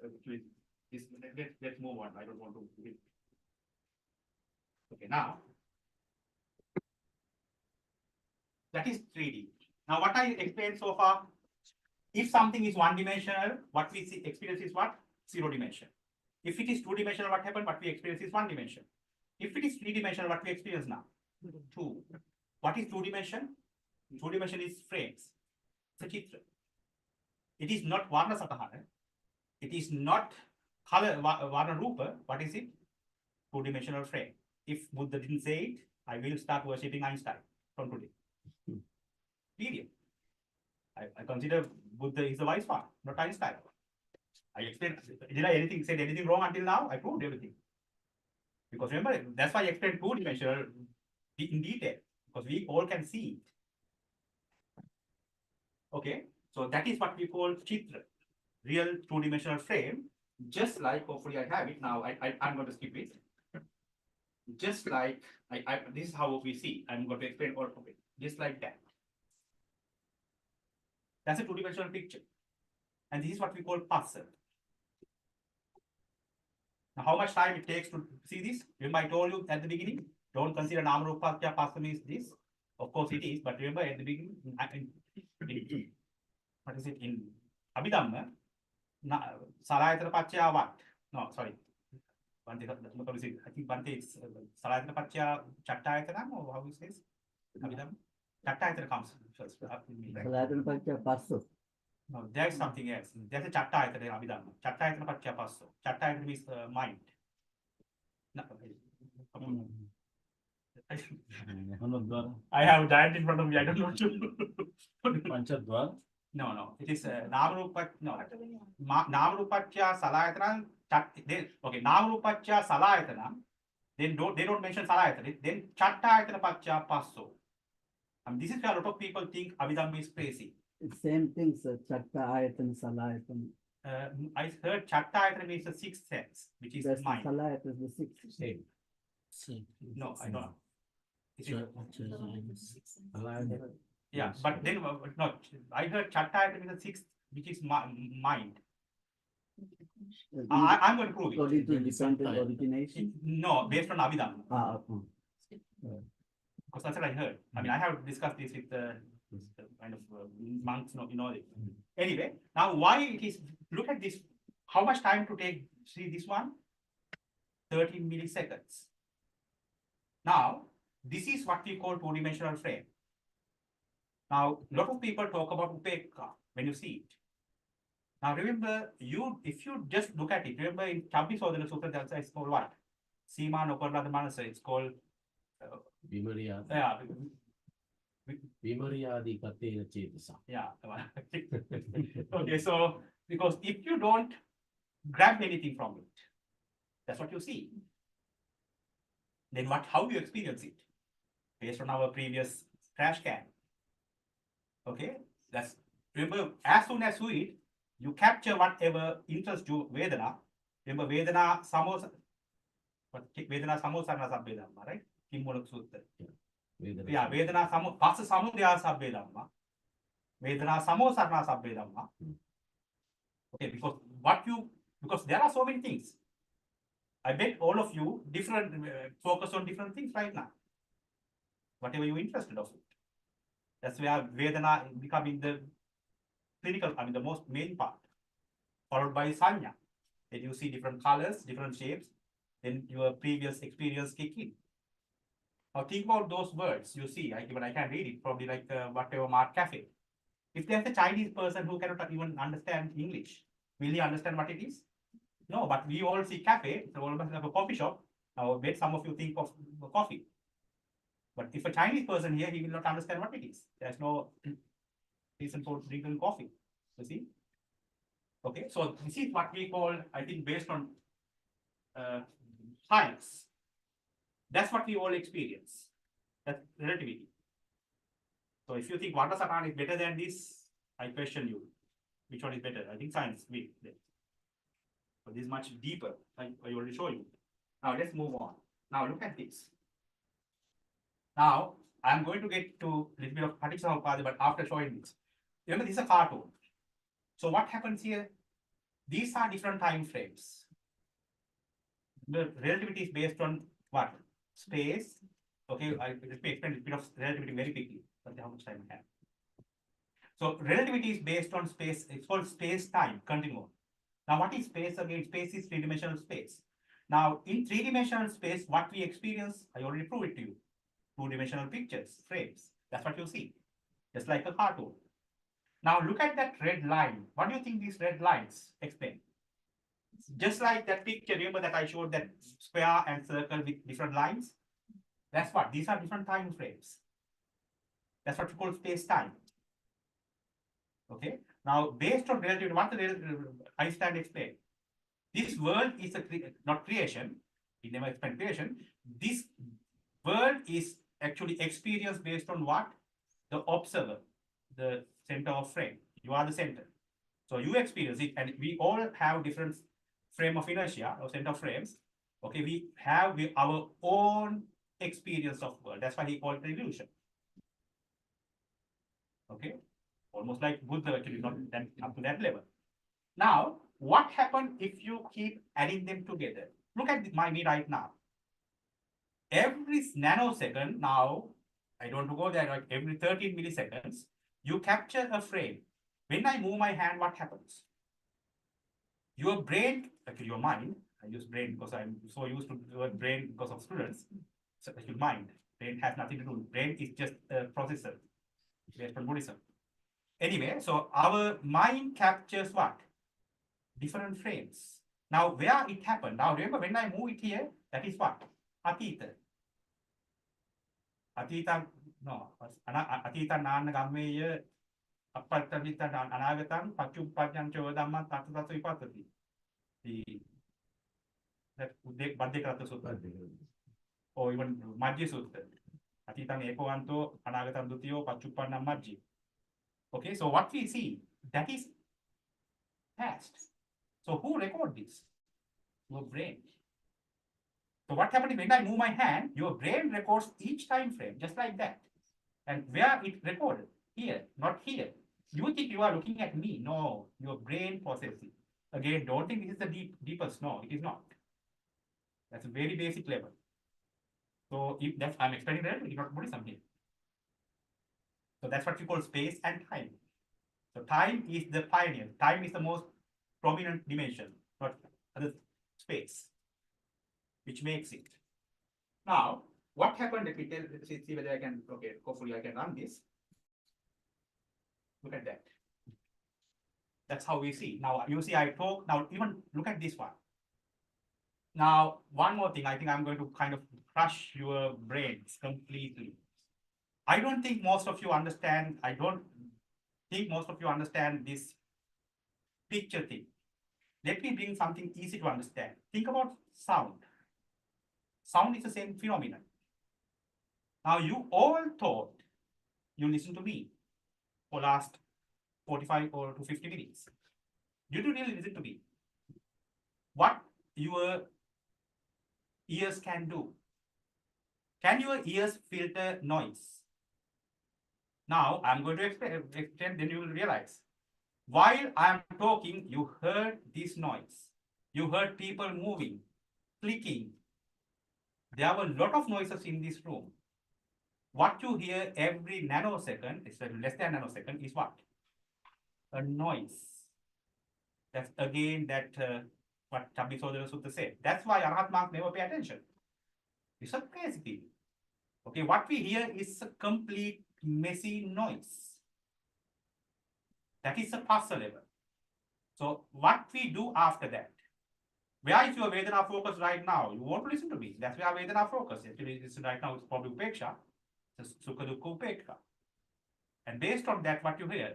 Let's move on. I don't want to. Okay, now that is 3D. Now what I explained so far, if something is one-dimensional, what we see, experience is what? Zero dimension. If it is two-dimensional, what happened? What we experience is one dimension. If it is three-dimensional, what we experience now? Two. What is two-dimension? Two-dimension is frames. It's a chitra. It is not Varna Satahana. It is not color Varna Rupa. What is it? Two-dimensional frame. If Buddha didn't say it, I will start worshipping Einstein from today. Period. I consider Buddha is the wise one, not Einstein. I explained, did I said anything wrong until now? I proved everything. Because remember, that's why I explained two-dimensional in detail, because we all can see it. Okay, so that is what we call chitra, real two-dimensional frame, just like, hopefully I have it now, I'm going to skip it. Just like, this is how we see, I'm going to explain all of it, just like that. That's a two-dimensional picture. And this is what we call puzzle. Now, how much time it takes to see this? Remember, I told you at the beginning, don't consider Nama Rupa Puzzle means this. Of course it is, but remember at the beginning, what is it in Abhidhamma? Salayatana Pachya what? No, sorry. I think Bante is Salayatana Pachya Chattayatana, or how it says? Abhidhamma? Chattayatana comes first. Salayatana Pachya Passo. No, there's something else. There's a Chattayatana in Abhidhamma. Chattayatana Pachya Passo. Chattayatana means mind. No, I have a giant in front of me. I don't know to. No. It is Namarupa. No. Namarupachya Salayatana. Okay, Namarupachya Salayatana. Then they don't mention Salayatana. Then Chattayatana Pachya Passo. This is where a lot of people think Abhidhamma is crazy. It's same thing, sir. Chatta Ayatan, Salayatan. I heard Chattayatana means the sixth sense, which is That's mind. Salayatan is the sixth. No, I don't know. Yeah, but then no, I heard Chattayatana is the sixth, which is mind. I'm going to prove it. According to dependent origination? No, based on Abhidhamma. Because that's what I heard. I mean, I have discussed this with kind of monks, you know it. Anyway, now why it is, look at this, how much time to take, see this one? 13 milliseconds. Now, this is what we call two-dimensional frame. Now, a lot of people talk about upekka when you see it. Now, remember, if you just look at it, remember in Chabbi Sodana Sutra, it's called what? Sima Noparlada Manasa, it's called Vimariyadi. yeah. Vimariyadi Katena Chetasa. Yeah. Okay, so because if you don't grab anything from it, that's what you see. Then how do you experience it? Based on our previous trash can. Okay, remember, as soon as you eat, you capture whatever interests you, Vedana. Remember, Vedana Samosa, Vedana Samosarna Sabbedhamma, right? Kimmulak Sutta. Yeah, Vedana Passa Samudaya Sabbedhamma. Vedana Samosarna Sabbedhamma. Okay, because there are so many things. I bet all of you focus on different things right now. Whatever you're interested of it. That's where Vedana becoming the clinical, the most main part. Followed by Sanya. Then you see different colors, different shapes. Then your previous experience kick in. Now think about those words you see. Even I can read it, probably like whatever Mart Cafe. If there's a Chinese person who cannot even understand English, will he understand what it is? No, but we all see cafe, so almost like a coffee shop. Now, I bet some of you think of coffee. But if a Chinese person here, he will not understand what it is. There's no reason for drinking coffee. You see? Okay, so this is what we call, I think, based on science. That's what we all experience. That's relativity. So if you think Vata Satana is better than this, I question you. Which one is better? I think science will. So this is much deeper. I already show you. Now let's move on. Now look at this. Now I'm going to get to a little bit of Paticca, but after showing this. Remember, this is a cartoon. So what happens here? These are different time frames. The relativity is based on what? Space. Okay, let me explain a bit of relativity very quickly. But how much time I have? So relativity is based on space. It's called space-time continuum. Now, what is space again? Space is three-dimensional space. Now, in three-dimensional space, what we experience, I already proved it to you. Two-dimensional pictures, frames. That's what you see. Just like a cartoon. Now, look at that red line. What do you think these red lines explain? Just like that picture, remember that I showed that square and circle with different lines? That's what, these are different time frames. That's what we call space-time. Okay, now based on relativity, what the Einstein explained, this world is not creation, he never explained creation. This world is actually experienced based on what? The observer, the center of frame. You are the center. So you experience it, and we all have different frame of inertia or center of frames. Okay, we have our own experience of world. That's why he called it illusion. Okay, almost like Buddha, actually, not that up to that level. Now, what happens if you keep adding them together? Look at me right now. Every nanosecond, now, I don't want to go there, like every 13 milliseconds, you capture a frame. When I move my hand, what happens? Your brain, actually your mind, I use brain because I'm so used to the word brain because of students. So actually mind, brain has nothing to do. Brain is just a processor based on Buddhism. Anyway, so our mind captures what? Different frames. Now, where it happened? Now, remember when I move it here, that is what? Atita. Atita, no. Atita nana gameya apatavita anagatam pachupadyan chodamma tatatu ipatati. That Baddhikarata Sutta. Or even Majji Sutta. Atitan ekoanto anagatam dutiyo pachupanam majji. Okay, so what we see, that is past. So who record this? Your brain. So what happens when I move my hand, your brain records each time frame, just like that. And where it recorded? Here, not here. You think you are looking at me? No, your brain processes it. Again, don't think this is the deepest. No, it is not. That's a very basic level. So if that's, I'm explaining relativity, not Buddhism here. So that's what we call space and time. So time is the pioneer. Time is the most prominent dimension, not other space, which makes it. Now, what happened? Let me see whether I can, okay, hopefully I can run this. Look at that. That's how we see. Now, you see I talk, now even look at this one. Now, one more thing, I think I'm going to kind of crush your brains completely. I don't think most of you understand, I don't think most of you understand this picture thing. Let me bring something easy to understand. Think about sound. Sound is the same phenomenon. Now, you all thought you listened to me for last 45 or to 50 minutes. Did you really listen to me? What your ears can do? Can your ears filter noise? Now, I'm going to explain, then you will realize. While I'm talking, you heard this noise. You heard people moving, clicking. There were a lot of noises in this room. What you hear every nanosecond, it's less than a nanosecond, is what? A noise. That's again that what Chabisodhara Sutta said. That's why Arhat monks never pay attention. It's a crazy thing. Okay, what we hear is a complete messy noise. That is a passer level. So what we do after that? Where is your Vedana focus right now? You want to listen to me. That's where Vedana focus. Actually, this right now is probably Upeksha. It's Sukha Dukkha Upeksha. And based on that, what you hear,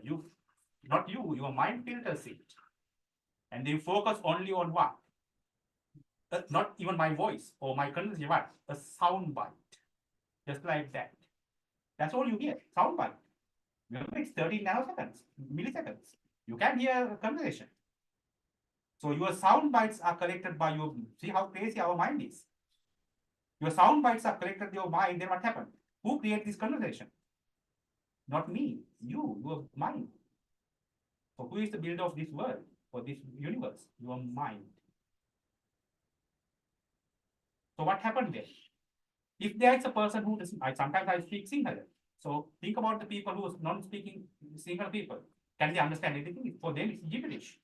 not you, your mind filters it. And they focus only on what? Not even my voice or my conversation, what? A sound bite. Just like that. That's all you hear, sound bite. Remember, it's 13 nanoseconds, milliseconds. You can hear a conversation. So your sound bites are collected by your, see how crazy our mind is. Your sound bites are collected in your mind, then what happened? Who created this conversation? Not me, your mind. So who is the builder of this world or this universe? Your mind. So what happened there? If there is a person who doesn't, sometimes I speak Sinhala. So think about the people who are non-speaking Sinhala people. Can they understand anything? For them, it's gibberish.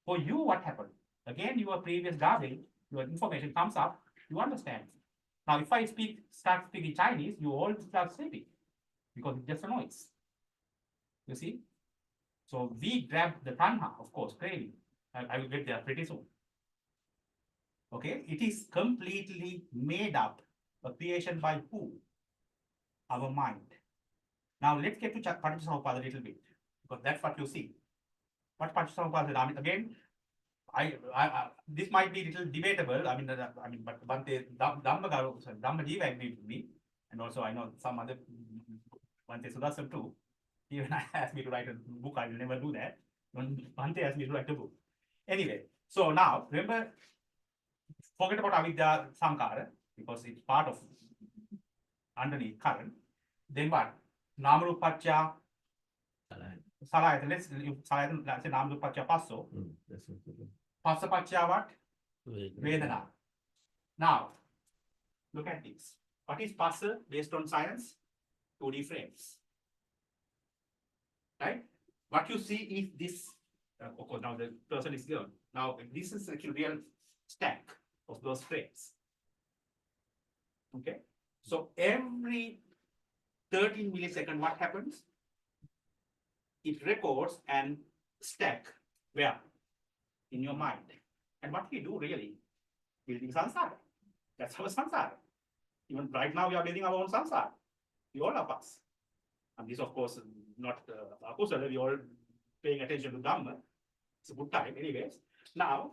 For you, what happened? Again, your previous garbage, your information comes up, you understand. Now, if I start speaking Chinese, you all start sleeping because it's just a noise. You see? So we grab the tanha, of course, craving. I will get there pretty soon. Okay, it is completely made up, a creation by who? Our mind. Now let's get to Paticcasamuppada a little bit, because that's what you see. What Paticcasamuppada? I mean, again, this might be a little debatable. But Bhante Dhamma Jiva agreed with me, and also I know some other Bhante Sudarshan too. Even asked me to write a book. I will never do that. Bhante asked me to write a book. Anyway, so now remember, forget about avidya sankara because it's part of underneath current. Then what? Namarupaccha salayatana. Let's say Namarupaccha passo. That's what Passapaccha what? it Vedana. Now, look at this. What is passa based on science? 2D frames. Right? What you see is this. Of course, now the person is here. Now, this is actually real stack of those frames. Okay. So every 13 milliseconds, what happens? It records and stack where? In your mind. And what we do really? Building samsara. That's our samsara. Even right now, we are building our own samsara. We all of us. And this, of course, not akusala. We all paying attention to Dhamma. It's a good time, anyways. Now,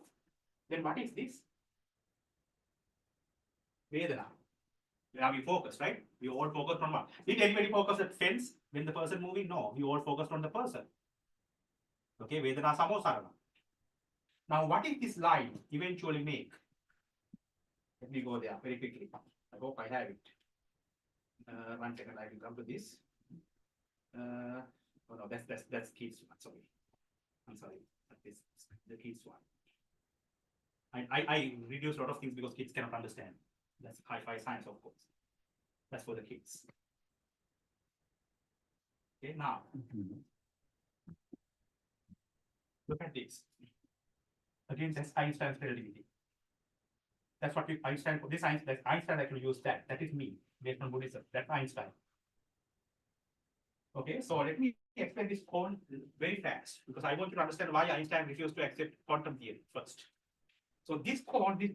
then what is this? Vedana. Now we focus, right? We all focus on what? Did anybody focus at fence when the person moving? No, we all focused on the person. Okay, Vedana Samosarana. Now, what is this line eventually make? Let me go there very quickly. I hope I have it. 1 second, I will come to this. Oh no, that's kids one. Sorry, I'm sorry. This the kids one. I reduce a lot of things because kids cannot understand. That's hi-fi science, of course. That's for the kids. Okay, now look at this. Again, that's Einstein's relativity. That's what Einstein for this Einstein actually used that. That is me based on Buddhism. That's Einstein. Okay, so let me explain this point very fast because I want you to understand why Einstein refused to accept quantum theory first. So this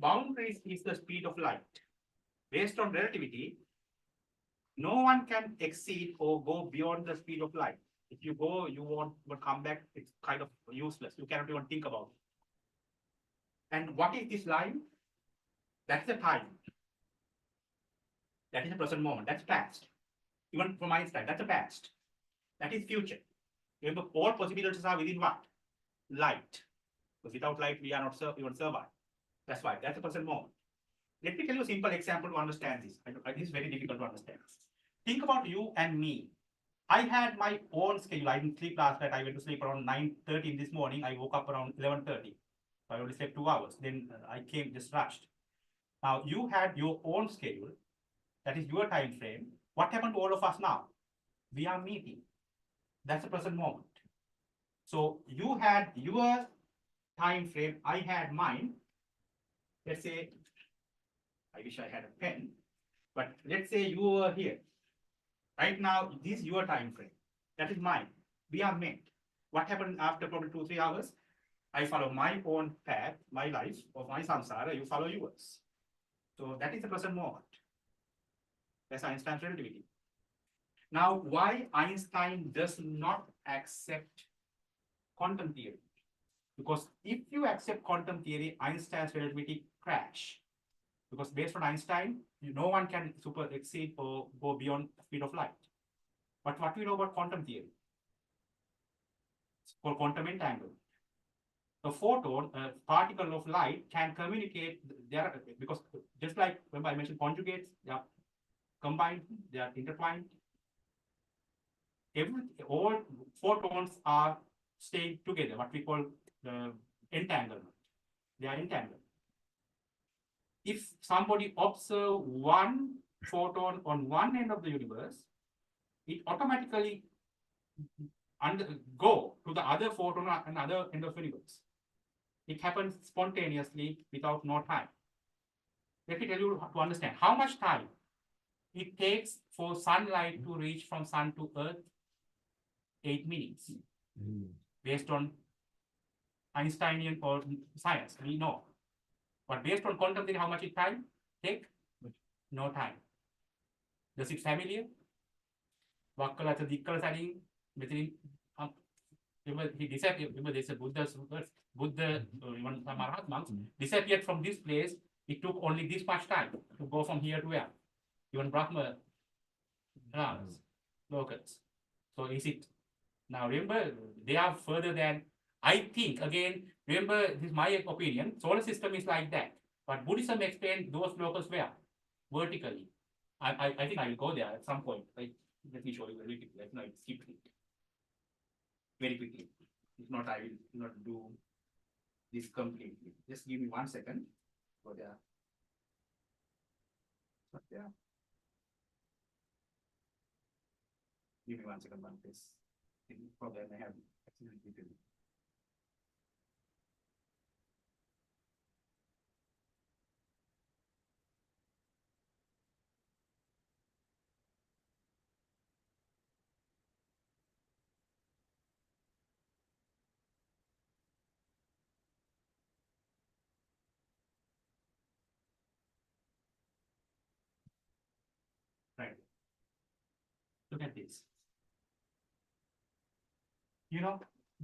boundaries is the speed of light. Based on relativity, no one can exceed or go beyond the speed of light. If you go, you won't come back. It's kind of useless. You cannot even think about it. And what is this line? That's the time. That is the present moment. That's past. Even from Einstein, that's the past. That is future. Remember, all possibilities are within what? Light. Because without light, we are not even survive. That's why. That's the present moment. Let me tell you a simple example to understand this. This is very difficult to understand. Think about you and me. I had my own schedule. I didn't sleep last night. I went to sleep around 9:30 this morning. I woke up around 11:30. I only slept 2 hours. Then I came just rushed. Now you had your own schedule. That is your time frame. What happened to all of us now? We are meeting. That's the present moment. So you had your time frame. I had mine. Let's say, I wish I had a pen, but let's say you were here. Right now, this is your time frame. That is mine. We are met. What happened after probably 2-3 hours? I follow my own path, my life, of my samsara. You follow yours. So that is the present moment. That's Einstein's relativity. Now, why Einstein does not accept quantum theory? Because if you accept quantum theory, Einstein's relativity crash. Because based on Einstein, no one can super exceed or go beyond the speed of light. But what do you know about quantum theory? It's called quantum entanglement. a photon, a particle of light, can communicate there, because just like remember I mentioned conjugates, they are combined, they are intertwined. All photons are staying together, what we call entanglement. They are entangled. If somebody observe one photon on one end of the universe, it automatically go to the other photon on another end of the universe. It happens spontaneously without no time. Let me tell you to understand how much time it takes for sunlight to reach from sun to earth. 8 minutes. Based on Einsteinian or science, we know. But based on quantum theory, how much it time take? No time. Does it familiar? Wakkala to dikkala saring, between he disappeared. Remember, there's a Buddha's words. Buddha, even some Mahatmas, disappeared from this place. It took only this much time to go from here to where? Even Brahma, locals. So is it? Now remember, they are further than, I think, again, remember, this is my opinion, solar system is like that. But Buddhism explained those locals where? Vertically. I think I will go there at some point. Like, let me show you very quickly. No, it's skip it. Very quickly. If not, I will not do this completely. Just give me 1 second. Go there. Not there. Give me 1 second, one place. Probably I have accidentally did it. Right. Look at this. You know,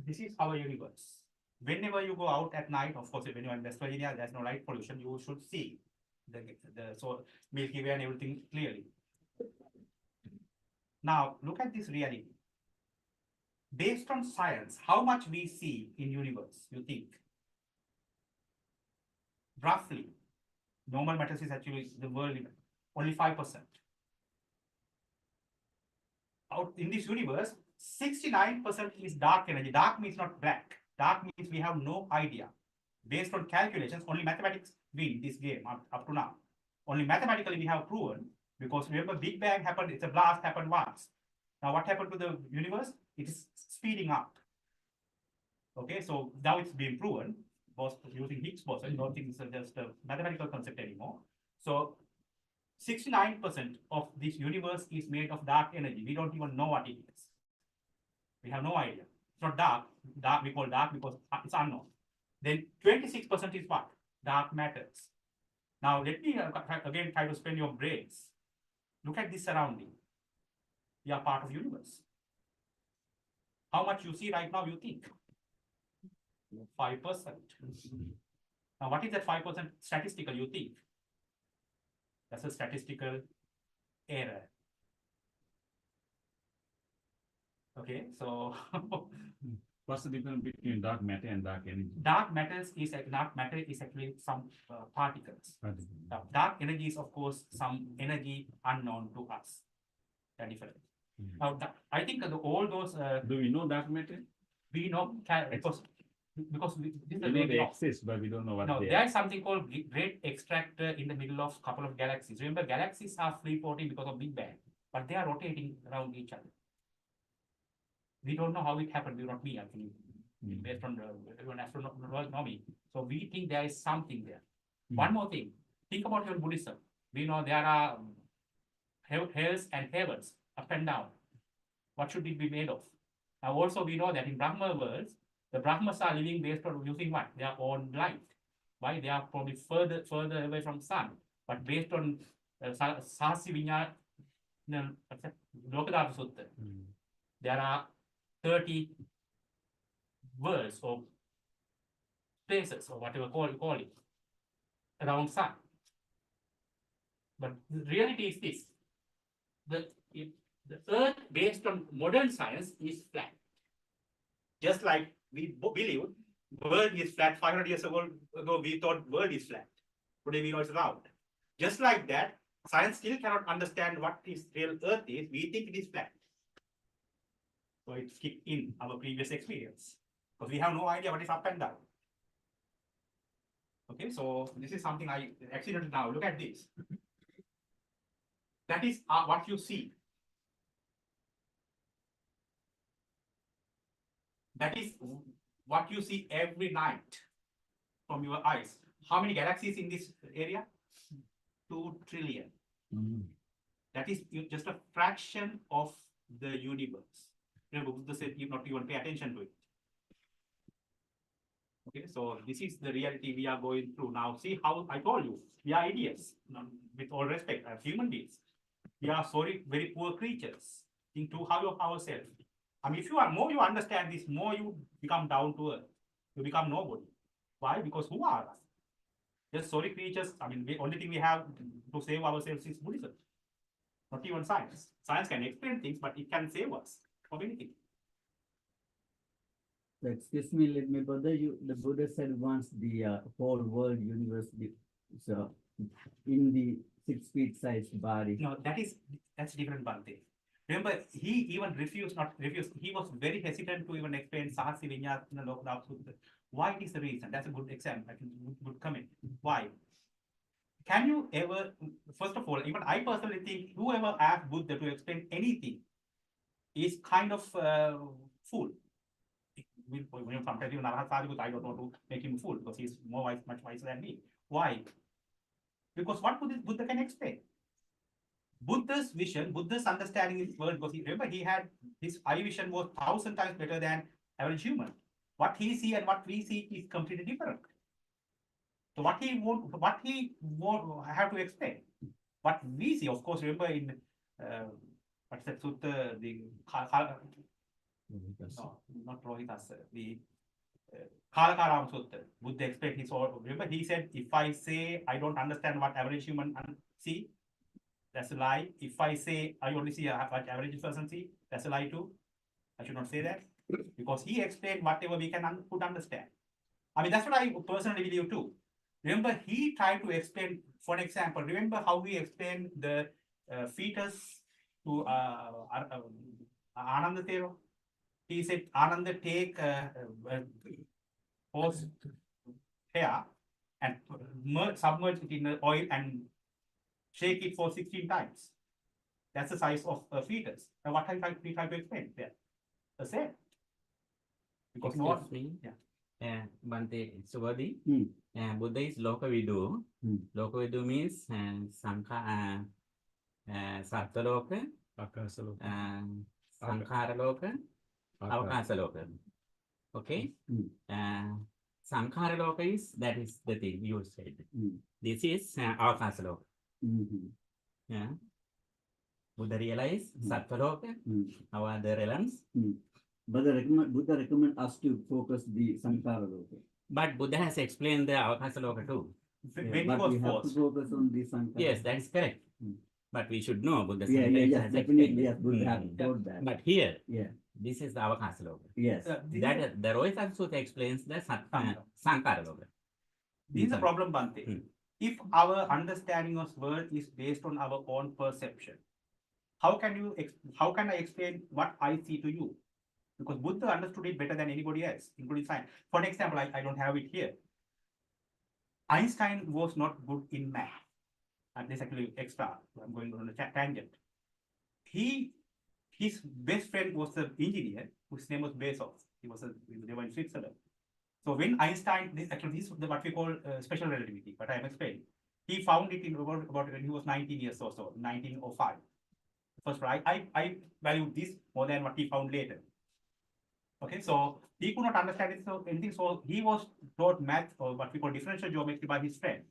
this is our universe. Whenever you go out at night, of course, when you're in West Virginia, there's no light pollution, you should see the so Milky Way and everything clearly. Now, look at this reality. Based on science, how much we see in universe, you think? Roughly, normal matter is actually the world limit, only 5%. Out in this universe, 69% is dark energy. Dark means not black. Dark means we have no idea. Based on calculations, only mathematics win this game up to now. Only mathematically we have proven, because remember, Big Bang happened, it's a blast, happened once. Now what happened to the universe? It is speeding up. Okay, so now it's been proven, both using Higgs boson. I don't think it's just a mathematical concept anymore. So 69% of this universe is made of dark energy. We don't even know what it is. We have no idea. It's not dark. Dark we call dark because it's unknown. Then 26% is what? Dark matters. Now let me again try to spin your brains. Look at this surrounding. You are part of universe. How much you see right now, you think? 5%. Now what is that 5% statistical you think? That's a statistical error. Okay, so what's the difference between dark matter and dark energy? Dark matter is actually some particles. Dark energy is, of course, some energy unknown to us. They're different. Now, I think all those. Do we know dark matter? We know because this is the We way know they exist, but we don't know what no, they there are. is something called great extractor in the middle of a couple of galaxies. Remember, galaxies are free floating because of Big Bang, but they are rotating around each other. We don't know how it happened. We not me actually, based on astronomy. So we think there is something there. One more thing. Think about your Buddhism. We know there are hells and heavens, up and down. What should it be made of? Now also we know that in Brahma worlds, the Brahmas are living based on using what? Their own light. Why? They are probably further away from sun. But based on Sahasi Vinyana, Lokadhatu Sutta, there are 30 worlds or places or whatever you call it around sun. But the reality is this. The earth, based on modern science, is flat. Just like we believe World is flat. 500 years ago, we thought world is flat. Today we know it's round. Just like that, science still cannot understand what is real Earth is. We think it is flat. So it kicked in our previous experience because we have no idea what is up and down. Okay, so this is something I accidentally now. Look at this. That is what you see. That is what you see every night from your eyes. How many galaxies in this area? 2 trillion. That is just a fraction of the universe. Remember, Buddha said you not even pay attention to it. Okay, so this is the reality we are going through now. See how I told you, we are idiots. With all respect, as human beings, we are very poor creatures. Think too high of ourselves. I mean, if you are more you understand this, more you become down to earth. You become nobody. Why? Because who are us? Just sorry creatures. I mean, the only thing we have to save ourselves is Buddhism. Not even science. Science can explain things, but it can save us from anything. So excuse me, let me bother you. The Buddha said once the whole world universe so in the 6 feet sized body. No, that's different Bhante. Remember, he even refused. He was very hesitant to even explain Sahasi Vinyasana Lokadap Sutta. Why is the reason? That's a good example. Good comment. Why? Can you ever, first of all, even I personally think whoever asked Buddha to explain anything is kind of fool. Sometimes even Arhat Sadhu, I don't want to make him fool because he's much wiser than me. Why? Because what Buddha can explain? Buddha's vision, Buddha's understanding this world, because remember he had his eye vision was 1,000 times better than average human. What he see and what we see is completely different. So what he won't have to explain. What we see, of course, remember in what's that sutta, the no, not Rohitasa, the Kalakaram Sutta. Buddha explained his all. Remember, he said, if I say I don't understand what average human see, that's a lie. If I say I only see what average person see, that's a lie too. I should not say that because he explained whatever we can could understand. I mean, that's what I personally believe too. Remember, he tried to explain, for an example, remember how we explained the fetus to Ananda Thero? He said, Ananda, take horse hair and submerge it in the oil and shake it for 16 times. That's the size of a fetus. Now, what we try to explain there? The same. Because no one, yeah. Bante Suvadi, Hmm. Buddha is Lokavidu. Hmm. Lokavidu means Sankha, Sattaloka, Sankharaloka, Avakasaloka. Okay? Sankharaloka is, that is the thing you said. This is Avakasaloka. Yeah. Buddha realized Sattaloka, our other realms. Buddha recommend us to focus the Sankara Loka. But Buddha has explained the Avakasaloka too. when he But was we have to forced. focus on the Sankara. Yes, that is correct. But we should know Buddha Yes, has definitely. explained. Yes, Buddha have told that. But here, Yeah. this is the Avakasaloka. Yes. That the Rohita Sutta explains the Sankara Loka. This is a problem, Bhante. If our understanding of world is based on our own perception, how can I explain what I see to you? Because Buddha understood it better than anybody else, including science. For example, I don't have it here. Einstein was not good in math. And this actually extra. I'm going on a tangent. His best friend was an engineer whose name was Bezos. They were in Switzerland. So when Einstein, this is what we call special relativity, but I am explaining. He found it in about when he was 19 years or so, 1905. First, I value this more than what he found later. Okay, so he could not understand it, so anything. So he was taught math or what we call differential geometry by his friend.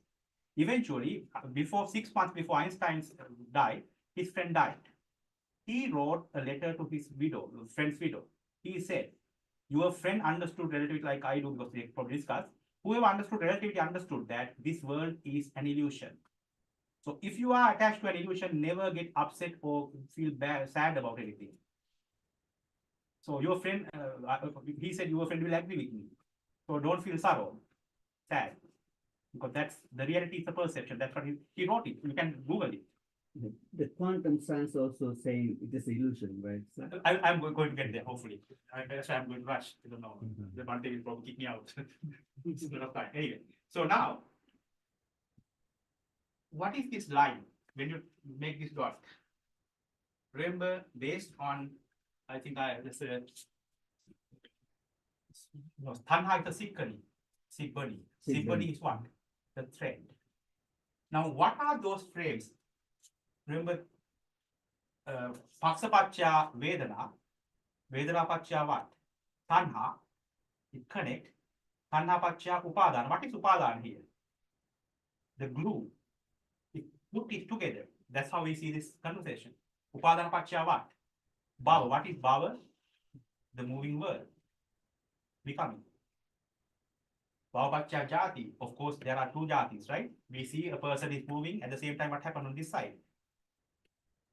Eventually, 6 months before Einstein died, his friend died. He wrote a letter to his friend's widow. He said, your friend understood relativity like I do, because we probably discussed. Whoever understood relativity understood that this world is an illusion. So if you are attached to an illusion, never get upset or feel sad about anything. So your friend, he said your friend will agree with me. So don't feel sorrow, sad, because that's the reality is a perception. That's what he wrote it. You can Google it. The quantum science also saying it is illusion, right? So, I'm going to get there, hopefully. I'm going to rush. I don't know. The one day will probably kick me out. It's a lot of time. Anyway, so now, what is this line when you make this dot? Remember, based on, I think there's a, no, Tanha is a Sikkani. Sikkani is what? The thread. Now, what are those frames? Remember, Paksapachya Vedana, Vedana Pachya what? Tanha, it connect. Tanha Pachya Upadan. What is Upadan here? The glue. It put it together. That's how we see this conversation. Upadana Pachya what? Bhava. What is Bhava? The moving world. Becoming. Bhava Pachya Jati. Of course, there are two jatis, right? We see a person is moving at the same time what happened on this side.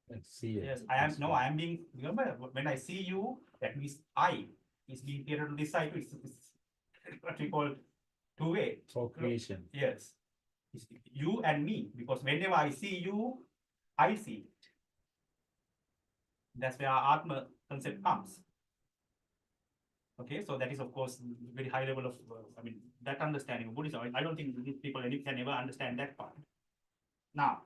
Let's see it. Yes, I am being, remember, when I see you, that means I is being created on this side. It's what we call two-way. Co-creation. Yes. It's you and me, because whenever I see you, I see it. That's where our Atma concept comes. Okay, so that is, of course, very high level of, that understanding of Buddhism. I don't think these people can ever understand that part. Now,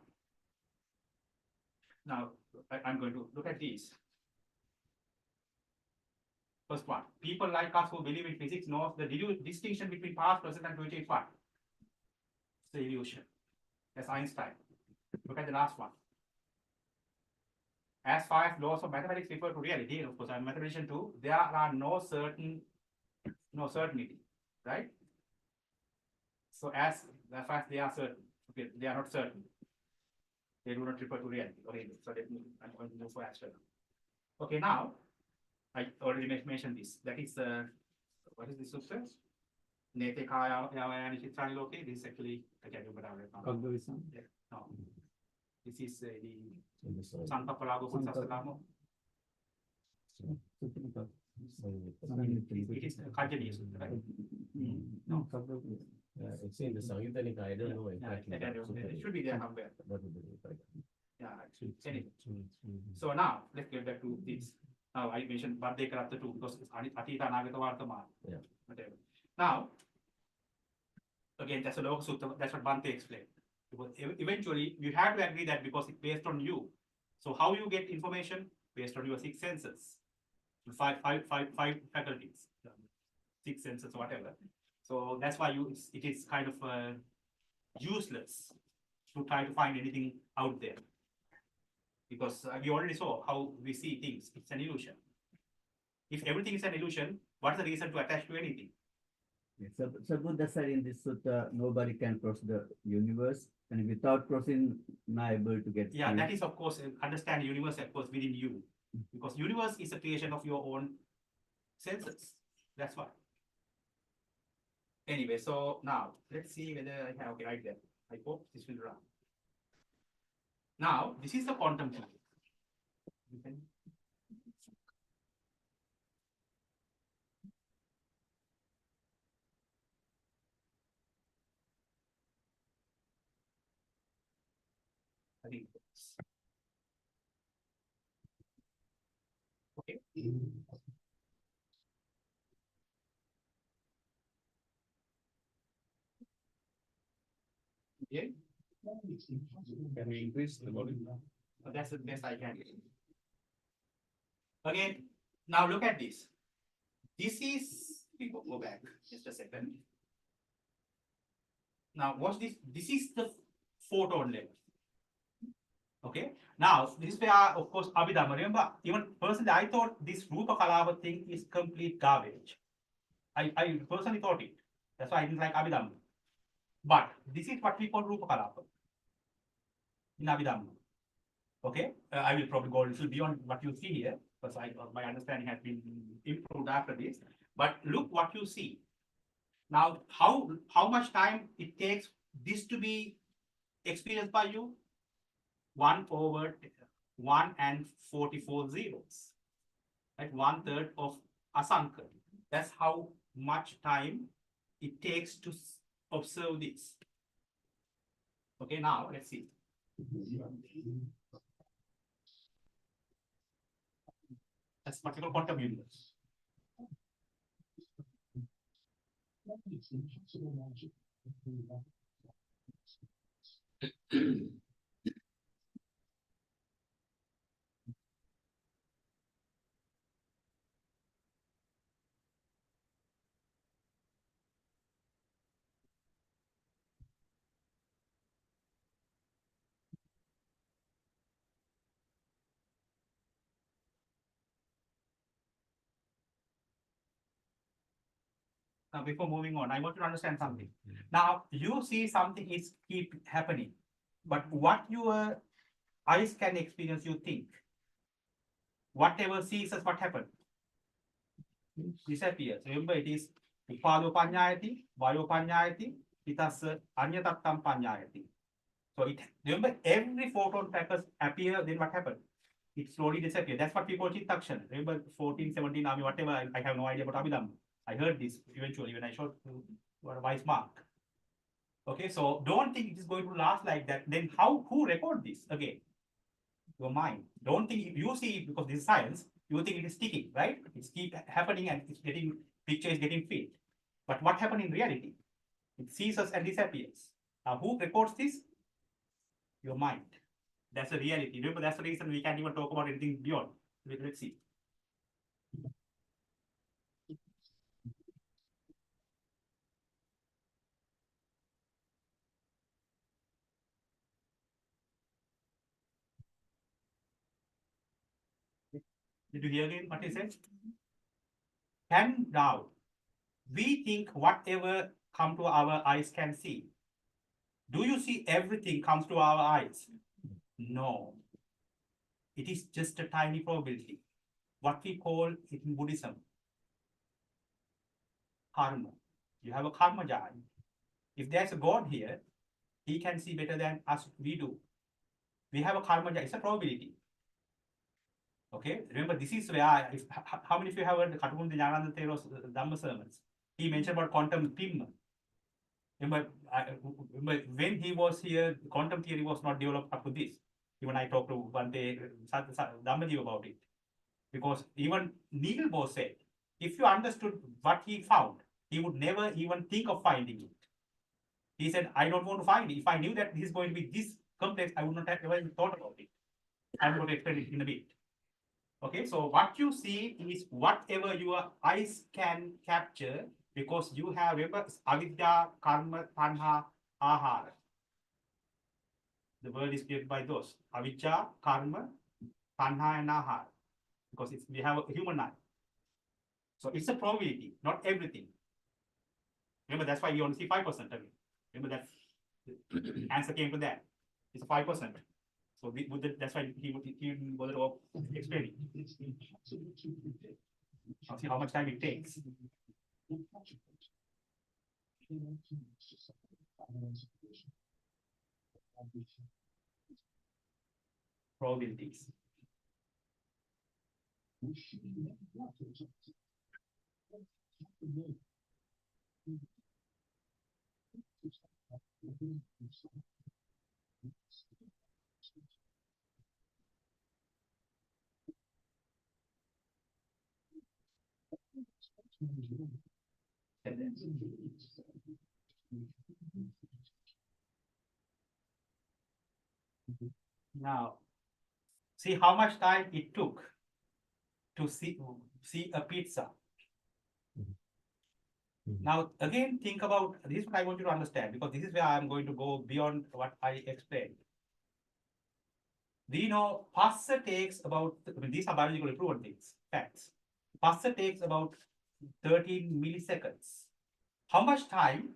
I'm going to look at these. First one, people like us who believe in physics know the distinction between past, present, and future is what? It's the illusion. That's Einstein. Look at the last one. As far as laws of mathematics refer to reality, of course, I'm a mathematician too, there are no certainty, right? So as far as they are certain, okay, they are not certain. They do not refer to reality. Okay, so I'm going to move for astral. Okay, now I already mentioned this. That is what is this sutta? Nete kaya yavayani chitrani loke. This is actually I can't remember right now. Cognition. Yeah, no. This is the In the soul. Sankapalago Punsasatamo. It is Kajani Sutta, right? No. It's in the Samyutta Nikaya. I don't know exactly. It should be there somewhere. What would it be like? Yeah, actually. Anyway. So now let's get back to this. Now I mentioned Bhadde Karatta too, because it's Atita Nagata Vartamana. Yeah. Whatever. Now, again, that's a Loka Sutta, that's what Bhante explained. Because eventually you have to agree that because it's based on you. So how you get information? Based on your six senses. Five faculties. Six senses, whatever. So that's why it is kind of useless to try to find anything out there. Because we already saw how we see things. It's an illusion. If everything is an illusion, what's the reason to attach to anything? So Buddha said in this sutta, nobody can cross the universe, and without crossing, not able to get. Yeah, that is of course understand universe, of course, within you, because universe is a creation of your own senses. That's why. Anyway, so now let's see whether I have right there. I hope this will run. Now this is the quantum theory. You can I think okay. Okay. Can we increase the volume? That's the best I can. Again, now look at this. This is, we go back just a second. Now watch this. This is the photon level. Okay. Now this is where, of course, Abhidhamma. Remember, even personally, I thought this Rupa Kalava thing is complete garbage. I personally thought it. That's why I didn't like Abhidhamma. But this is what we call Rupa Kalapa in Abhidhamma. Okay, I will probably go a little beyond what you see here, because my understanding has been improved after this. But look what you see. Now, how much time it takes this to be experienced by you? 1/1 and 44 zeros. Like 1/3 of Asanka. That's how much time it takes to observe this. Okay, now let's see. That's particular quantum universe. Now, before moving on, I want you to understand something. Now, you see something is keep happening, but what your eyes can experience, you think. Whatever sees us, what happened? Disappears. Remember, it is upado panyayati, vayo panyayati, itassa anyatattam panyayati. So it remember every photon packers appear, then what happened? It slowly disappears. That's what we call Chinthaka. Remember 14, 17 army, whatever. I have no idea about Abhidhamma. I heard this eventually when I showed a wise mark. Okay, so don't think it is going to last like that. Then who record this again? Your mind. Don't think you see it because this is science. You think it is sticking, right? It's keep happening and it's getting picture is getting fit. But what happened in reality? It ceases and disappears. Now who records this? Your mind. That's the reality. Remember, that's the reason we can't even talk about anything beyond. Let's see. Did you hear again what he said? Can now we think whatever come to our eyes can see. Do you see everything comes to our eyes? No. It is just a tiny probability. What we call it in Buddhism, karma. You have a karma jar. If there's a God here, he can see better than us, we do. We have a karma jar. It's a probability. Okay, remember this is where, how many of you have heard the Katapunda Jnananda Thero's Dhamma sermons? He mentioned about quantum PIM. Remember, when he was here, quantum theory was not developed up to this. Even I talked to one day Dhammaji about it. Because even Neil Bohr said, if you understood what he found, he would never even think of finding it. He said, I don't want to find it. If I knew that this is going to be this complex, I would not have ever thought about it. I'm going to explain it in a bit. Okay, so what you see is whatever your eyes can capture, because you have, remember, avidya, karma, tanha, ahara. The world is created by those. Avidya, karma, tanha, and ahara. Because we have a human eye. So it's a probability, not everything. Remember, that's why we only see 5% of it. Remember that the answer came to that. It's 5%. So that's why he didn't bother to explain it. Now see how much time it takes. Probabilities. Now, see how much time it took to see a pizza. Now, again, think about this is what I want you to understand, because this is where I'm going to go beyond what I explained. We know passa takes about, these are biologically proven things, facts. Passa takes about 13 milliseconds. How much time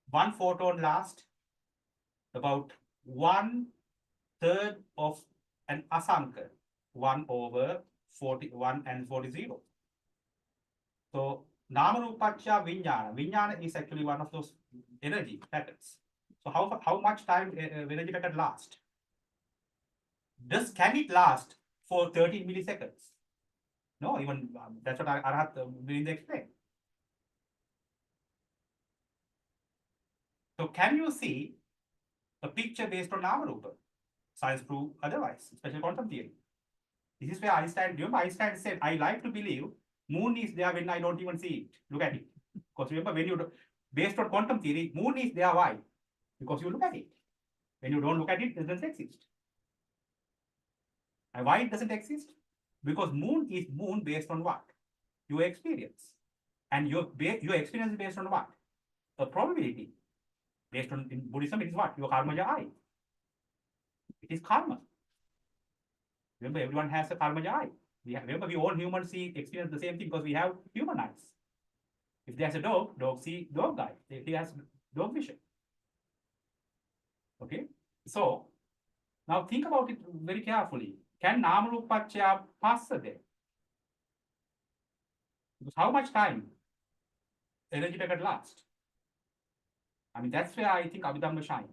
one photon lasts? About 1/3 of an asanka, 1/41 and 40. So Namarupacha Vijnana. Vijnana is actually one of those energy patterns. So how much time energy packet lasts? Can it last for 13 milliseconds? No, even that's what Arhat will explain. So can you see a picture based on Nama Rupa? Science prove otherwise, especially quantum theory. This is where Einstein, remember Einstein said, I like to believe moon is there when I don't even see it. Look at it. Because remember, when you, based on quantum theory, moon is there, why? Because you look at it. When you don't look at it, it doesn't exist. And why it doesn't exist? Because moon is moon based on what? Your experience. And your experience is based on what? A probability. Based on, in Buddhism, it is what? Your karmaja eye. It is karma. Remember, everyone has a karmaja eye. Remember, we all humans experience the same thing because we have human eyes. If there's a dog, dog see dog eye. He has dog vision. Okay? So, now think about it very carefully. Can Namarupachya pass there? Because how much time energy packet lasts? I mean, that's where I think Abhidhamma shine.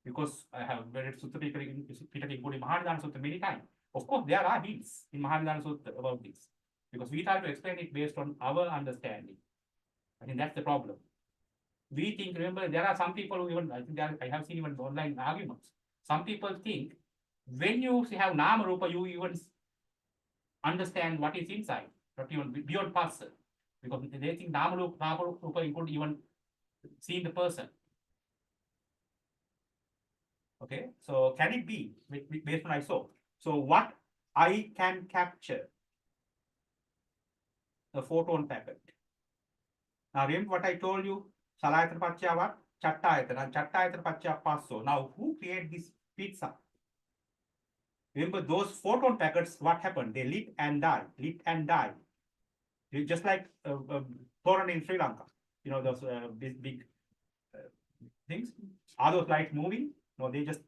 Because I have read Sutta Pitaka including Mahanidana Sutta many times. Of course, there are hints in Mahanidana Sutta about this. Because we try to explain it based on our understanding. I think that's the problem. We think, remember, there are some people who even, I think I have seen even online arguments. Some people think when you have Nama Rupa, you even understand what is inside, not even beyond person. Because they think Nama Rupa include even seeing the person. Okay, so can it be based on I saw? So what I can capture the photon packet. Now remember what I told you, Salayatana Pachya what? Chattayatana, and Chattayatana Pachya Passo. Now who created this pizza? Remember those photon packets, what happened? They lit and died. Just like Thoran in Sri Lanka. You know, those big things. Are those lights moving? No, they just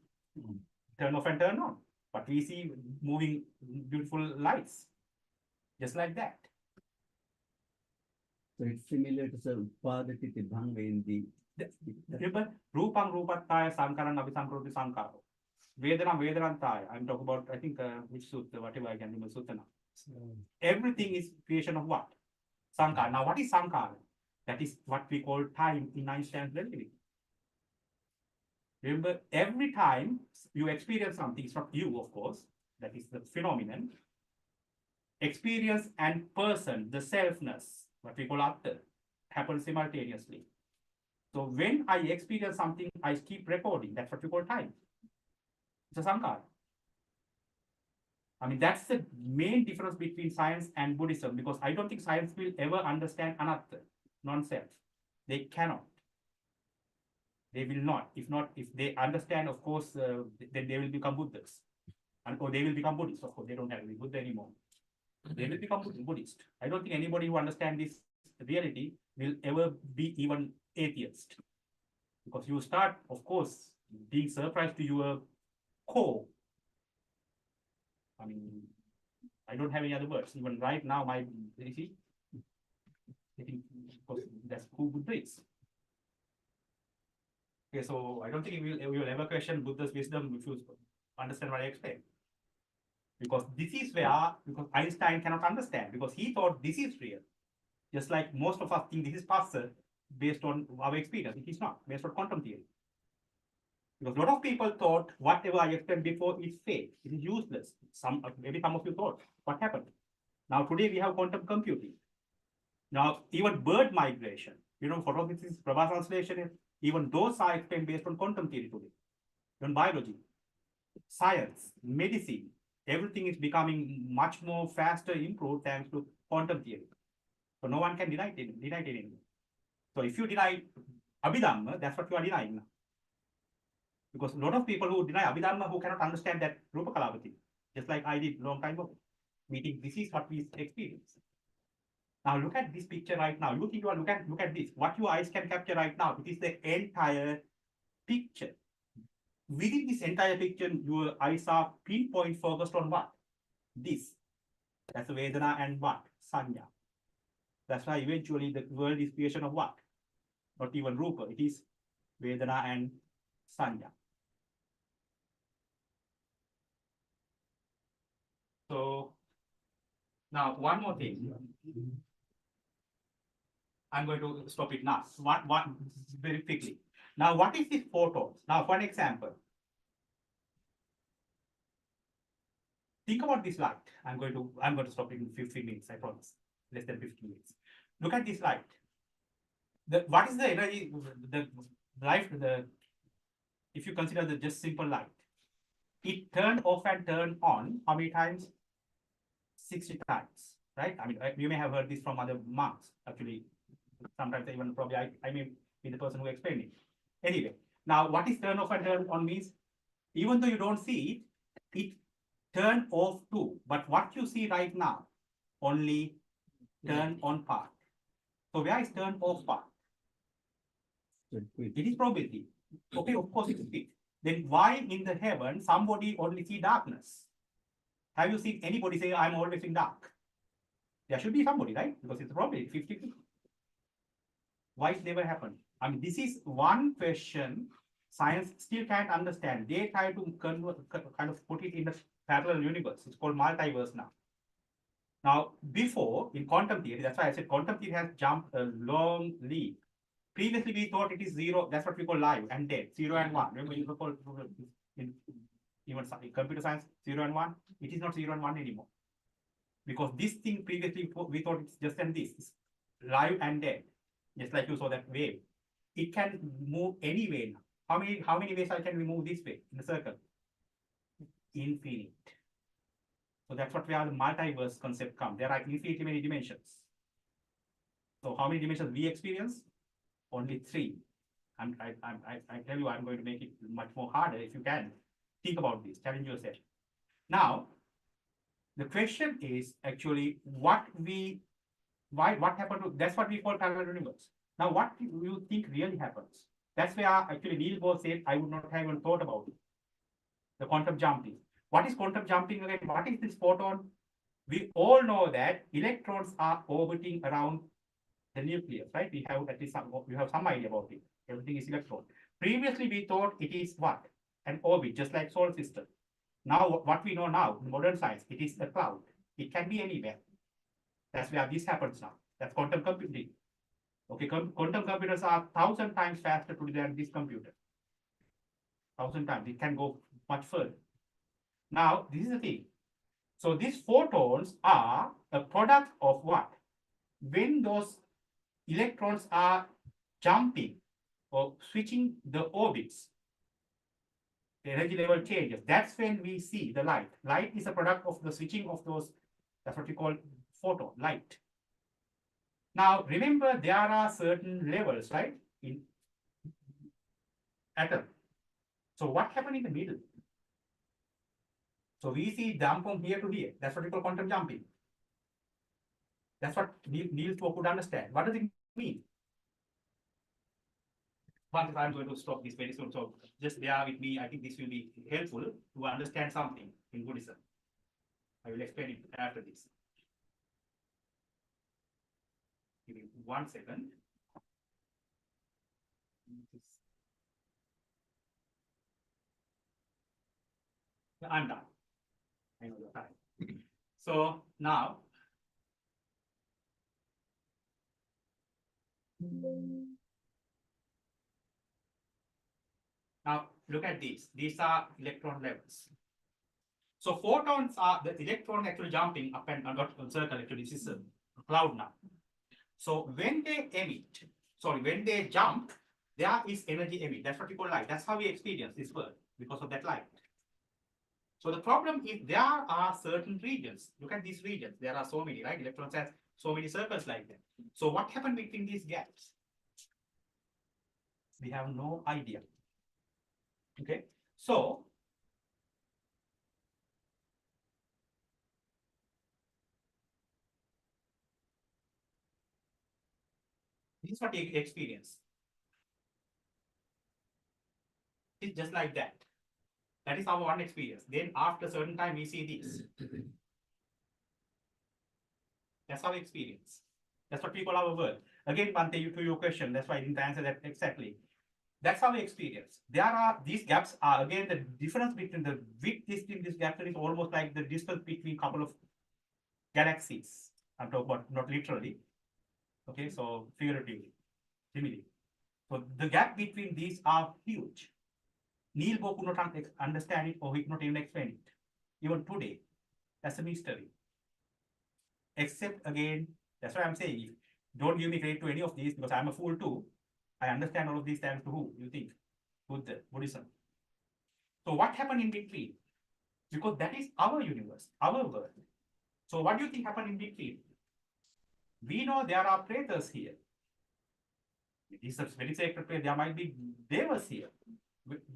turn off and turn on. But we see moving beautiful lights. Just like that. So it's similar to the Padatiti Bhanga in the. Remember, Rupam Rupattaya Sankaran Abhisankaroti Sankaro. Vedanam Vedanantaya. I'm talking about, I think, which sutta, whatever I can remember, sutta now. Everything is creation of what? Sankara. Now, what is Sankara? That is what we call time in Einstein's relativity. Remember, every time you experience something, it's not you, of course, that is the phenomenon. Experience and person, the selfness, what we call Atta, happen simultaneously. So when I experience something, I keep recording. That's what we call time. It's a Sankara. I mean, that's the main difference between science and Buddhism, because I don't think science will ever understand Anatta, non-self. They cannot. They will not. If they understand, of course, then they will become Buddhists. Or they will become Buddhists. Of course, they don't have to be Buddha anymore. They will become Buddhist. I don't think anybody who understands this reality will ever be even atheist. Because you start, of course, being surprised to your core. I mean, I don't have any other words. Even right now, you see, I think that's who Buddha is. Okay, so I don't think we will ever question Buddha's wisdom if you understand what I explained. Because this is where, because Einstein cannot understand, because he thought this is real. Just like most of us think this is puzzle based on our experience. It is not, based on quantum theory. Because a lot of people thought whatever I explained before is fake, it is useless. Maybe some of you thought, what happened? Now today we have quantum computing. Now even bird migration, you know, photosynthesis, Prabha translation, even those are explained based on quantum theory today. Even biology, science, medicine, everything is becoming much more faster, improved thanks to quantum theory. So no one can deny it anymore. So if you deny Abhidhamma, that's what you are denying now. Because a lot of people who deny Abhidhamma who cannot understand that Rupa Kalavati, just like I did long time ago. We think this is what we experience. Now look at this picture right now. You think you are look at this. What your eyes can capture right now, it is the entire picture. Within this entire picture, your eyes are pinpoint focused on what? This. That's Vedana and what? Sanya. That's why eventually the world is creation of what? Not even Rupa. It is Vedana and Sanya. So now one more thing. I'm going to stop it now. One very quickly. Now, what is this photons? Now, for an example, think about this light. I'm going to stop in 15 minutes, I promise. Less than 15 minutes. Look at this light. What is the energy, the light, if you consider the just simple light, it turned off and turned on how many times? 60 times, right? I mean, you may have heard this from other monks, actually. Sometimes even probably I may be the person who explained it. Anyway, now what is turn off and turn on means? Even though you don't see it, it turned off too. But what you see right now, only turn on part. So where is turn off part? It is probability. Okay, of course it is big. Then why in the heaven somebody only see darkness? Have you seen anybody say I'm always in dark? There should be somebody, right? Because it's probably 50-50. Why it never happened? I mean, this is one question science still can't understand. They try to kind of put it in the parallel universe. It's called multiverse now. Now, before in quantum theory, that's why I said quantum theory has jumped a long leap. Previously, we thought it is zero. That's what we call live and dead, 0 and 1. Remember, you call in even computer science 0 and 1. It is not 0 and 1 anymore, because this thing previously we thought it's just and this is live and dead. Just like you saw that wave, it can move any way now. How many ways can we move this way in a circle? Infinite. So that's what where the multiverse concept comes. There are infinitely many dimensions. So how many dimensions we experience? Only 3. I tell you, I'm going to make it much more harder if you can think about this. Challenge yourself. Now, the question is actually what happened to, that's what we call parallel universe. Now, what do you think really happens? That's where actually Niels Bohr said, I would not have even thought about it. The quantum jumping. What is quantum jumping again? What is this photon? We all know that electrons are orbiting around the nucleus, right? We have at least some idea about it. Everything is electron. Previously, we thought it is what? An orbit, just like solar system. Now, what we know now, in modern science, it is a cloud. It can be anywhere. That's where this happens now. That's quantum computing. Okay, quantum computers are 1,000 times faster today than this computer. 1,000 times. It can go much further. Now, this is the thing. So these photons are a product of what? When those electrons are jumping or switching the orbits, the energy level changes. That's when we see the light. Light is a product of the switching of those, that's what we call photon, light. Now, remember, there are certain levels, right, in atom. So what happened in the middle? So we see jump from here to here. That's what we call quantum jumping. That's what Niels Bohr could understand. What does it mean? But I'm going to stop this very soon. So just bear with me. I think this will be helpful to understand something in Buddhism. I will explain it after this. Give me 1 second. I'm done. I know the time. So now, look at these. These are electron levels. So photons are the electron actually jumping up and not circle. Actually, this is a cloud now. So when they emit, when they jump, there is energy emit. That's what we call light. That's how we experience this world because of that light. So the problem is there are certain regions. Look at these regions. There are so many, right? Electrons have so many circles like that. So what happened between these gaps? We have no idea. Okay. So this is what you experience. It's just like that. That is our one experience. Then after a certain time, we see this. That's our experience. That's what we call our world. Again, Bante, to your question, that's why I didn't answer that exactly. That's our experience. There are these gaps are again the difference between the width between this gap is almost like the distance between a couple of galaxies. I'm talking about not literally. Okay, so figuratively, similarly. So the gap between these are huge. Neil Bohr could not understand it, or he could not even explain it. Even today, that's a mystery. Except again, that's what I'm saying. Don't give me credit to any of these because I'm a fool too. I understand all of these thanks to who? You think? Buddha, Buddhism. So what happened in between? Because that is our universe, our world. So what do you think happened in between? We know there are pretas here. It is a very sacred place. There might be devas here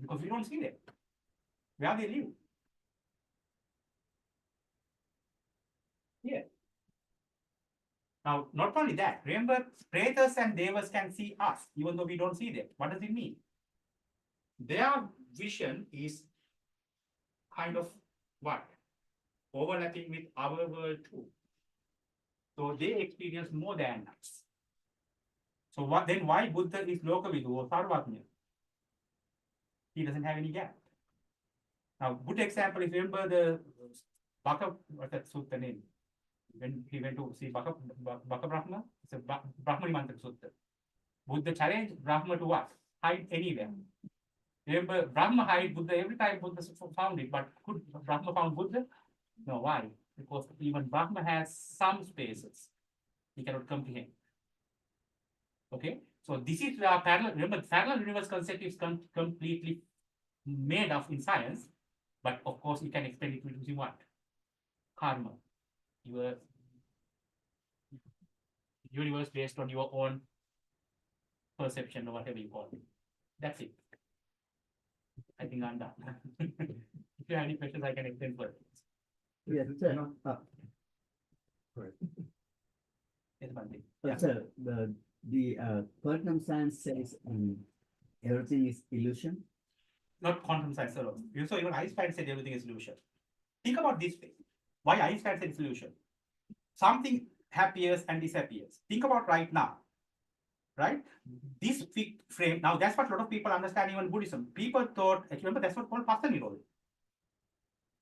because we don't see them. Where they live? Here. Now, not only that, remember, pretas and devas can see us, even though we don't see them. What does it mean? Their vision is kind of what? Overlapping with our world too. So they experience more than us. So what then why Buddha is Lokavidu or Sarvatmya? He doesn't have any gap. Now, good example is remember the Baka, what's that sutta name? When he went to see Baka Brahma, it's a Brahmani Mantra Sutta. Buddha challenged Brahma to what? Hide anywhere. Remember, Brahma hide Buddha every time Buddha found it, but could Brahma found Buddha? No, why? Because even Brahma has some spaces he cannot comprehend. Okay, so this is parallel. Remember, parallel universe concept is completely made up in science, but of course you can explain it using what? Karma, your universe based on your own perception or whatever you call it. That's it. I think I'm done. If you have any questions, I can explain further. Yes, sir. Yes, Bhante. Sir, the quantum science says everything is illusion. Not quantum science alone. So even Einstein said everything is illusion. Think about this way. Why Einstein said it's illusion? Something appears and disappears. Think about right now. Right? This frame, now that's what a lot of people understand even Buddhism. People thought, remember that's what called Passa Nirodha.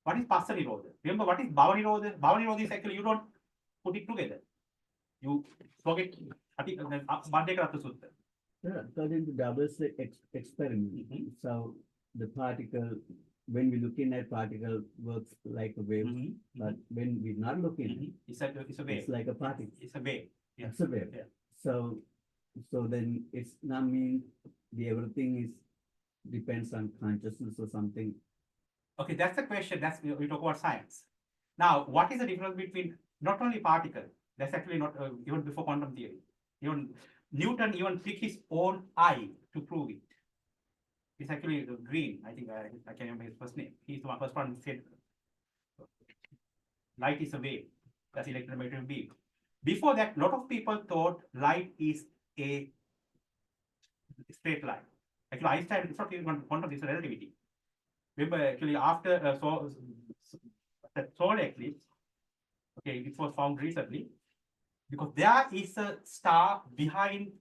What is Passa Nirodha? Remember what is Bhavana Nirodha? Bhavana Nirodha is actually you don't put it together. You forget Mandekaratta Sutta. According to Double's experiment, so the particle, when we're looking at particle, works like a wave, but when we're not looking, it's a wave. it's like a particle. It's a wave. Yeah. It's a wave. Yeah. So then it's not mean the everything is depends on consciousness or something. Okay, that's the question. That's we talk about science. Now, what is the difference between not only particle? That's actually not even before quantum theory. Even Newton even picked his own eye to prove it. It's actually Green. I think I can remember his first name. He's the first one who said light is a wave. That's electromagnetic beam. Before that, a lot of people thought light is a straight line. Actually, Einstein, it's not even quantum, it's a relativity. Remember, actually, after the solar eclipse, okay, it was found recently, because there is a star behind.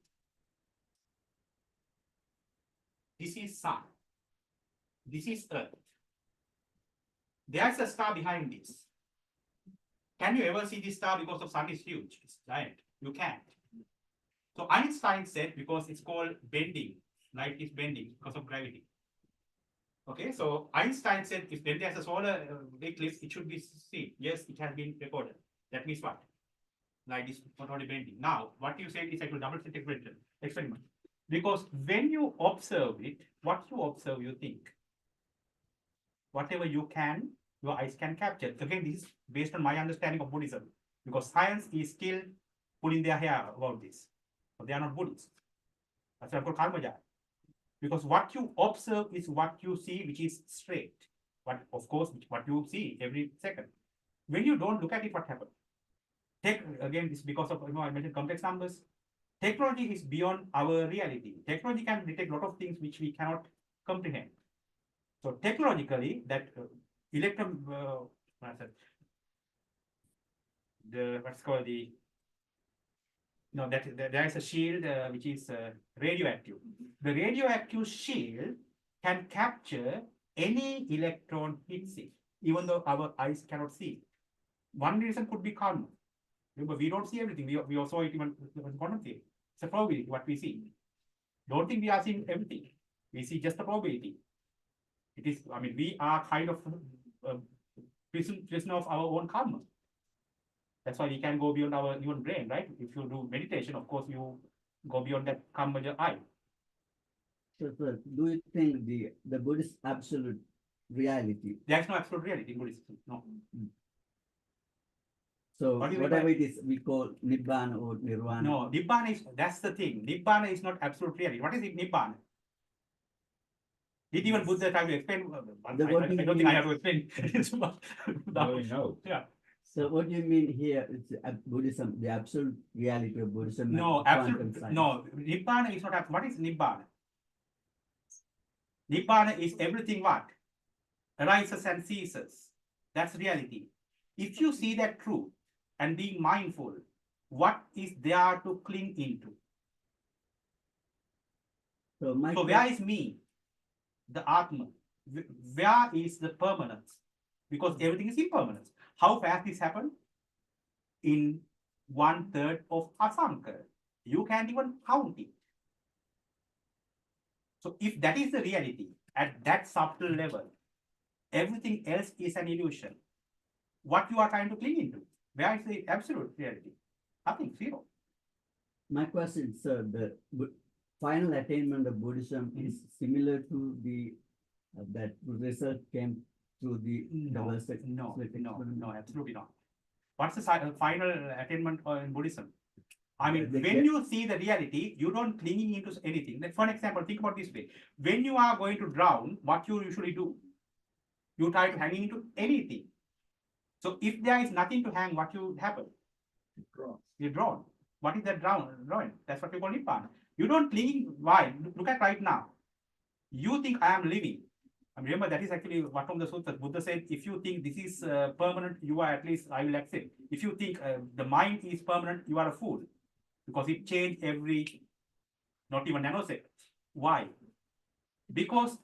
This is Sun. This is Earth. There's a star behind this. Can you ever see this star because the Sun is huge? It's giant. You can't. So Einstein said because it's called bending, light is bending because of gravity. Okay, so Einstein said if when there's a solar eclipse, it should be seen. Yes, it has been recorded. That means what? Light is not only bending. Now, what you said is actually double slit experiment. Because when you observe it, what you observe, you think. Whatever you can, your eyes can capture. Again, this is based on my understanding of Buddhism. Because science is still pulling their hair about this. But they are not Buddhists. That's why I'm called Karmajaya. Because what you observe is what you see, which is straight. But of course, what you see every second. When you don't look at it, what happens? Again, this is because of, I mentioned complex numbers. Technology is beyond our reality. Technology can detect a lot of things which we cannot comprehend. So technologically, that what's called the, there is a shield which is radioactive. The radioactive shield can capture any electron hits it, even though our eyes cannot see. One reason could be karma. Remember, we don't see everything. We also saw it even in quantum theory. It's a probability what we see. Don't think we are seeing everything. We see just the probability. It is, I mean, we are kind of prisoner of our own karma. That's why we can go beyond our human brain, right? If you do meditation, of course, you go beyond that karma eye. So, sir, do you think the Buddhist absolute reality? There's no absolute reality in Buddhism. No. So What do you mean whatever by- it is, we call Nibbana or Nirvana. No, Nibbana is, that's the thing. Nibbana is not absolute reality. What is it, Nibbana? Did even Buddha try to explain? I don't think I have to explain. It's much- No. Yeah. So what do you mean here? It's Buddhism, the absolute reality of Buddhism. No, and quantum absolute. science. No, Nibbana is not. What is Nibbana? Nibbana is everything what arises and ceases. That's reality. If you see that truth and being mindful, what is there to cling into? So my So where is me, the Atma? Where is the permanence? Because everything is impermanence. How fast this happened? In 1/3 of Asanka. You can't even count it. So if that is the reality at that subtle level, everything else is an illusion. What you are trying to cling into? Where is the absolute reality? Nothing, zero. My question, sir, the final attainment of Buddhism is similar to the that result came through the No, split no, experiment. absolutely not. What's the final attainment in Buddhism? I mean, The- when you see the reality, you don't clinging into anything. Like, for example, think about this way. When you are going to drown, what you usually do? You try to hang into anything. So if there is nothing to hang, what you happen? You drown. What is that drawing? That's what we call Nibbana. You don't cling. Why? Look at right now. You think I am living. And remember, that is actually one of the sutras. Buddha said, if you think this is permanent, you are at least, I will accept. If you think the mind is permanent, you are a fool. Because it changed every, not even nanosecond. Why? Because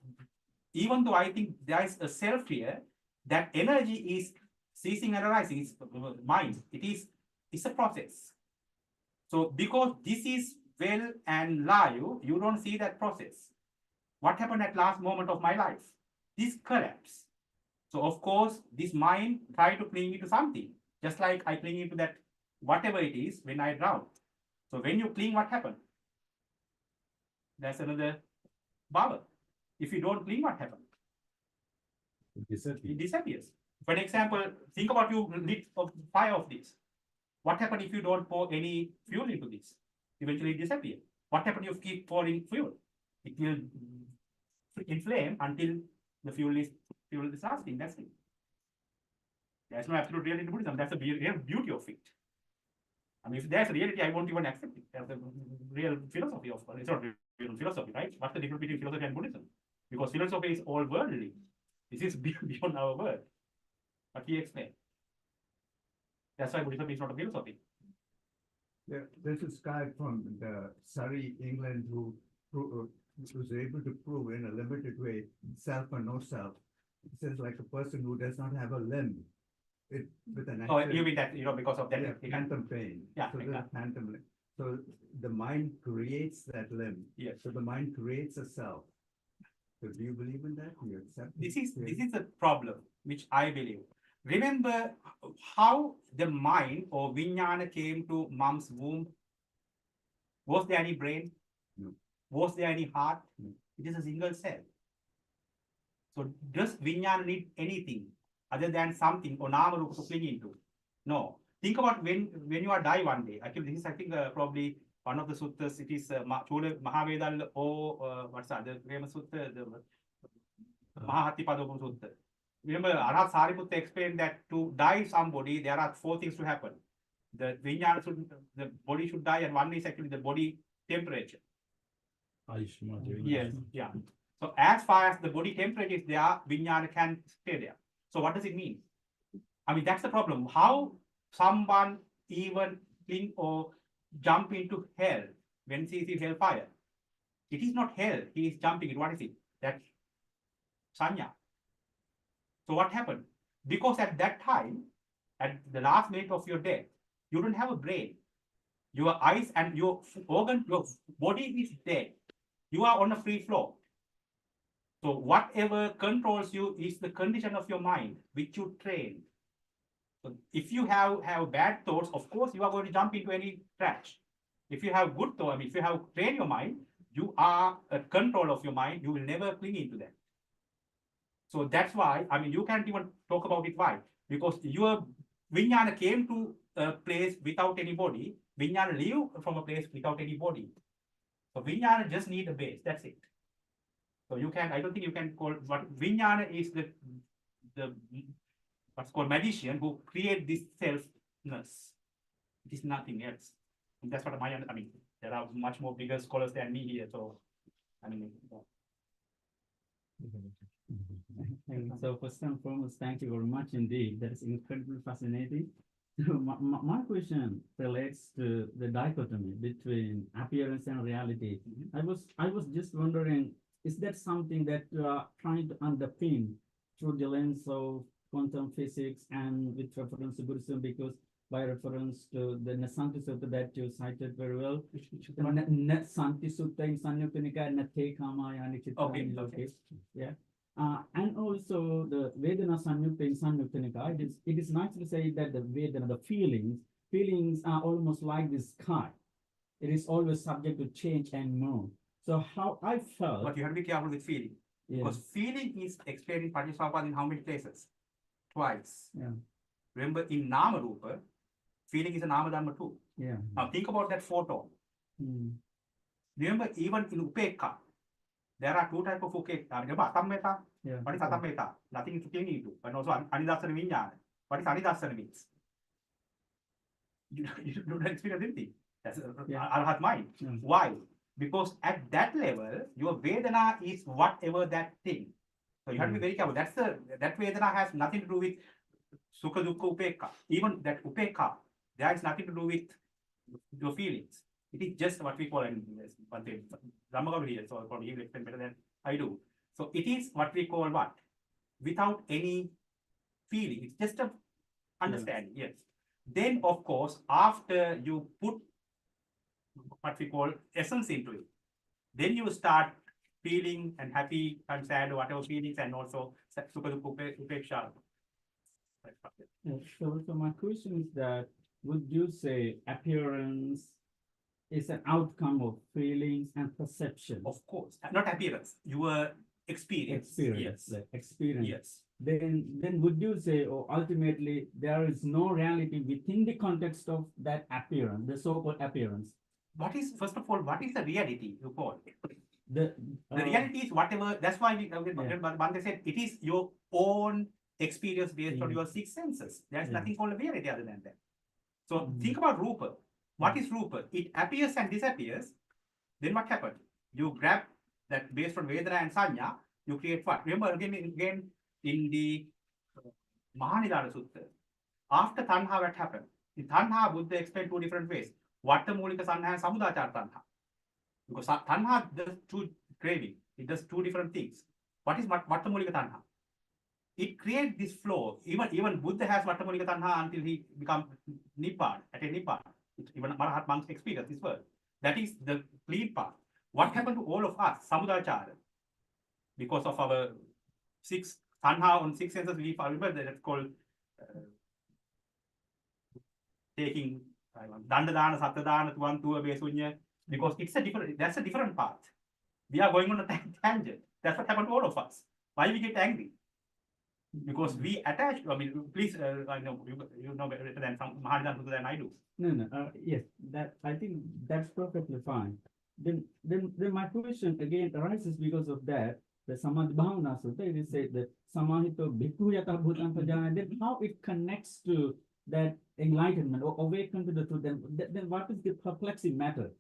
even though I think there is a self here, that energy is ceasing and arising. It's mind. It's a process. So because this is well and live, you don't see that process. What happened at last moment of my life? This collapse. So of course, this mind tried to cling into something, just like I cling into that whatever it is when I drown. So when you cling, what happened? That's another bubble. If you don't cling, what happened? It disappears. For example, think about you lit a fire of this. What happens if you don't pour any fuel into this? Eventually it disappears. What happens if you keep pouring fuel? It will inflame until the fuel is lasting. That's it. There's no absolute reality in Buddhism. That's the real beauty of it. I mean, if there's a reality, I won't even accept it. There's a real philosophy of it. It's not real philosophy, right? What's the difference between philosophy and Buddhism? Because philosophy is all worldly. This is beyond our world. But he explained. That's why Buddhism is not a philosophy. Yeah, there's this guy from the Surrey, England, who was able to prove in a limited way self or no self. He says like a person who does not have a limb, with an Oh, accident. you mean that, because of that? Yeah, phantom pain. Yeah, So like there's that. a phantom limb. So the mind creates that limb. Yes. So the mind creates a self. So do you believe in that? Do you accept? This is a problem which I believe. Remember how the mind or vijnana came to mom's womb? Was there any brain? No. Was there any heart? No. It is a single cell. So does vijnana need anything other than something or nama rupa to cling into? No. Think about when you are die one day. Actually, this is I think probably one of the suttas. It is Chula Mahavedal or what's the other famous sutta? The Mahatipada Sutta. Remember, Arhat Sariputta explained that to die somebody, there are 4 things to happen. The body should die, and one is actually the body temperature. Yes, yeah. So as far as the body temperature is there, vijnana can stay there. So what does it mean? I mean, that's the problem. How someone even cling or jump into hell when he sees hellfire? It is not hell. He is jumping it. What is it? That's sanya. So what happened? Because at that time, at the last minute of your death, you don't have a brain. Your eyes and your organ, your body is dead. You are on a free flow. So whatever controls you is the condition of your mind, which you train. So if you have bad thoughts, of course, you are going to jump into any trash. If you have good thoughts, I mean, if you have trained your mind, you are a control of your mind. You will never cling into that. So that's why, I mean, you can't even talk about it. Why? Because your Vijnana came to a place without any body. Vijnana live from a place without any body. So Vijnana just need a base. That's it. So you can, I don't think you can call what Vijnana is the what's called magician who create this selfness. It is nothing else. And that's what I mean, there are much more bigger scholars than me here. So, I mean, So first and foremost, thank you very much indeed. That is incredibly fascinating. So my question relates to the dichotomy between appearance and reality. I was just wondering, is that something that you are trying to underpin through the lens of quantum physics and with reference to Buddhism? Because by reference to the Nasanti Sutta that you cited very well, Nasanti Sutta in Sanyutta Nikaya, Nate Kamaya okay. Yeah. And also the Vedana Sanyutta in Sanyutta Nikaya, it is nice to say that the Vedana, the feelings are almost like the sky. It is always subject to change and move. So how I felt. But you have to be careful with feeling. Yeah. Because feeling is explained in Paticca in how many places? Twice. Yeah. Remember, in Nama Rupa, feeling is a Nama Dhamma too. Yeah. Now think about that photo. Remember, even in Upekka, there are two types of Upekka. Remember, Atammeta? Yeah. What is Atammeta? Nothing to cling into. And also Anidasana Vijnana. What is Anidasana means? You don't experience anything. That's Arhat mind. Why? Because at that level, your Vedana is whatever that thing. So you have to be very careful. That Vedana has nothing to do with Sukha Dukkha Upekka. Even that Upekka, there is nothing to do with your feelings. It is just what we call in Dhamma here, so probably he will explain better than I do. So it is what we call what? Without any feeling. It's just a understanding, yes. Then, of course, after you put what we call essence into it, then you start feeling and happy and sad or whatever feelings, and also Sukha Dukkha Upeksha. So my question is that, would you say appearance is an outcome of feelings and perception? Of course, not appearance, your experience. Experience, Yes. like experience. Yes. Then would you say, or ultimately, there is no reality within the context of that appearance, the so-called appearance? What is, first of all, what is the reality you call? The reality is whatever, that's why Bhante said it is your own experience based on your six senses. There's nothing called a reality other than that. So think about Rupa. What is Rupa? It appears and disappears. Then what happened? You grab that based on Vedana and Sanya, you create what? Remember again in the Mahanidana Sutta. After Tanha, what happened? In Tanha, Buddha explained two different ways. Vattamulika Tanha and Samudachara Tanha. Because Tanha does two craving. It does two different things. What is Vattamulika Tanha? It creates this flow. Even Buddha has Vattamulika Tanha until he becomes Nibbana, at a Nibbana. Even Marahat monks experience this word. That is the clean path. What happened to all of us? Samudachara. Because of our six Tanha on six senses, we remember that's called taking Dandadana, Sattadana, Tuan, Tua, Besunya, because it's a different path. We are going on a tangent. That's what happened to all of us. Why we get angry? Because we attach, I mean, please, I know you know better than some Mahajan than I do. No. Yes, that I think that's perfectly fine. Then my question again arises because of that. The Samadhi Bhavana Sutta, it is said that Samahito Bhikkhu Yata Bhutan Pajana, then how it connects to that enlightenment or awaken to the truth, then what is the perplexing matter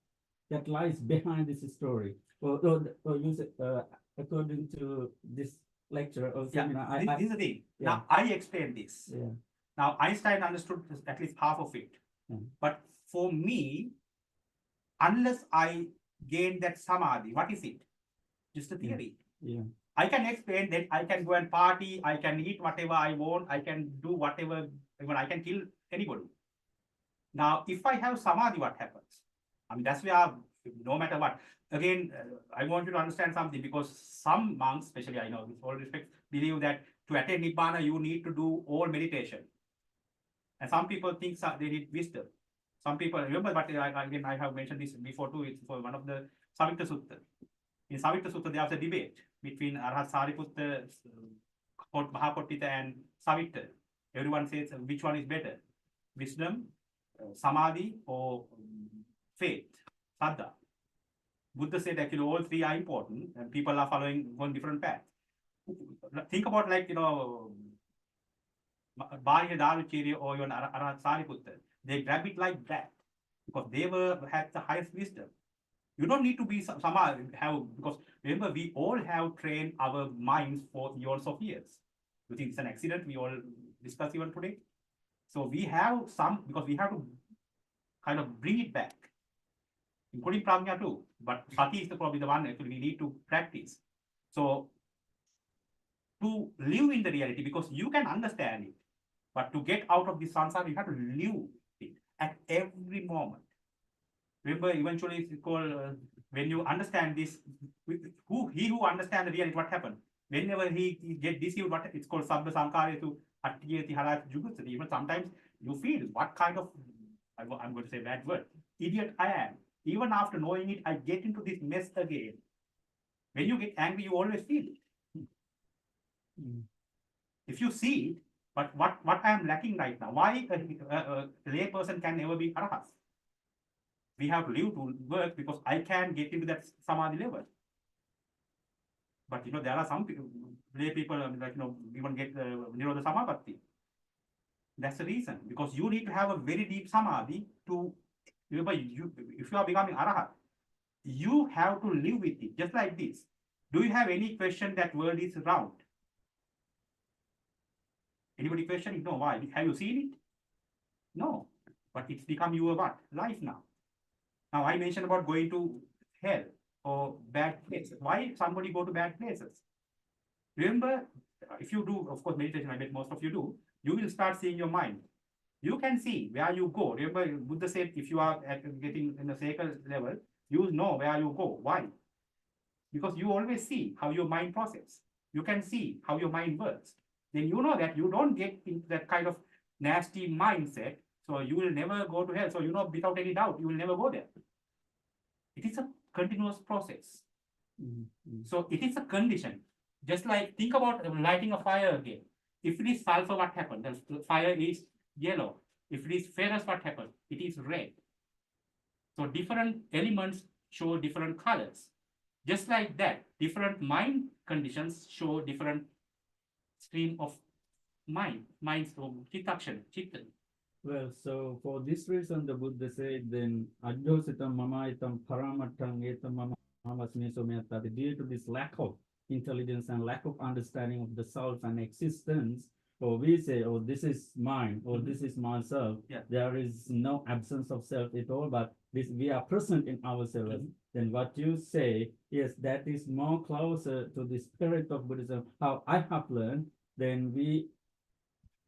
that lies behind this story? Or you say, according to this lecture or seminar, this is the thing. Yeah. Now I explained this. Yeah. Now Einstein understood at least half of it. But for me, unless I gain that samadhi, what is it? Just a theory. Yeah. I can explain that I can go and party, I can eat whatever I want, I can do whatever, even I can kill anybody. Now, if I have samadhi, what happens? I mean, that's where no matter what. Again, I want you to understand something, because some monks, especially I know, with all respect, believe that to attain Nibbana, you need to do all meditation. And some people think they need wisdom. Some people remember, but again, I have mentioned this before too. It's for one of the Savitya Sutta. In Savitya Sutta, there was a debate between Arhat Sariputta, Mahakottita, and Savitya. Everyone says which one is better, wisdom, samadhi, or faith, saddha. Buddha said actually all three are important, and people are following one different path. Think about, like, Bharya Daruchirya or even Arhat Sariputta. They grab it like that because they had the highest wisdom. You don't need to be because remember, we all have trained our minds for eons of years. You think it's an accident? We all discuss even today. So we have some, because we have to kind of bring it back, including Prajna too. But Sati is probably the one actually we need to practice. So to live in the reality, because you can understand it, but to get out of this samsara, you have to live it at every moment. Remember, eventually it's called, when you understand this, he who understands the reality, what happened? Whenever he get deceived, what it's called sabba sankara to attiyati harati jugutsati. Even sometimes you feel what kind of, I'm going to say bad word, idiot I am. Even after knowing it, I get into this mess again. When you get angry, you always feel it. If you see it, but what I am lacking right now, why a lay person can never be arahas? We have to live to work, because I can get into that samadhi level. But there are some lay people, like even get nirodha samapatti. That's the reason, because you need to have a very deep samadhi to remember. If you are becoming arahat, you have to live with it, just like this. Do you have any question that world is round? Anybody questioning? No. Why? Have you seen it? No. But it's become your what? Life now. Now I mentioned about going to hell or bad places. Why somebody go to bad places? Remember, if you do, of course, meditation, I bet most of you do, you will start seeing your mind. You can see where you go. Remember, Buddha said, if you are getting in a sacred level, you know where you go. Why? Because you always see how your mind processes. You can see how your mind works. Then you know that you don't get into that kind of nasty mindset. So you will never go to hell. So without any doubt, you will never go there. It is a continuous process. So it is a condition. Just like, think about lighting a fire again. If it is sulfur, what happened? The fire is yellow. If it is ferrous, what happened? It is red. So different elements show different colors. Just like that, different mind conditions show different stream of minds of chittakshan, chitta. Well, so for this reason, the Buddha said, then adhositam mamaitam paramatang etam mamasmi somyatati. Due to this lack of intelligence and lack of understanding of the self and existence, or we say, oh, this is mine, or this is myself. Yeah. There is no absence of self at all, but this we are present in ourselves. Then what you say, yes, that is more closer to the spirit of Buddhism. How I have learned, then we,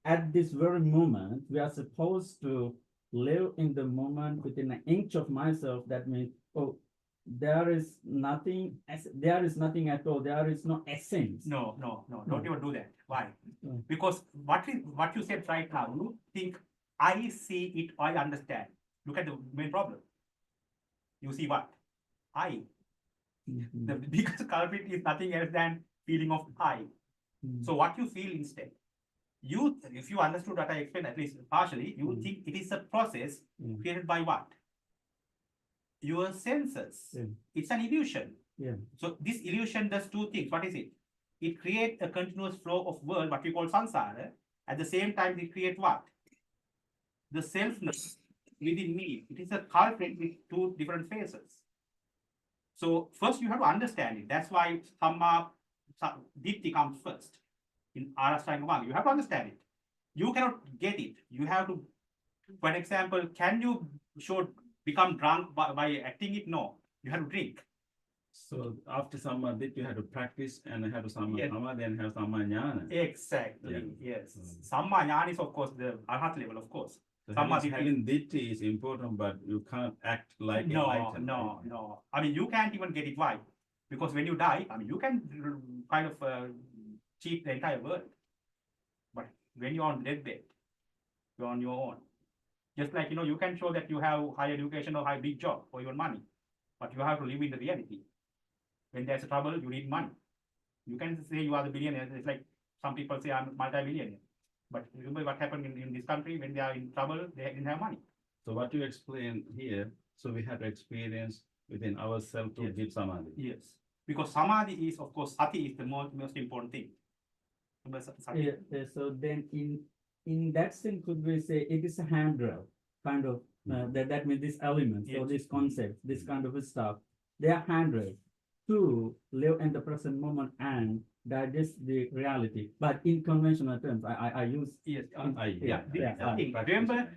at this very moment, we are supposed to live in the moment within an inch of myself. That means, oh, there is nothing at all. There is no essence. No. Don't even do that. Why? Because what you said right now, you think I see it, I understand. Look at the main problem. You see what? I. The biggest culprit is nothing else than feeling of I. So what you feel instead? If you understood what I explained, at least partially, you will think it is a process created by what? Your senses. It's an illusion. So this illusion does two things. What is it? It creates a continuous flow of world, what we call samsara. At the same time, it creates what? The selfness within me. It is a culprit with two different phases. So first you have to understand it. That's why Dhamma Dipti comes first. In Arastanga Marga, you have to understand it. You cannot get it. You have to, for example, can you become drunk by acting it? No. You have to drink. So after samadhi, you have to practice and have to Yes. then have samajnana. Exactly. Yeah. Yes. Samma jnana is of course the arhat level, of course. So Samadhi having ditthi is important, but you can't act like No, enlightened, no, right? no. I mean, you can't even get it right because when you die, I mean, you can kind of cheat the entire world. But when you're on deathbed, you're on your own. Just like, you can show that you have high education or high big job for your money, but you have to live in the reality. When there's trouble, you need money. You can say you are the billionaire. It's like some people say I'm multi-billionaire. But remember what happened in this country when they are in trouble, they didn't have money. So what you explain here, so we have to experience within ourselves to Yes. give samadhi. Yes. Because samadhi is, of course, sati is the most important thing. Remember sati? So then in that sense, could we say it is a handrail, kind of, that means these elements or Yes. these concepts, this kind of stuff, they are handrail to live in the present moment and digest the reality. But in conventional terms, I use. Yes. Yeah, This is the thing. practice. Remember,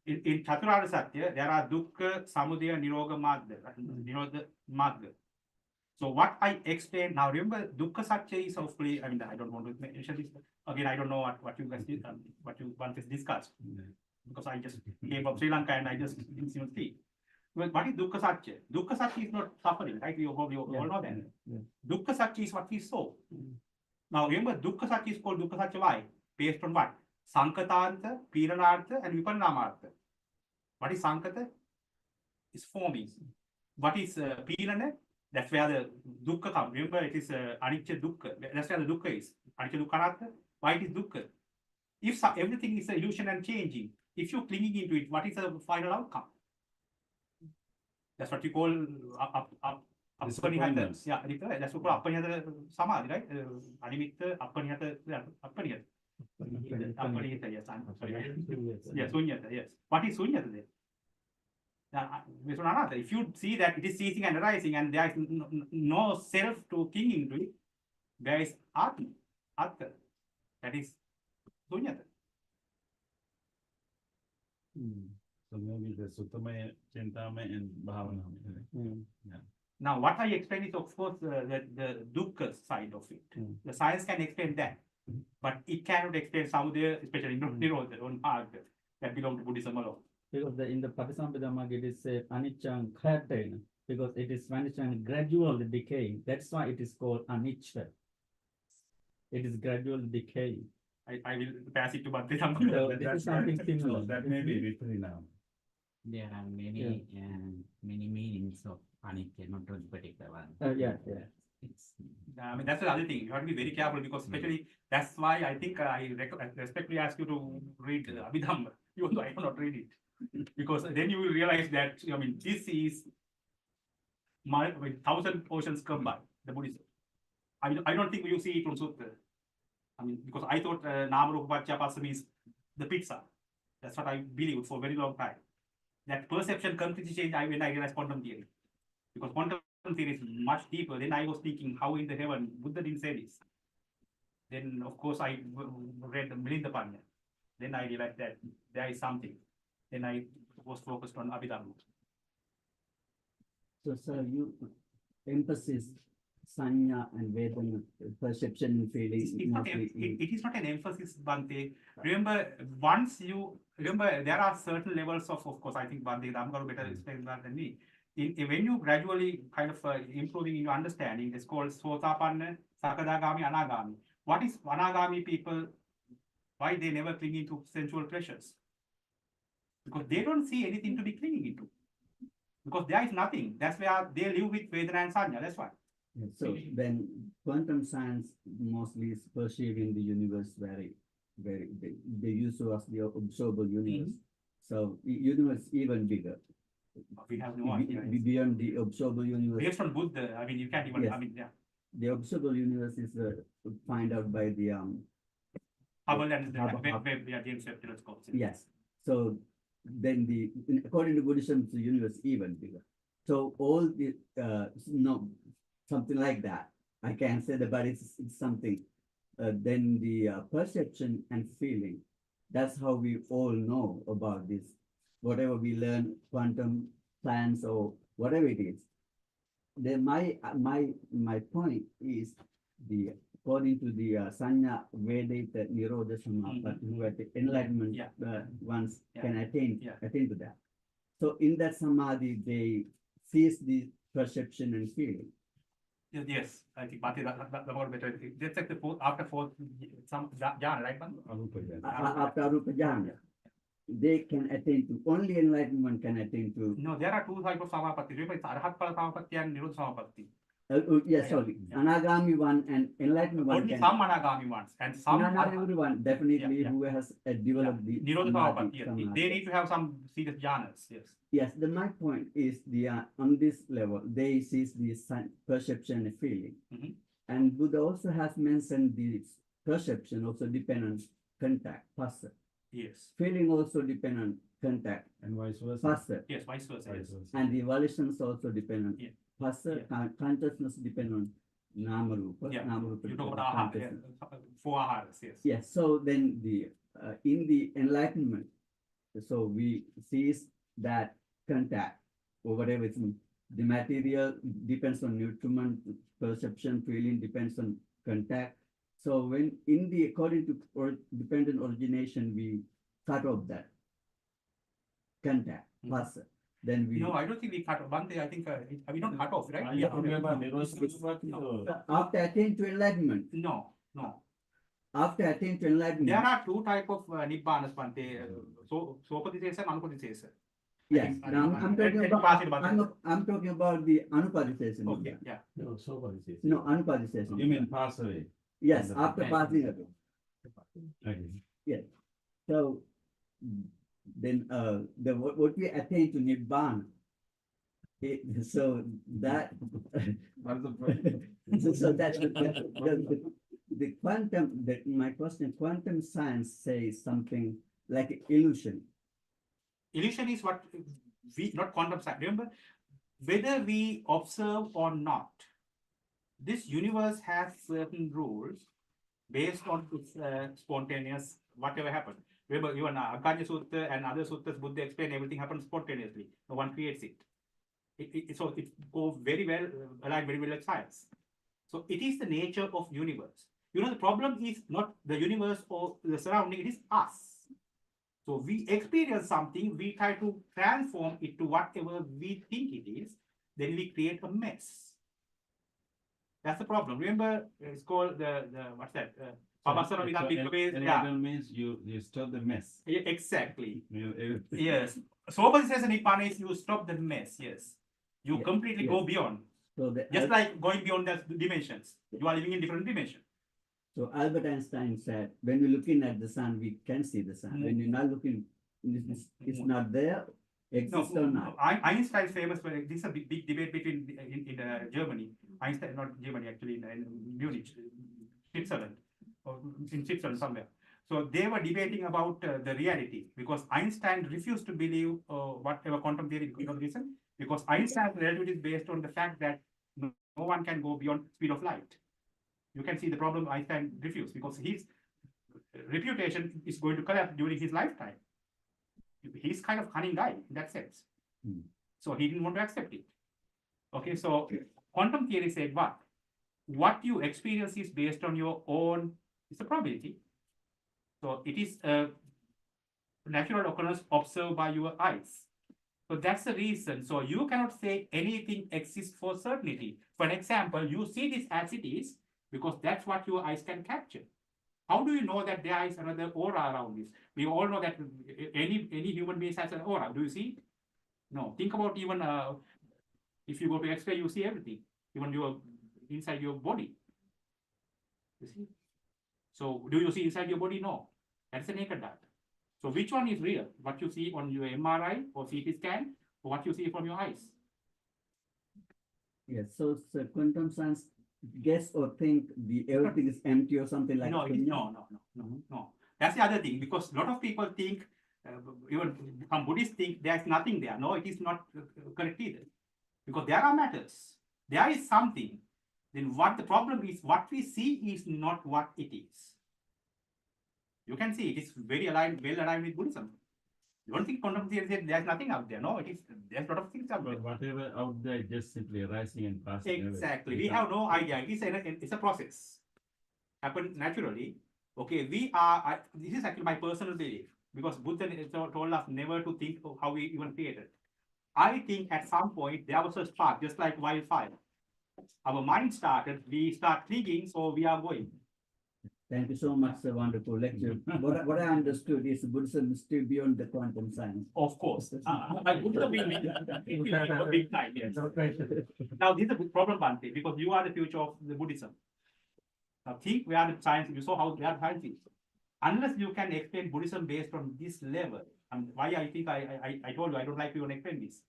in Chaturanga Satya, there are dukkha, samudaya, nirodha magga. Nirodha magga. So what I explained now, remember, dukkha satya is hopefully, I mean, I don't want to mention this again. I don't know what you guys did, what you want to discuss because I just came from Sri Lanka and I just didn't see. Well, what is dukkha satya? Dukkha satya is not suffering, right? We all know that. Yeah. Dukkha satya is what we saw. Now remember, dukkha satya is called dukkha satya why? Based on what? Sankatanta, Piranartha, and Viparinamartha. What is Sankata? It's forming. What is Pirana? That's where the dukkha comes. Remember, it is anicca dukkha. That's where the dukkha is. Anicca dukkha. Why it is dukkha? If everything is an illusion and changing, if you're clinging into it, what is the final outcome? That's what you call Disappointment. Yeah, that's what we call apanihata samadhi, right? Animitta, apanihata, apanihata. Apanihata, yes. I'm sorry. Yes, sunyata, yes. What is sunyata then? If you see that it is ceasing and arising and there is no self to cling into it, there is atma, atta. That is sunyata. So maybe the Suttamaya, Chintamaya, and Bhavana. Now, what I explained is, of course, the dukkha side of it. The science can explain that, but it cannot explain samudaya, especially nirodha or magga that belong to Buddhism alone. Because in the Patisambhida Magga, it is anicca khatena, because it is vanishing and gradually decaying. That's why it is called anicca. It is gradually decaying. I will pass it to Bhante. So this is something similar. That may be Viparinam. There are many many meanings of anicca, not one particular one. Yeah. It's I mean, that's the other thing. You have to be very careful because, especially, that's why I think I respectfully ask you to read Abhidhamma, even though I cannot read it. Because then you will realize that, I mean, this is my 1,000 oceans combined, the Buddhism. I mean, I don't think you see it from Sutta. I mean, because I thought Nama Rupa Pacca Passa means the pizza. That's what I believed for a very long time. That perception completely changed when I realized quantum theory. Because quantum theory is much deeper. Then I was thinking, how in the heaven, Buddha didn't say this. Then, of course, I read the Milinda Panya. Then I realized that there is something. Then I was focused on Abhidhamma. So, sir, you emphasis sanya and vedana, perception and feeling. It is not an emphasis, Bhante. Remember, there are certain levels of course, I think Bhante Dhamma better explain that than me. When you gradually kind of improving in your understanding, it's called Sotapanna, Sakadagami, Anagami. What is Anagami people? Why they never cling into sensual pleasures? Because they don't see anything to be clinging into. Because there is nothing. That's where they live with Vedana and Sanya. That's why. So then quantum science mostly is perceiving the universe very they use to as the observable universe. So the universe even bigger. We have no idea. Beyond the observable universe. Based on Buddha, I mean, you can't even, Yes. I mean, yeah. The observable universe is find out by the Hubble and Hubble. James Webb telescopes. Yes. So then according to Buddhism, the universe even bigger. So all the something like that. I can't say that, but it's something. Then the perception and feeling. That's how we all know about this. Whatever we learn, quantum science or whatever it is. Then my point is the according to the Sanya Vedita Nirodha Samapatti, who at the enlightenment Yeah. ones Yeah. can attain Yeah. to that. So in that samadhi, they cease the perception and feeling. Yes, I think Bhati, the more better. Just like the fourth, after fourth, some jhana, right, man? After Arupa Jhana, they can attain to, only enlightened one can attain to. No, there are two types of samapatti. Remember, it's Arhat Pala samapatti and Nirodha samapatti. Yes, sorry. Yeah. Anagami one and enlightened one Only can. some anagami ones and some Not Arhat- everyone, definitely, Yeah. who has developed the Nirodha samadhi, samapatti. Yes. samadhi. They need to have some serious jhanas. Yes. Yes, my point is on this level, they cease the perception and feeling. Mhm. And Buddha also has mentioned the perception also depend on contact, phassa. Yes. Feeling also depend on contact, And vice versa. phassa. Yes. Vice versa. Vice Yes. versa. And the volitions also depend on Yeah. phassa, consciousness depend on nama rupa, Yeah. nama rupa You talk depend about on ahara. consciousness. Yeah. Four aharas. Yes. Yes, so then in the enlightenment, so we cease that contact or whatever it's the material depends on nutriment, perception, feeling depends on contact. So when in the according to dependent origination, we cut off that contact, phassa, then we No, I don't think we cut off. One day, I think we don't cut off, right? Are We you are- talking about Nirodha samapatti No. or? after attain to enlightenment, No, no. after attain to enlightenment. There are two type of nibbanas, Bhante. So sopadisesa and anupadisesa. Yes, now I'm talking about I'm talking about the anupadisation. Okay, yeah. No, so what is it? No, anupadisation. You mean pass away? Yes, the- after passing away. Okay. So then what we attain to nibbana. So that What is the point? so that's the quantum my question, quantum science says something like illusion. Illusion is what we, not quantum science. Remember, whether we observe or not, this universe has certain rules based on its spontaneous, whatever happened. Remember, even Akanya Sutta and other suttas, Buddha explain everything happens spontaneously. No one creates it. So it goes very well, aligned very well with science. So it is the nature of universe. You know, the problem is not the universe or the surrounding, it is us. So we experience something, we try to transform it to whatever we think it is, then we create a mess. That's the problem. Remember, it's called the what's that? Pabasara Vidam Bhikkhave. Yeah, Means you stop the mess. exactly. You- Yes. So what says in Nibbana is you stop the mess. Yes. You Yeah, completely go beyond. So the Just like going beyond the dimensions. You are living in different dimensions. So Albert Einstein said, when we're looking at the sun, we can see the sun. When you're not looking, it's not there, exists or not. Einstein is famous for this is a big debate between in Germany. Einstein, not Germany, actually in Munich, Switzerland, or in Switzerland somewhere. So they were debating about the reality because Einstein refused to believe whatever quantum theory because of the reason. Because Einstein's relativity is based on the fact that no one can go beyond speed of light. You can see the problem Einstein refused because his reputation is going to collapse during his lifetime. He's kind of cunning guy in that sense. So he didn't want to accept it. Okay, so quantum theory said what? What you experience is based on your own, it's a probability. So it is a natural occurrence observed by your eyes. So that's the reason. So you cannot say anything exists for certainty. For example, you see this as it is because that's what your eyes can capture. How do you know that there is another aura around this? We all know that any human being has an aura. Do you see? No. Think about even if you go to X-ray, you see everything, even your inside your body. You see? So do you see inside your body? No. That's a naked data. So which one is real? What you see on your MRI or CT scan, or what you see from your eyes? Yes, so quantum science guess or think the everything is empty or something like No, that. no. That's the other thing, because a lot of people think, even some Buddhists think there's nothing there. No, it is not correct either. Because there are matters. There is something. Then what the problem is, what we see is not what it is. You can see it is very aligned, well aligned with Buddhism. You don't think quantum theory says there's nothing out there. No, it is, there's a lot of things out there. But whatever out there, just simply rising and passing away. Exactly. We have no idea. It's a process. happen naturally. Okay, we are, this is actually my personal belief, because Buddha told us never to think of how we even created. I think at some point there was a spark, just like wildfire. Our mind started, we start thinking, so we are going. Thank you so much, a wonderful lecture. What I understood is Buddhism is still beyond the quantum science. Of course. I would have been a big time, yes. Now, this is a good problem, Bante, because you are the future of the Buddhism. Now, think we are the science, you saw how we are science is. Unless you can explain Buddhism based on this level, and why I think I told you I don't like to even explain this.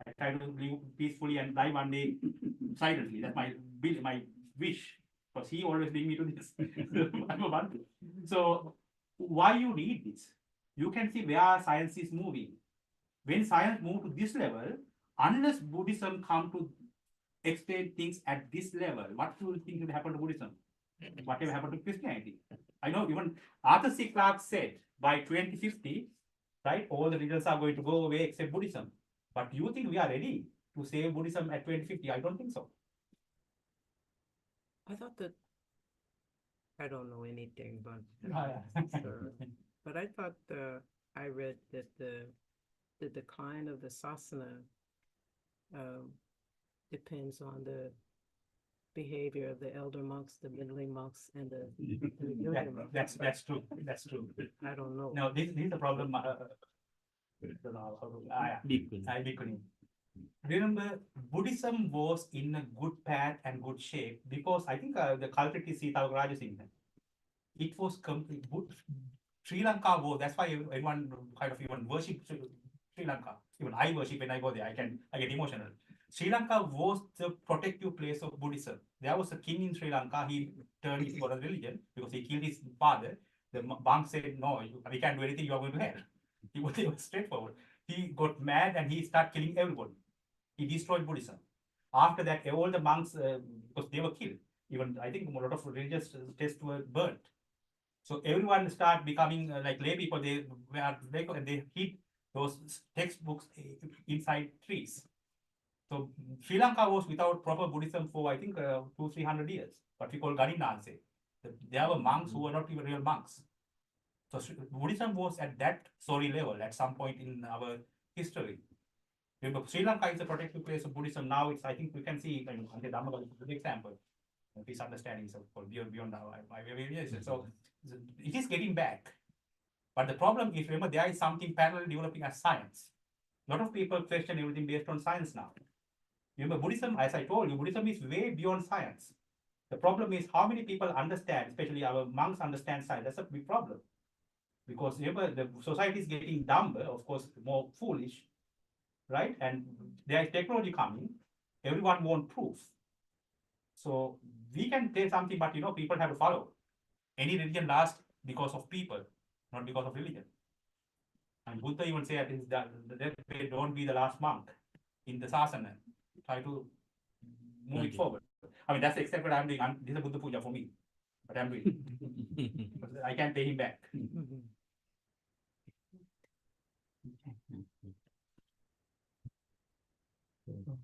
I try to live peacefully and die one day silently. That's my wish. Because he always bring me to this. I'm a Bante. So why you need this? You can see where science is moving. When science move to this level, unless Buddhism come to explain things at this level, what do you think will happen to Buddhism? Whatever happened to Christianity? I know even Arthur C. Clarke said by 2050, right, all the religions are going to go away except Buddhism. But you think we are ready to save Buddhism at 2050? I don't think so. I thought that I don't know anything about but I thought I read that the decline of the sasana depends on the behavior of the elder monks, the middling monks, and the younger monks. That's true. That's true. I don't know. No, this is the problem. Remember, Buddhism was in a good path and good shape because I think the culprit is Sita Rajasingha. It was complete. Sri Lanka was, that's why everyone kind of even worship Sri Lanka. Even I worship when I go there. I get emotional. Sri Lanka was the protective place of Buddhism. There was a king in Sri Lanka. He turned his for a religion because he killed his father. The monk said, "No, we can't do anything. You are going to hell." He was straightforward. He got mad and he started killing everybody. He destroyed Buddhism. After that, all the monks, because they were killed, even I think a lot of religious texts were burnt. So everyone started becoming like lay people. They hid those textbooks inside trees. So Sri Lanka was without proper Buddhism for I think 200-300 years. What we call Ganinanse. There were monks who were not even real monks. So Buddhism was at that sorry level at some point in our history. Remember, Sri Lanka is a protective place of Buddhism. Now it's, I think we can see, Dhamma is a good example. This understanding is beyond my variation. So it is getting back. But the problem is, remember, there is something parallel developing as science. A lot of people question everything based on science now. Remember, Buddhism, as I told you, Buddhism is way beyond science. The problem is how many people understand, especially our monks understand science. That's a big problem. Because remember, the society is getting dumber, of course, more foolish, right? And there is technology coming. Everyone wants proof. So we can say something, but people have to follow. Any religion lasts because of people, not because of religion. And Buddha even said that they don't be the last monk in the sasana. Try to move it forward. I mean, that's exactly what I'm doing. This is a Buddha puja for me. But I'm doing. I can't pay him back.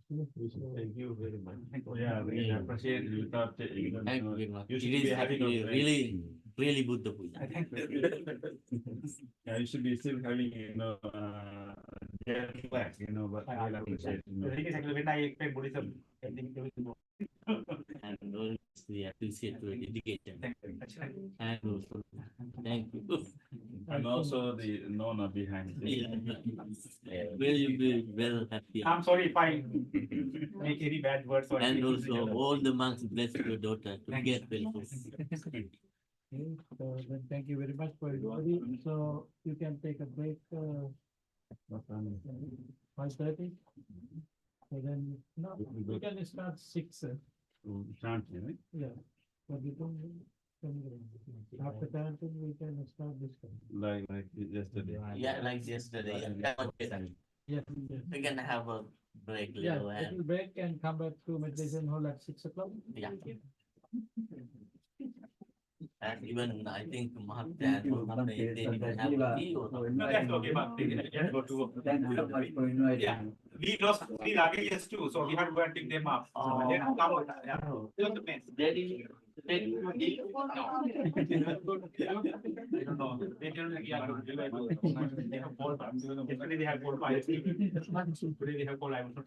Thank you very much. Yeah, we appreciate you without Thank you very much. You It should be is having a really Buddha puja. Thank you. Yeah, you should be still having class, but I appreciate The thing is, actually, when I explain Buddhism, everything And we appreciate your dedication. Thank you very much. And also, thank you. and also the nona behind it. Very well happy. I'm sorry if I make any bad words or And anything. also, all the monks bless your daughter to Thank you. get well. Okay, so then thank you very much for everybody. So you can take a break, 5:30. So then, no, we can start 6. Chanting, right? Yeah. But we don't, after chanting, we can start discussion. Like yesterday. Yeah, like yesterday. Yes. We can have a break Yeah, little little and break and come back to meditation hall at 6 o'clock. yeah. And even I think Mahatma they even have a tea or No, that's okay, but just go to. Thank you so much for inviting Yeah. me. we lost 3 luggages too, so we had to go and pick them up. They don't come with that, yeah. It was a mess. I don't know. They tell me, yeah, they have 4 times. Yesterday they had 4 5. Today they have 4. I was not.